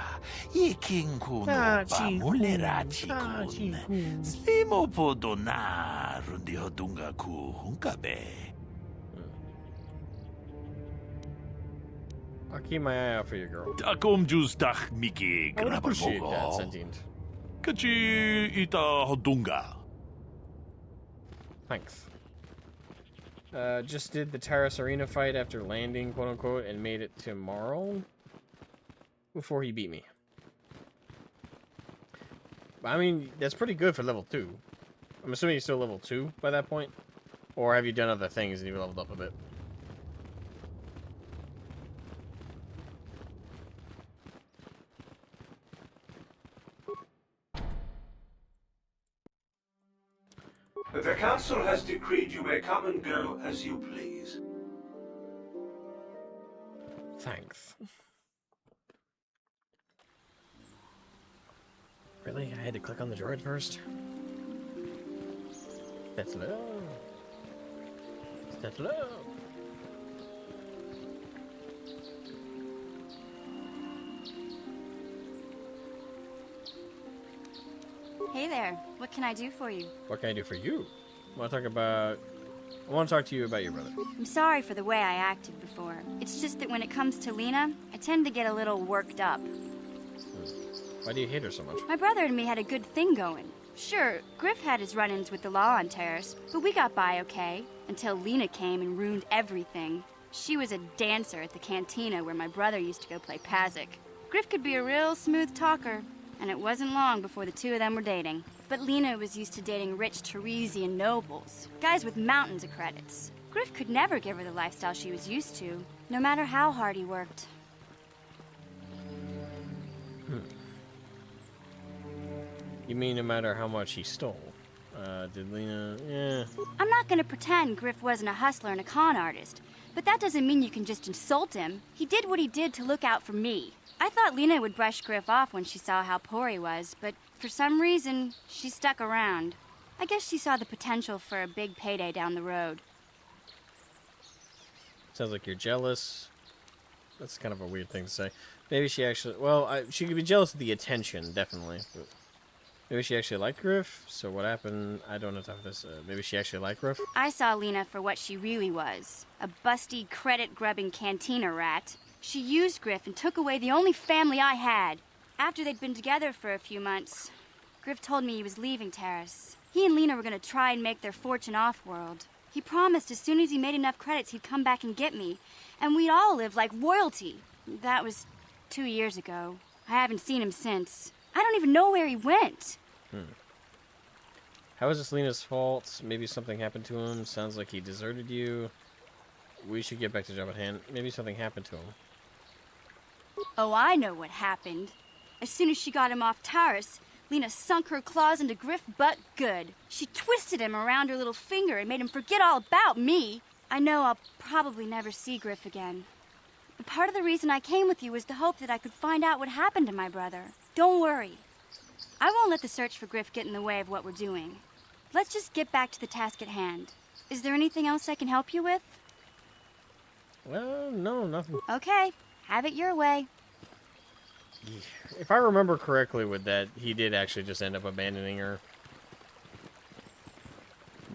Yiking kun Kachi kun, mulerachi kun. Slimo podona rundi hodunga ku hunkabe. I'll keep my eye out for you, girl. Takom justach miki I would grabal appreciate that, mogo. Sentient. Kachi ita hodunga. Thanks. Just did the Terrace Arena fight after landing, quote-unquote, and made it tomorrow before he beat me. I mean, that's pretty good for level 2. I'm assuming he's still level 2 by that point. Or have you done other things and you've leveled up a bit? The council has decreed you may come and go as you please. Thanks. Really? I had to click on the droid first? That's low. That's low. Hey there. What can I do for you? What can I do for you? I want to talk to you about your brother. I'm sorry for the way I acted before. It's just that when it comes to Lena, I tend to get a little worked up. Why do you hate her so much? My brother and me had a good thing going. Sure, Griff had his run-ins with the law on Terrace, but we got by okay, until Lena came and ruined everything. She was a dancer at the cantina where my brother used to go play Pazik. Griff could be a real smooth talker, and it wasn't long before the two of them were dating. But Lena was used to dating rich Teresian nobles, guys with mountains of credits. Griff could never give her the lifestyle she was used to, no matter how hard he worked. You mean no matter how much he stole? Did Lena... Yeah. I'm not gonna pretend Griff wasn't a hustler and a con artist, but that doesn't mean you can just insult him. He did what he did to look out for me. I thought Lena would brush Griff off when she saw how poor he was, but for some reason, she stuck around. I guess she saw the potential for a big payday down the road. Sounds like you're jealous. That's kind of a weird thing to say. Maybe she actually... Well, she could be jealous of the attention, definitely. But maybe she actually liked Griff, so what happened? I don't know if this... maybe she actually liked Griff? I saw Lena for what she really was. A busty, credit-grubbing cantina rat. She used Griff and took away the only family I had. After they'd been together for a few months, Griff told me he was leaving Terrace. He and Lena were going to try and make their fortune off-world. He promised as soon as he made enough credits he'd come back and get me, and we'd all live like royalty. That was 2 years ago. I haven't seen him since. I don't even know where he went. How is this Lena's fault? Maybe something happened to him. Sounds like he deserted you. We should get back to the job at hand. Maybe something happened to him. Oh, I know what happened. As soon as she got him off Terrace, Lena sunk her claws into Griff butt good. She twisted him around her little finger and made him forget all about me. I know I'll probably never see Griff again. But part of the reason I came with you was the hope that I could find out what happened to my brother. Don't worry. I won't let the search for Griff get in the way of what we're doing. Let's just get back to the task at hand. Is there anything else I can help you with? Well, no, nothing. Okay, have it your way. If I remember correctly with that, he did actually just end up abandoning her.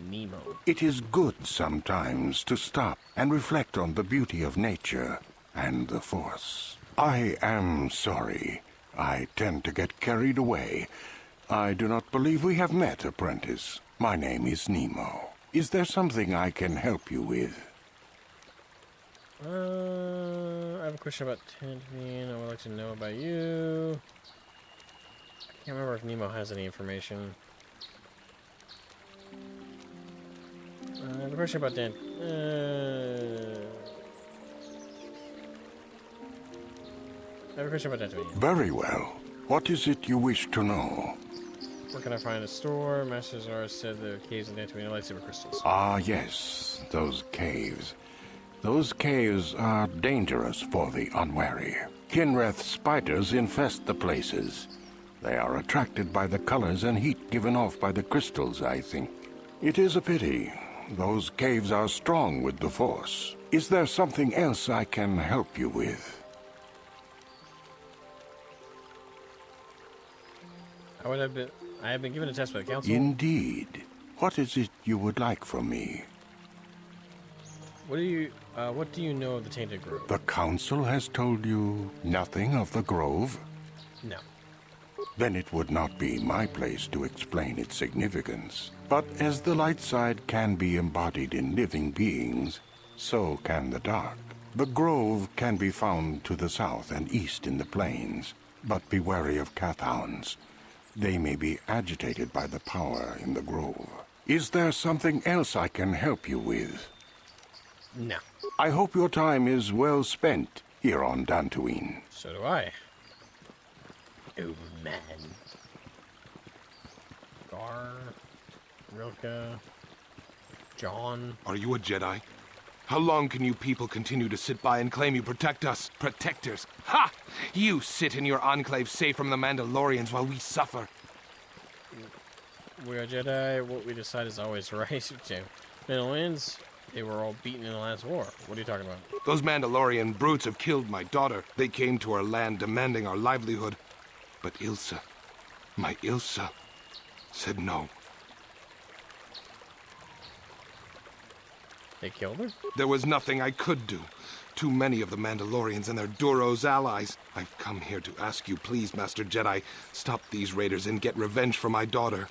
Nemo. It is good sometimes to stop and reflect on the beauty of nature and the Force. I am sorry. I tend to get carried away. I do not believe we have met, apprentice. My name is Nemo. Is there something I can help you with? I have a question about Tantine. I would like to know about you. I can't remember if Nemo has any information. I have a question about Dan. I have a question about Tantine. Very well. What is it you wish to know? Where can I find a store? Master Zara said there are caves in Tantine lightsaber crystals. Ah, yes. Those caves. Those caves are dangerous for the unwary. Kinreth spiders infest the places. They are attracted by the colors and heat given off by the crystals, I think. It is a pity. Those caves are strong with the Force. Is there something else I can help you with? I have been given a test by the council. Indeed. What is it you would like from me? What do you know of the Tainted Grove? The Council has told you nothing of the Grove? No. Then it would not be my place to explain its significance. But as the light side can be embodied in living beings, so can the dark. The Grove can be found to the south and east in the plains, but be wary of Cathounds. They may be agitated by the power in the Grove. Is there something else I can help you with? No. I hope your time is well spent here on Dantooine. So do I. Oh, man. Gar, Rilke, John. Are you a Jedi? How long can you people continue to sit by and claim you protect us? Protectors? Ha! You sit in your enclave safe from the Mandalorians while we suffer. We are Jedi. What we decide is always right. Mandalorians, they were all beaten in the last war. What are you talking about? Those Mandalorian brutes have killed my daughter. They came to our land demanding our livelihood. But Ilsa, my Ilsa, said no. They killed her? There was nothing I could do. Too many of the Mandalorians and their Duros allies. I've come here to ask you, please, Master Jedi, stop these raiders and get revenge for my daughter.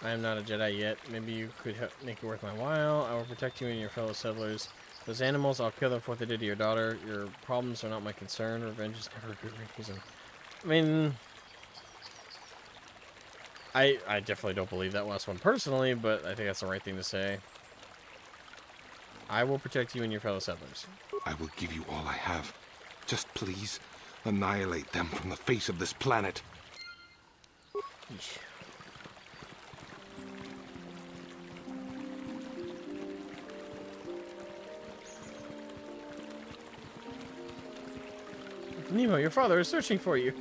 I am not a Jedi yet. Maybe you could make it worth my while. I will protect you and your fellow settlers. Those animals, I'll kill them for what they did to your daughter. Your problems are not my concern. Revenge is never a good reason. I mean, I definitely don't believe that last one personally, but I think that's the right thing to say. I will protect you and your fellow settlers. I will give you all I have. Just please, annihilate them from the face of this planet. Eesh. Nemo, your father is searching for you.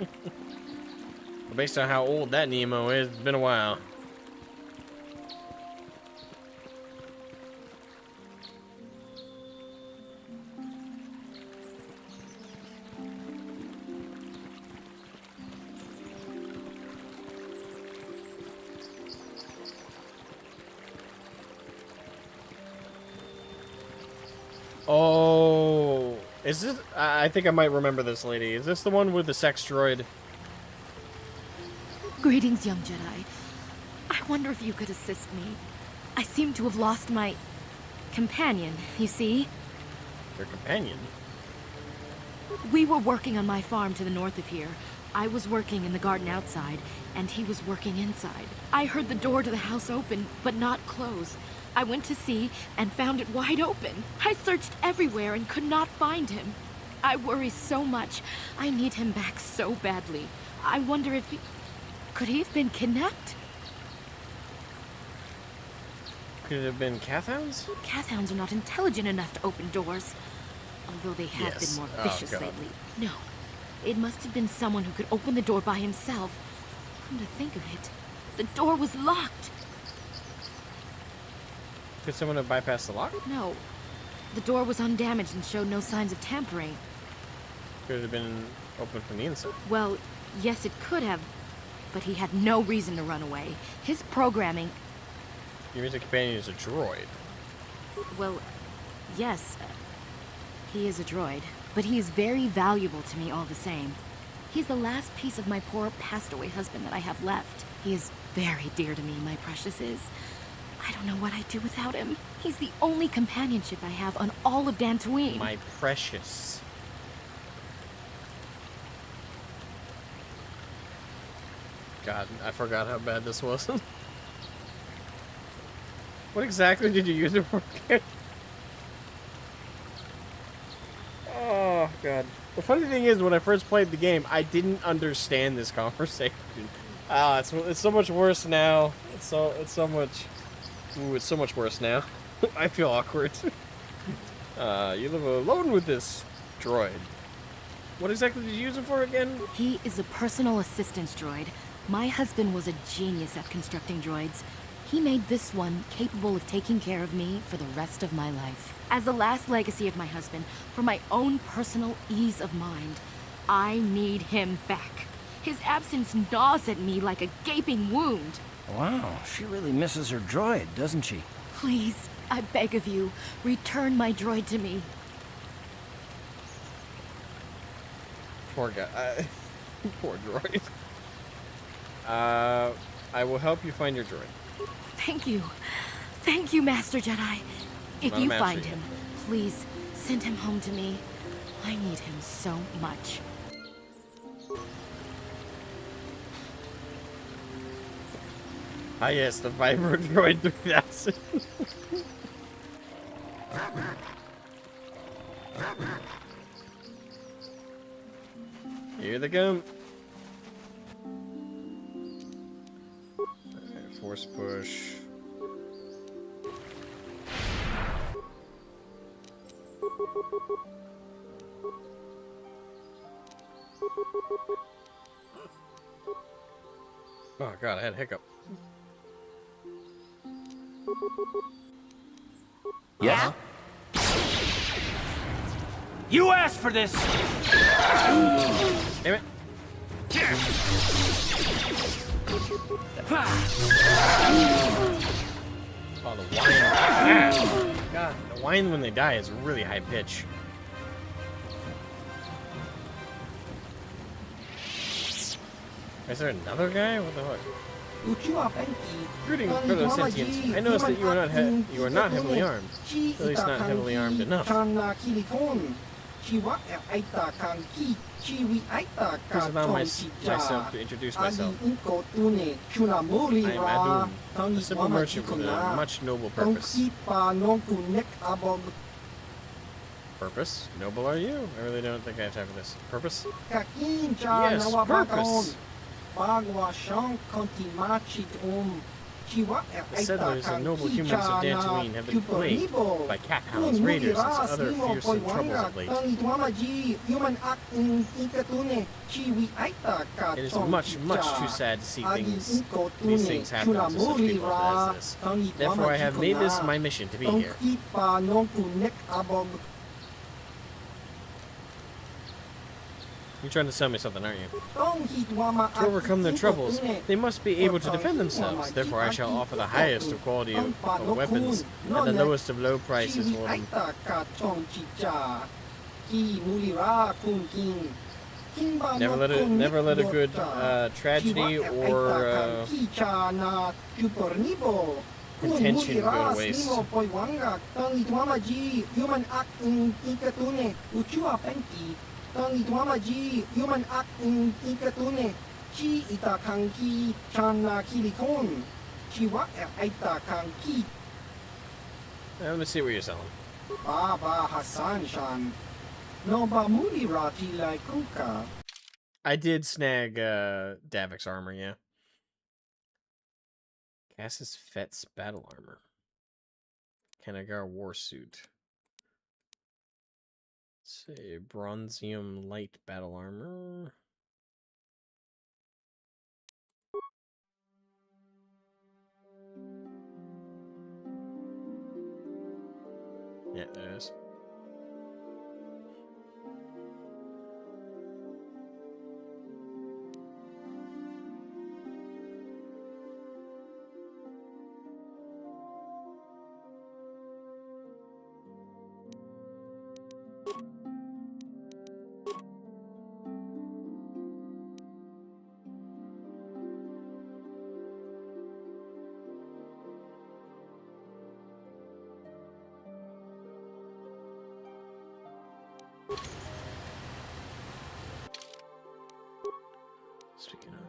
Well, based on how old that Nemo is, it's been a while. Oh, is this? I think I might remember this lady. Is this the one with the sex droid? Greetings, young Jedi. I wonder if you could assist me. I seem to have lost my companion, you see? Your companion? We were working on my farm to the north of here. I was working in the garden outside, and he was working inside. I heard the door to the house open, but not close. I went to see and found it wide open. I searched everywhere and could not find him. I worry so much. I need him back so badly. I wonder if he... Could he have been kidnapped? Could it have been Cathounds? Cathounds are not intelligent enough to open doors. Although they have been more vicious lately. No. It must have been someone who could open the door by himself. Come to think of it, the door was locked. Could someone have bypassed the lock? No. The door was undamaged and showed no signs of tampering. Could it have been opened from the inside? Well, yes, it could have. But he had no reason to run away. His programming... Your music companion is a droid. Well, yes. He is a droid. But he is very valuable to me all the same. He's the last piece of my poor passed-away husband that I have left. He is very dear to me, my precious is. I don't know what I'd do without him. He's the only companionship I have on all of Dantooine. My precious. God, I forgot how bad this was. What exactly did you use it for? Oh, God. The funny thing is, when I first played the game, I didn't understand this conversation. Ah, it's so much worse now. It's so much... Ooh, it's so much worse now. I feel awkward. You live alone with this droid. What exactly did you use him for again? He is a personal assistance droid. My husband was a genius at constructing droids. He made this one capable of taking care of me for the rest of my life. As the last legacy of my husband, for my own personal ease of mind, I need him back. His absence gnaws at me like a gaping wound. Wow, she really misses her droid, doesn't she? Please, I beg of you, return my droid to me. Poor guy. Poor droid. I will help you find your droid. Thank you. Thank you, Master Jedi. If you find him, please send him home to me. I need him so much. Ah yes, the Viper Droid 3000. Here they come. Alright, force push. Oh god, I had a hiccup. Yes? You asked for this! Damn it. Oh, the whine. God, the whine when they die is really high pitch. Is there another guy? What the fuck? Greetings, fellow sentients. I noticed that you are not heavily armed. At least not heavily armed enough. Please allow myself to introduce myself. I am Adun, a simple merchant with a much noble purpose. Purpose? Noble are you? I really don't think I have time for this. Purpose? Yes, purpose! The settlers and noble humans of Dantooine have been plagued by cat hounds, raiders, and other fearsome troubles of late. It is much, much too sad to see these things happen to such people as this. Therefore, I have made this my mission to be here. You're trying to sell me something, aren't you? To overcome their troubles, they must be able to defend themselves. Therefore, I shall offer the highest of quality of weapons at the lowest of low prices for them. Never let a good tragedy or intention go to waste. Let me see what you're selling. I did snag Davik's armor, yeah. Cassius Fett's battle armor. Kanagar warsuit. Let's see, bronzium light battle armor. Yeah, there it is. Speaking of...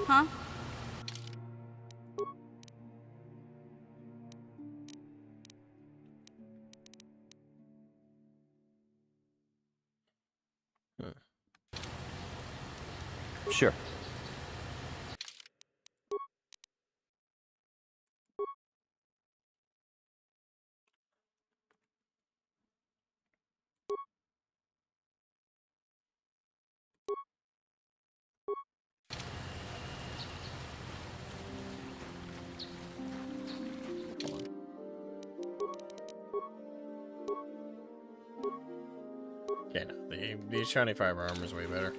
Huh? Sure. Yeah, no, the shiny fiber armor is way better.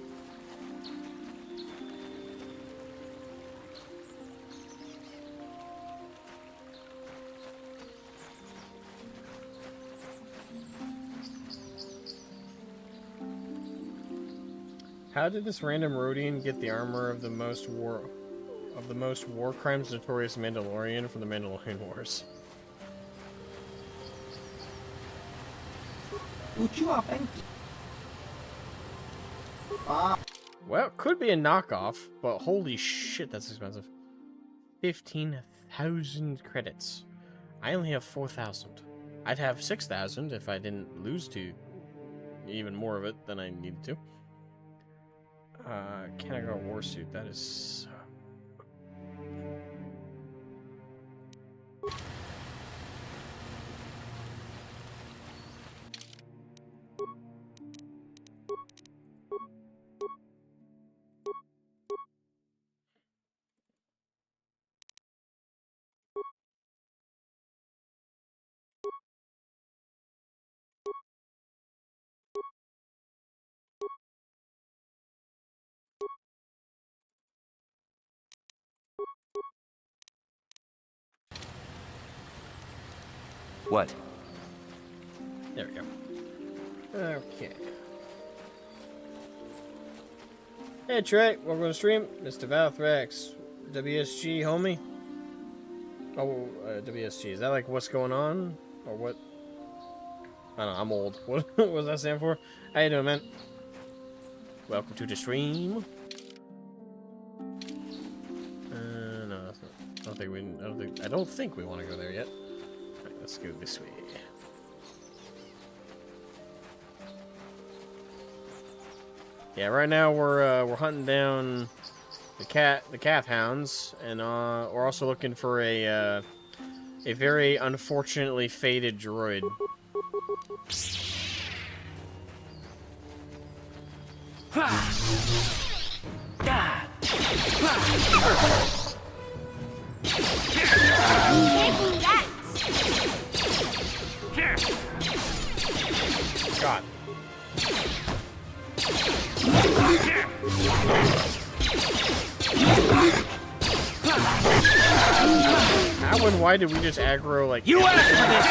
How did this random Rhodian get the armor of the most war crimes notorious Mandalorian from the Mandalorian Wars? Well, it could be a knockoff, but holy shit, that's expensive. 15,000 credits. I only have 4,000. I'd have 6,000 if I didn't lose to even more of it than I needed to. Can I go warsuit? That is... What? There we go. Okay. Hey Trey, welcome to the stream. Mr. Valthrax. WSG, homie. Oh, WSG. Is that like what's going on? Or what? I don't know, I'm old. What does that stand for? How you doing, man? Welcome to the stream. No, that's not. I don't think we want to go there yet. Alright, let's go this way. Yeah, right now we're hunting down the calf hounds, and we're also looking for a very unfortunately fated droid. God. How and why did we just aggro like you asked for this?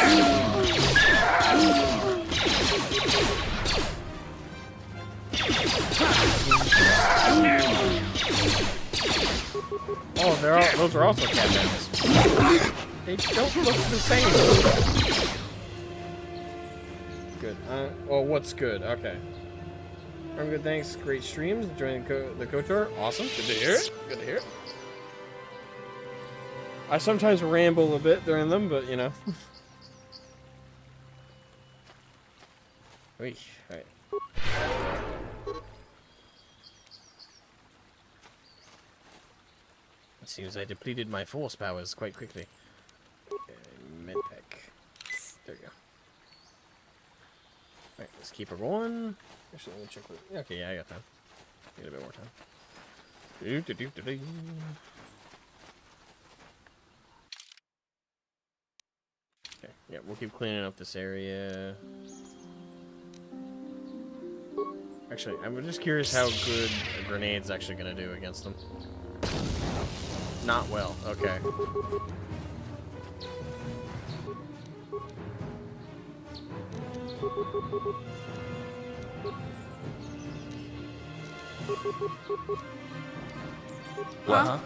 Oh, those are also cat mounts. They don't look the same. Good. Well, what's good? Okay. I'm good, thanks. Great streams. Enjoying the KOTOR. Awesome. Good to hear it. Good to hear it. I sometimes ramble a bit during them, but you know. Wait. Alright. It seems I depleted my force powers quite quickly. Okay, medpack. There we go. Alright, let's keep her going. Actually, let me check. Okay, yeah, I got time. Get a bit more time. Okay, yeah, we'll keep cleaning up this area. Actually, I'm just curious how good a grenade's actually gonna do against them. Not well. Okay. Huh?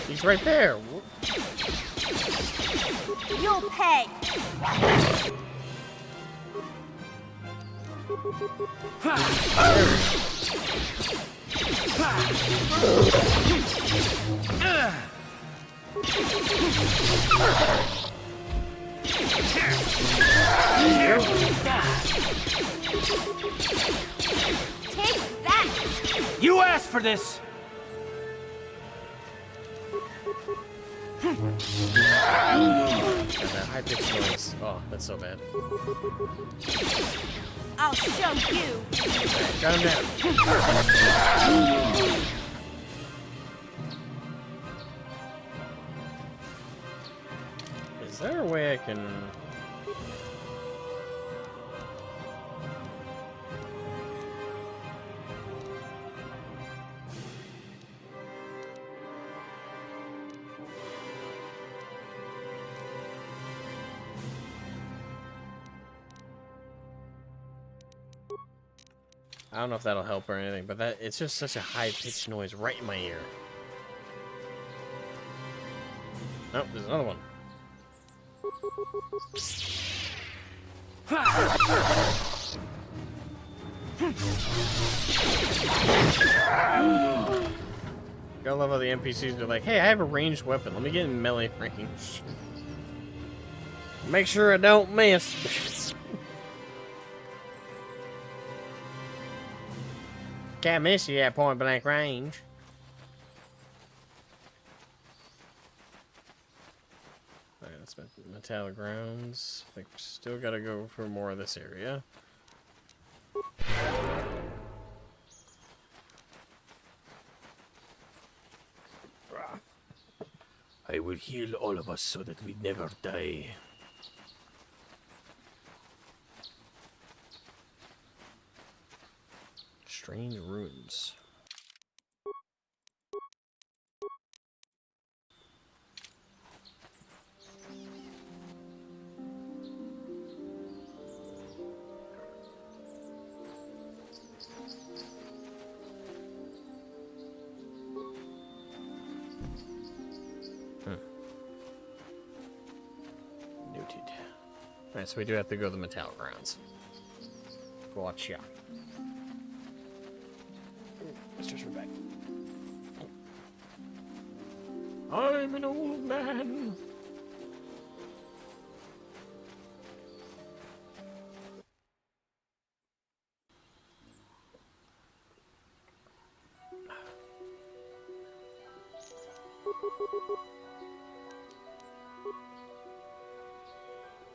He's right there. You'll pay. Take that! You asked for this! And that high-pitched noise. Oh, that's so bad. I'll show you! Got him down. Is there a way I can... I don't know if that'll help or anything, but it's just such a high-pitched noise right in my ear. Nope, there's another one. Gotta love how the NPCs are like, hey, I have a ranged weapon. Let me get in melee range. Make sure I don't miss. Can't miss you at point blank range. Alright, that's metallic grounds. I think we still gotta go for more of this area. I will heal all of us so that we never die. Strange ruins. Noted. Alright, so we do have to go to the metallic grounds. Gotcha. Mr. Rebecca. I'm an old man.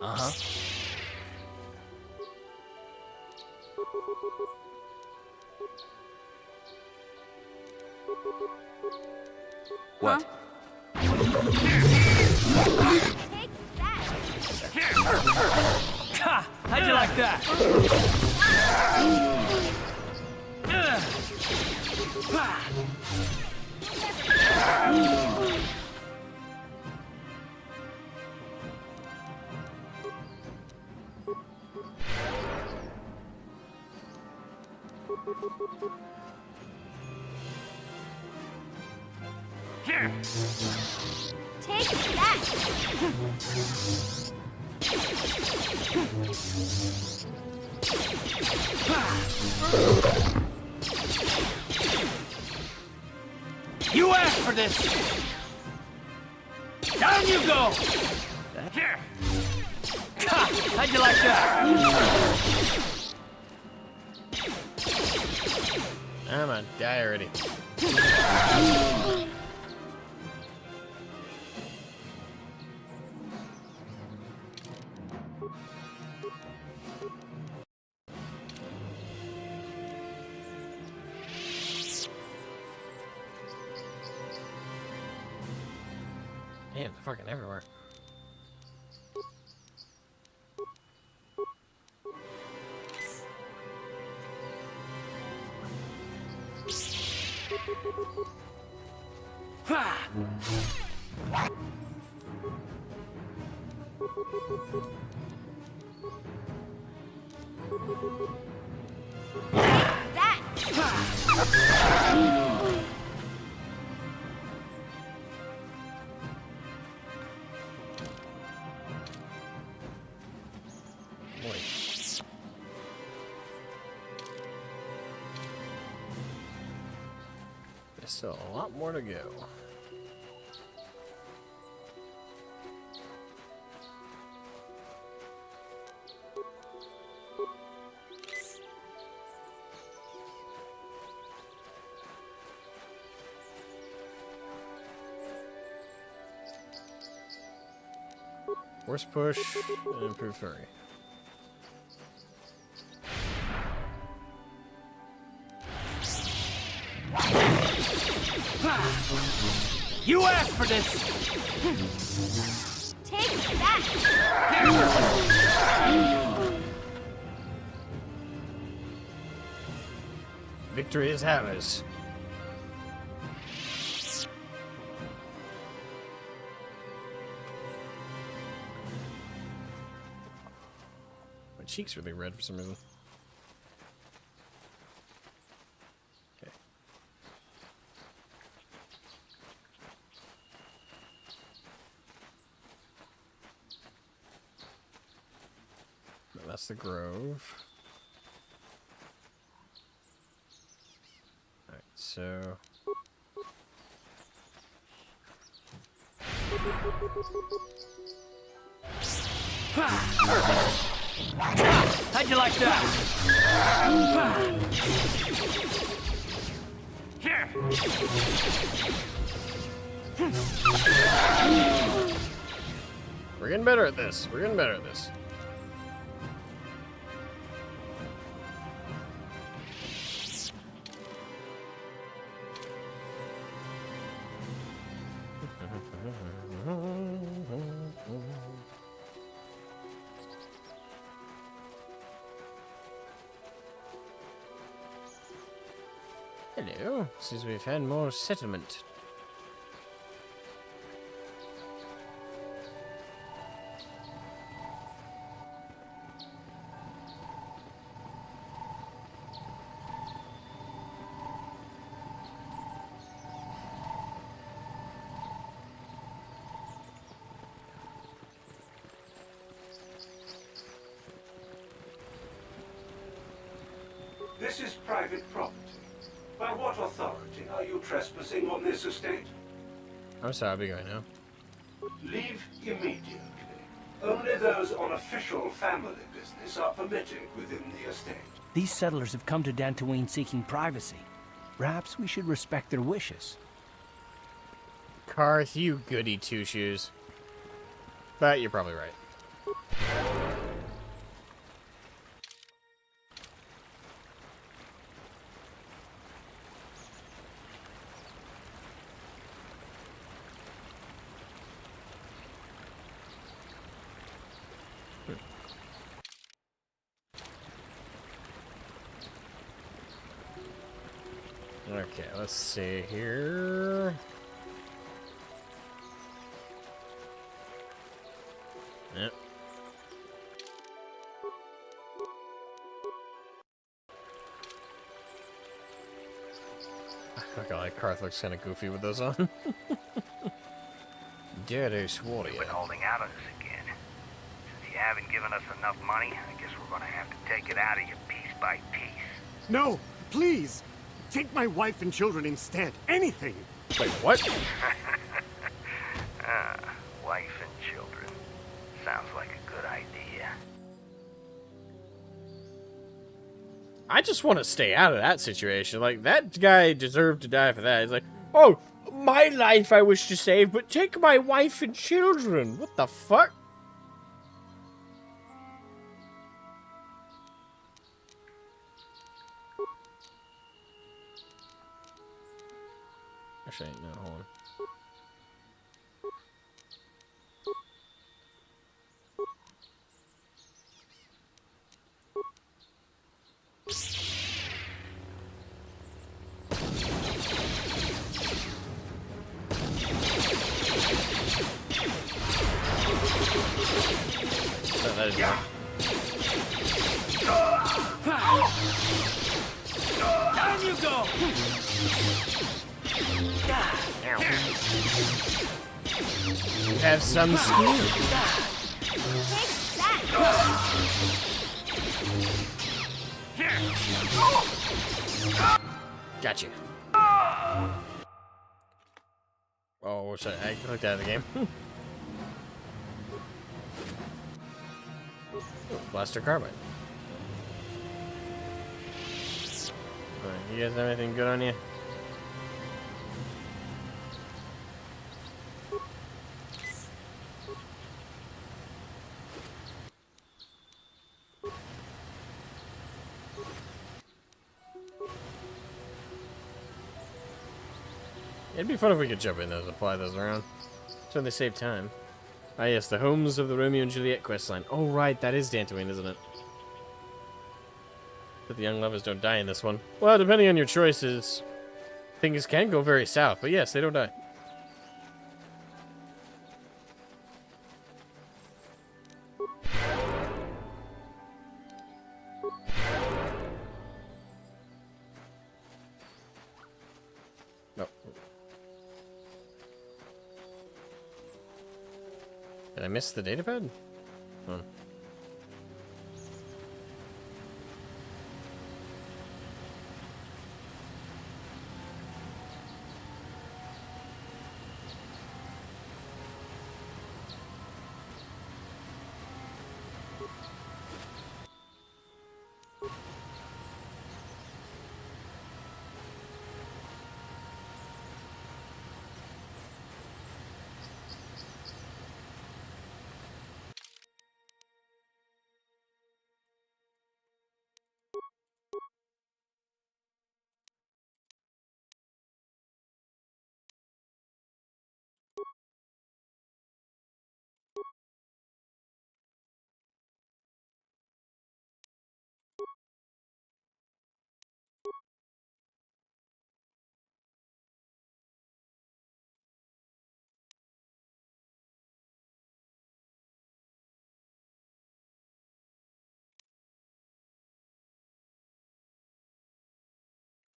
Uh-huh. What? Take that! Ha! How'd you like that? Here! Take that! You asked for this! Down you go! Here! Ha! How'd you like that? I'm gonna die already. Damn, they're fucking everywhere. Boy. There's still a lot more to go. Force push and improve flurry. You asked for this! Take that! Victory is ours. My cheek's really red for some reason. Okay. No, that's the Grove. Alright, so... How'd you like that? Here. We're getting better at this. We're getting better at this. Hello. Seems we've had more settlement. This is private property. By what authority are you trespassing on this estate? I'm sorry, I'll be going now. Leave immediately. Only those on official family business are permitted within the estate. These settlers have come to Dantooine seeking privacy. Perhaps we should respect their wishes. Karth, you goody two-shoes. But you're probably right. Okay, let's see here. Yep. Okay, like Karth looks kind of goofy with those on. Gyarados warrior. You've been holding out on us again. Since you haven't given us enough money, I guess we're gonna have to take it out of you piece by piece. No, please! Take my wife and children instead. Anything! Wait, what? Wife and children. Sounds like a good idea. I just want to stay out of that situation. Like, that guy deserved to die for that. He's like, oh, my life I wish to save, but take my wife and children. What the fuck? Actually, no, hold on. Oh, that is right. Down you go! You have some skill. Gotcha. Oh, what's that? I clicked out of the game. Blaster carbine. Alright, you guys have anything good on you? It'd be fun if we could jump in those and fly those around. So they save time. Ah, yes, the homes of the Romeo and Juliet questline. Oh, right, that is Dantooine, isn't it? But the young lovers don't die in this one. Well, depending on your choices, things can go very south. But yes, they don't die. No. Did I miss the datapad? Oh.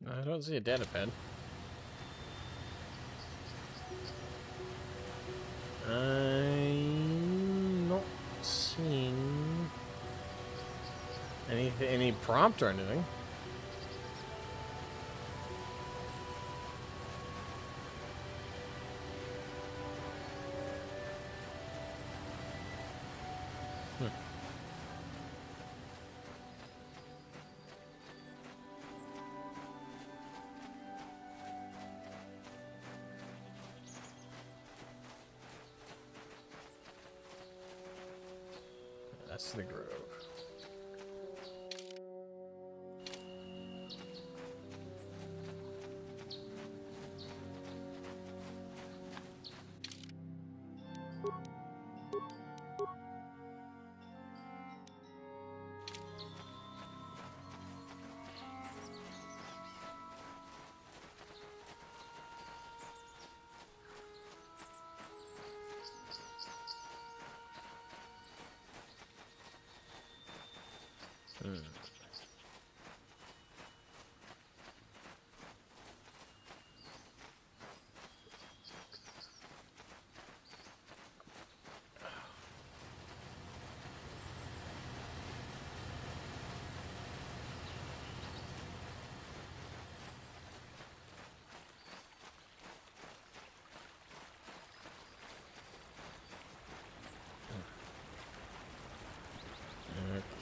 I don't see a datapad. I'm not seeing any prompt or anything. That's the grove.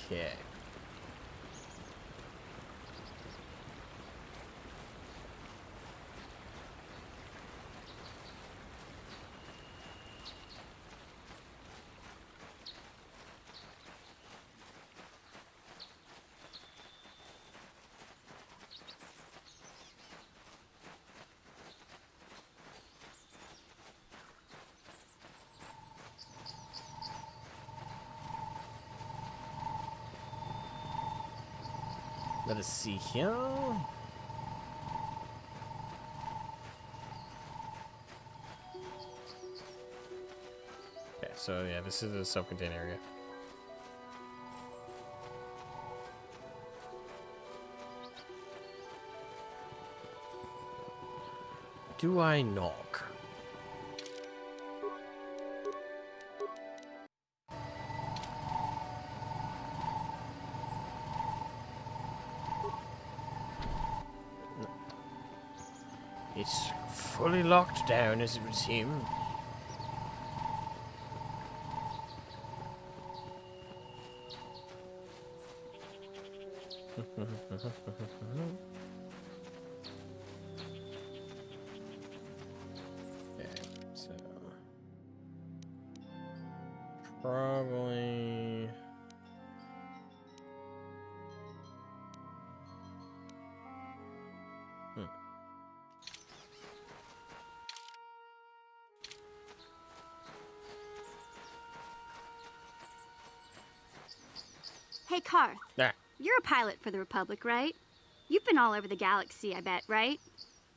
Okay. Let us see here. Okay, so yeah, this is a self-contained area. Do I knock? It's fully locked down, as it would seem. Okay, so probably. Hey, Karth. Yeah. You're a pilot for the Republic, right? You've been all over the galaxy, I bet, right?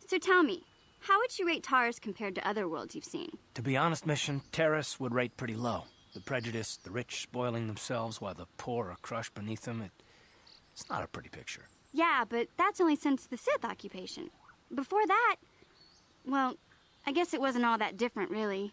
So tell me, how would you rate Taurus compared to other worlds you've seen? To be honest, Mission, Terrace would rate pretty low. The prejudice, the rich spoiling themselves while the poor are crushed beneath them, it's not a pretty picture. Yeah, but that's only since the Sith occupation. Before that, well, I guess it wasn't all that different, really.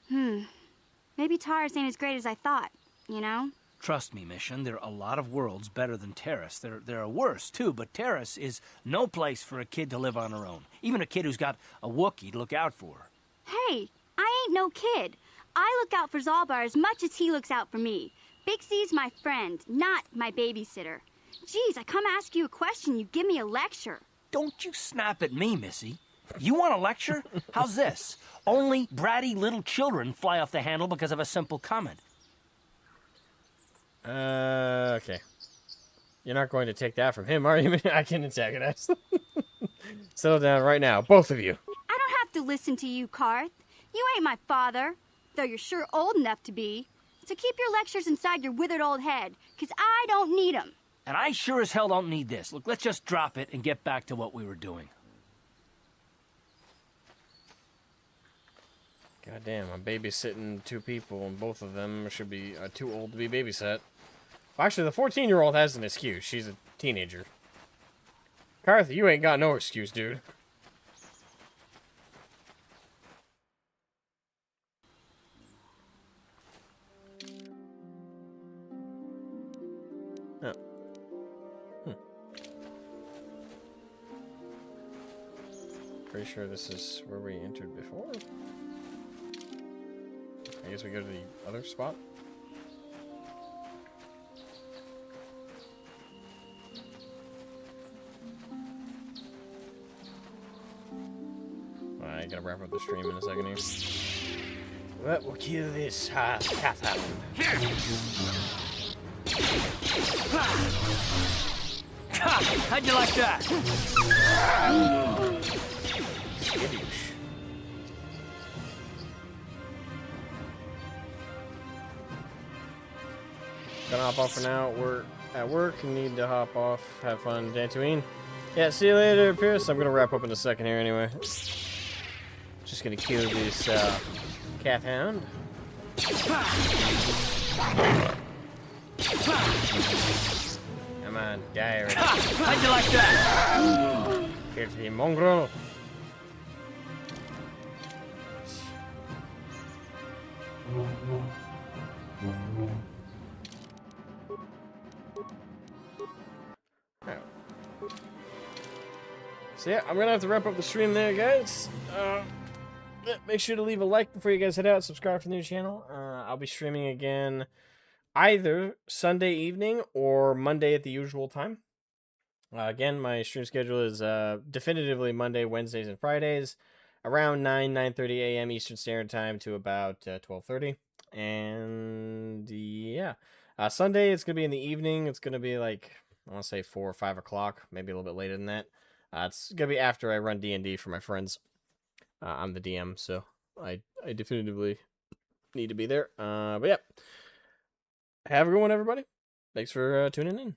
Maybe Taurus ain't as great as I thought, you know? Trust me, Mission, there are a lot of worlds better than Terrace. There are worse, too, but Terrace is no place for a kid to live on her own. Even a kid who's got a Wookiee to look out for her. Hey, I ain't no kid. I look out for Zalbar as much as he looks out for me. Big C's my friend, not my babysitter. Geez, I come ask you a question, you give me a lecture. Don't you snap at me, Missy. You want a lecture? How's this? Only bratty little children fly off the handle because of a simple comment. Okay. You're not going to take that from him, are you? I can antagonize. Settle down right now, both of you. I don't have to listen to you, Karth. You ain't my father, though you're sure old enough to be. So keep your lectures inside your withered old head, 'cause I don't need 'em. And I sure as hell don't need this. Look, let's just drop it and get back to what we were doing. God damn, I'm babysitting two people, and both of them should be too old to be babysat. Well, actually, the 14-year-old has an excuse. She's a teenager. Karth, you ain't got no excuse, dude. Oh. Pretty sure this is where we entered before. I guess we go to the other spot. I gotta wrap up the stream in a second here. But we'll kill this cat hound. How'd you like that? Skittish. Gonna hop off for now. We're at work. Need to hop off. Have fun, Dantooine. Yeah, see you later, Pierce. I'm gonna wrap up in a second here anyway. Just gonna kill this cat hound. Come on, die already. How'd you like that? Kill the mongrel. So yeah, I'm gonna have to wrap up the stream there, guys. Make sure to leave a like before you guys head out. Subscribe to the new channel. I'll be streaming again either Sunday evening or Monday at the usual time. Again, my stream schedule is definitively Monday, Wednesdays, and Fridays, around 9:30 a.m. Eastern Standard Time to about 12:30. And yeah, Sunday it's gonna be in the evening. It's gonna be like, I want to say 4 or 5 o'clock, maybe a little bit later than that. It's gonna be after I run D&D for my friends. I'm the DM, so I definitively need to be there. But yeah, have a good one, everybody. Thanks for tuning in.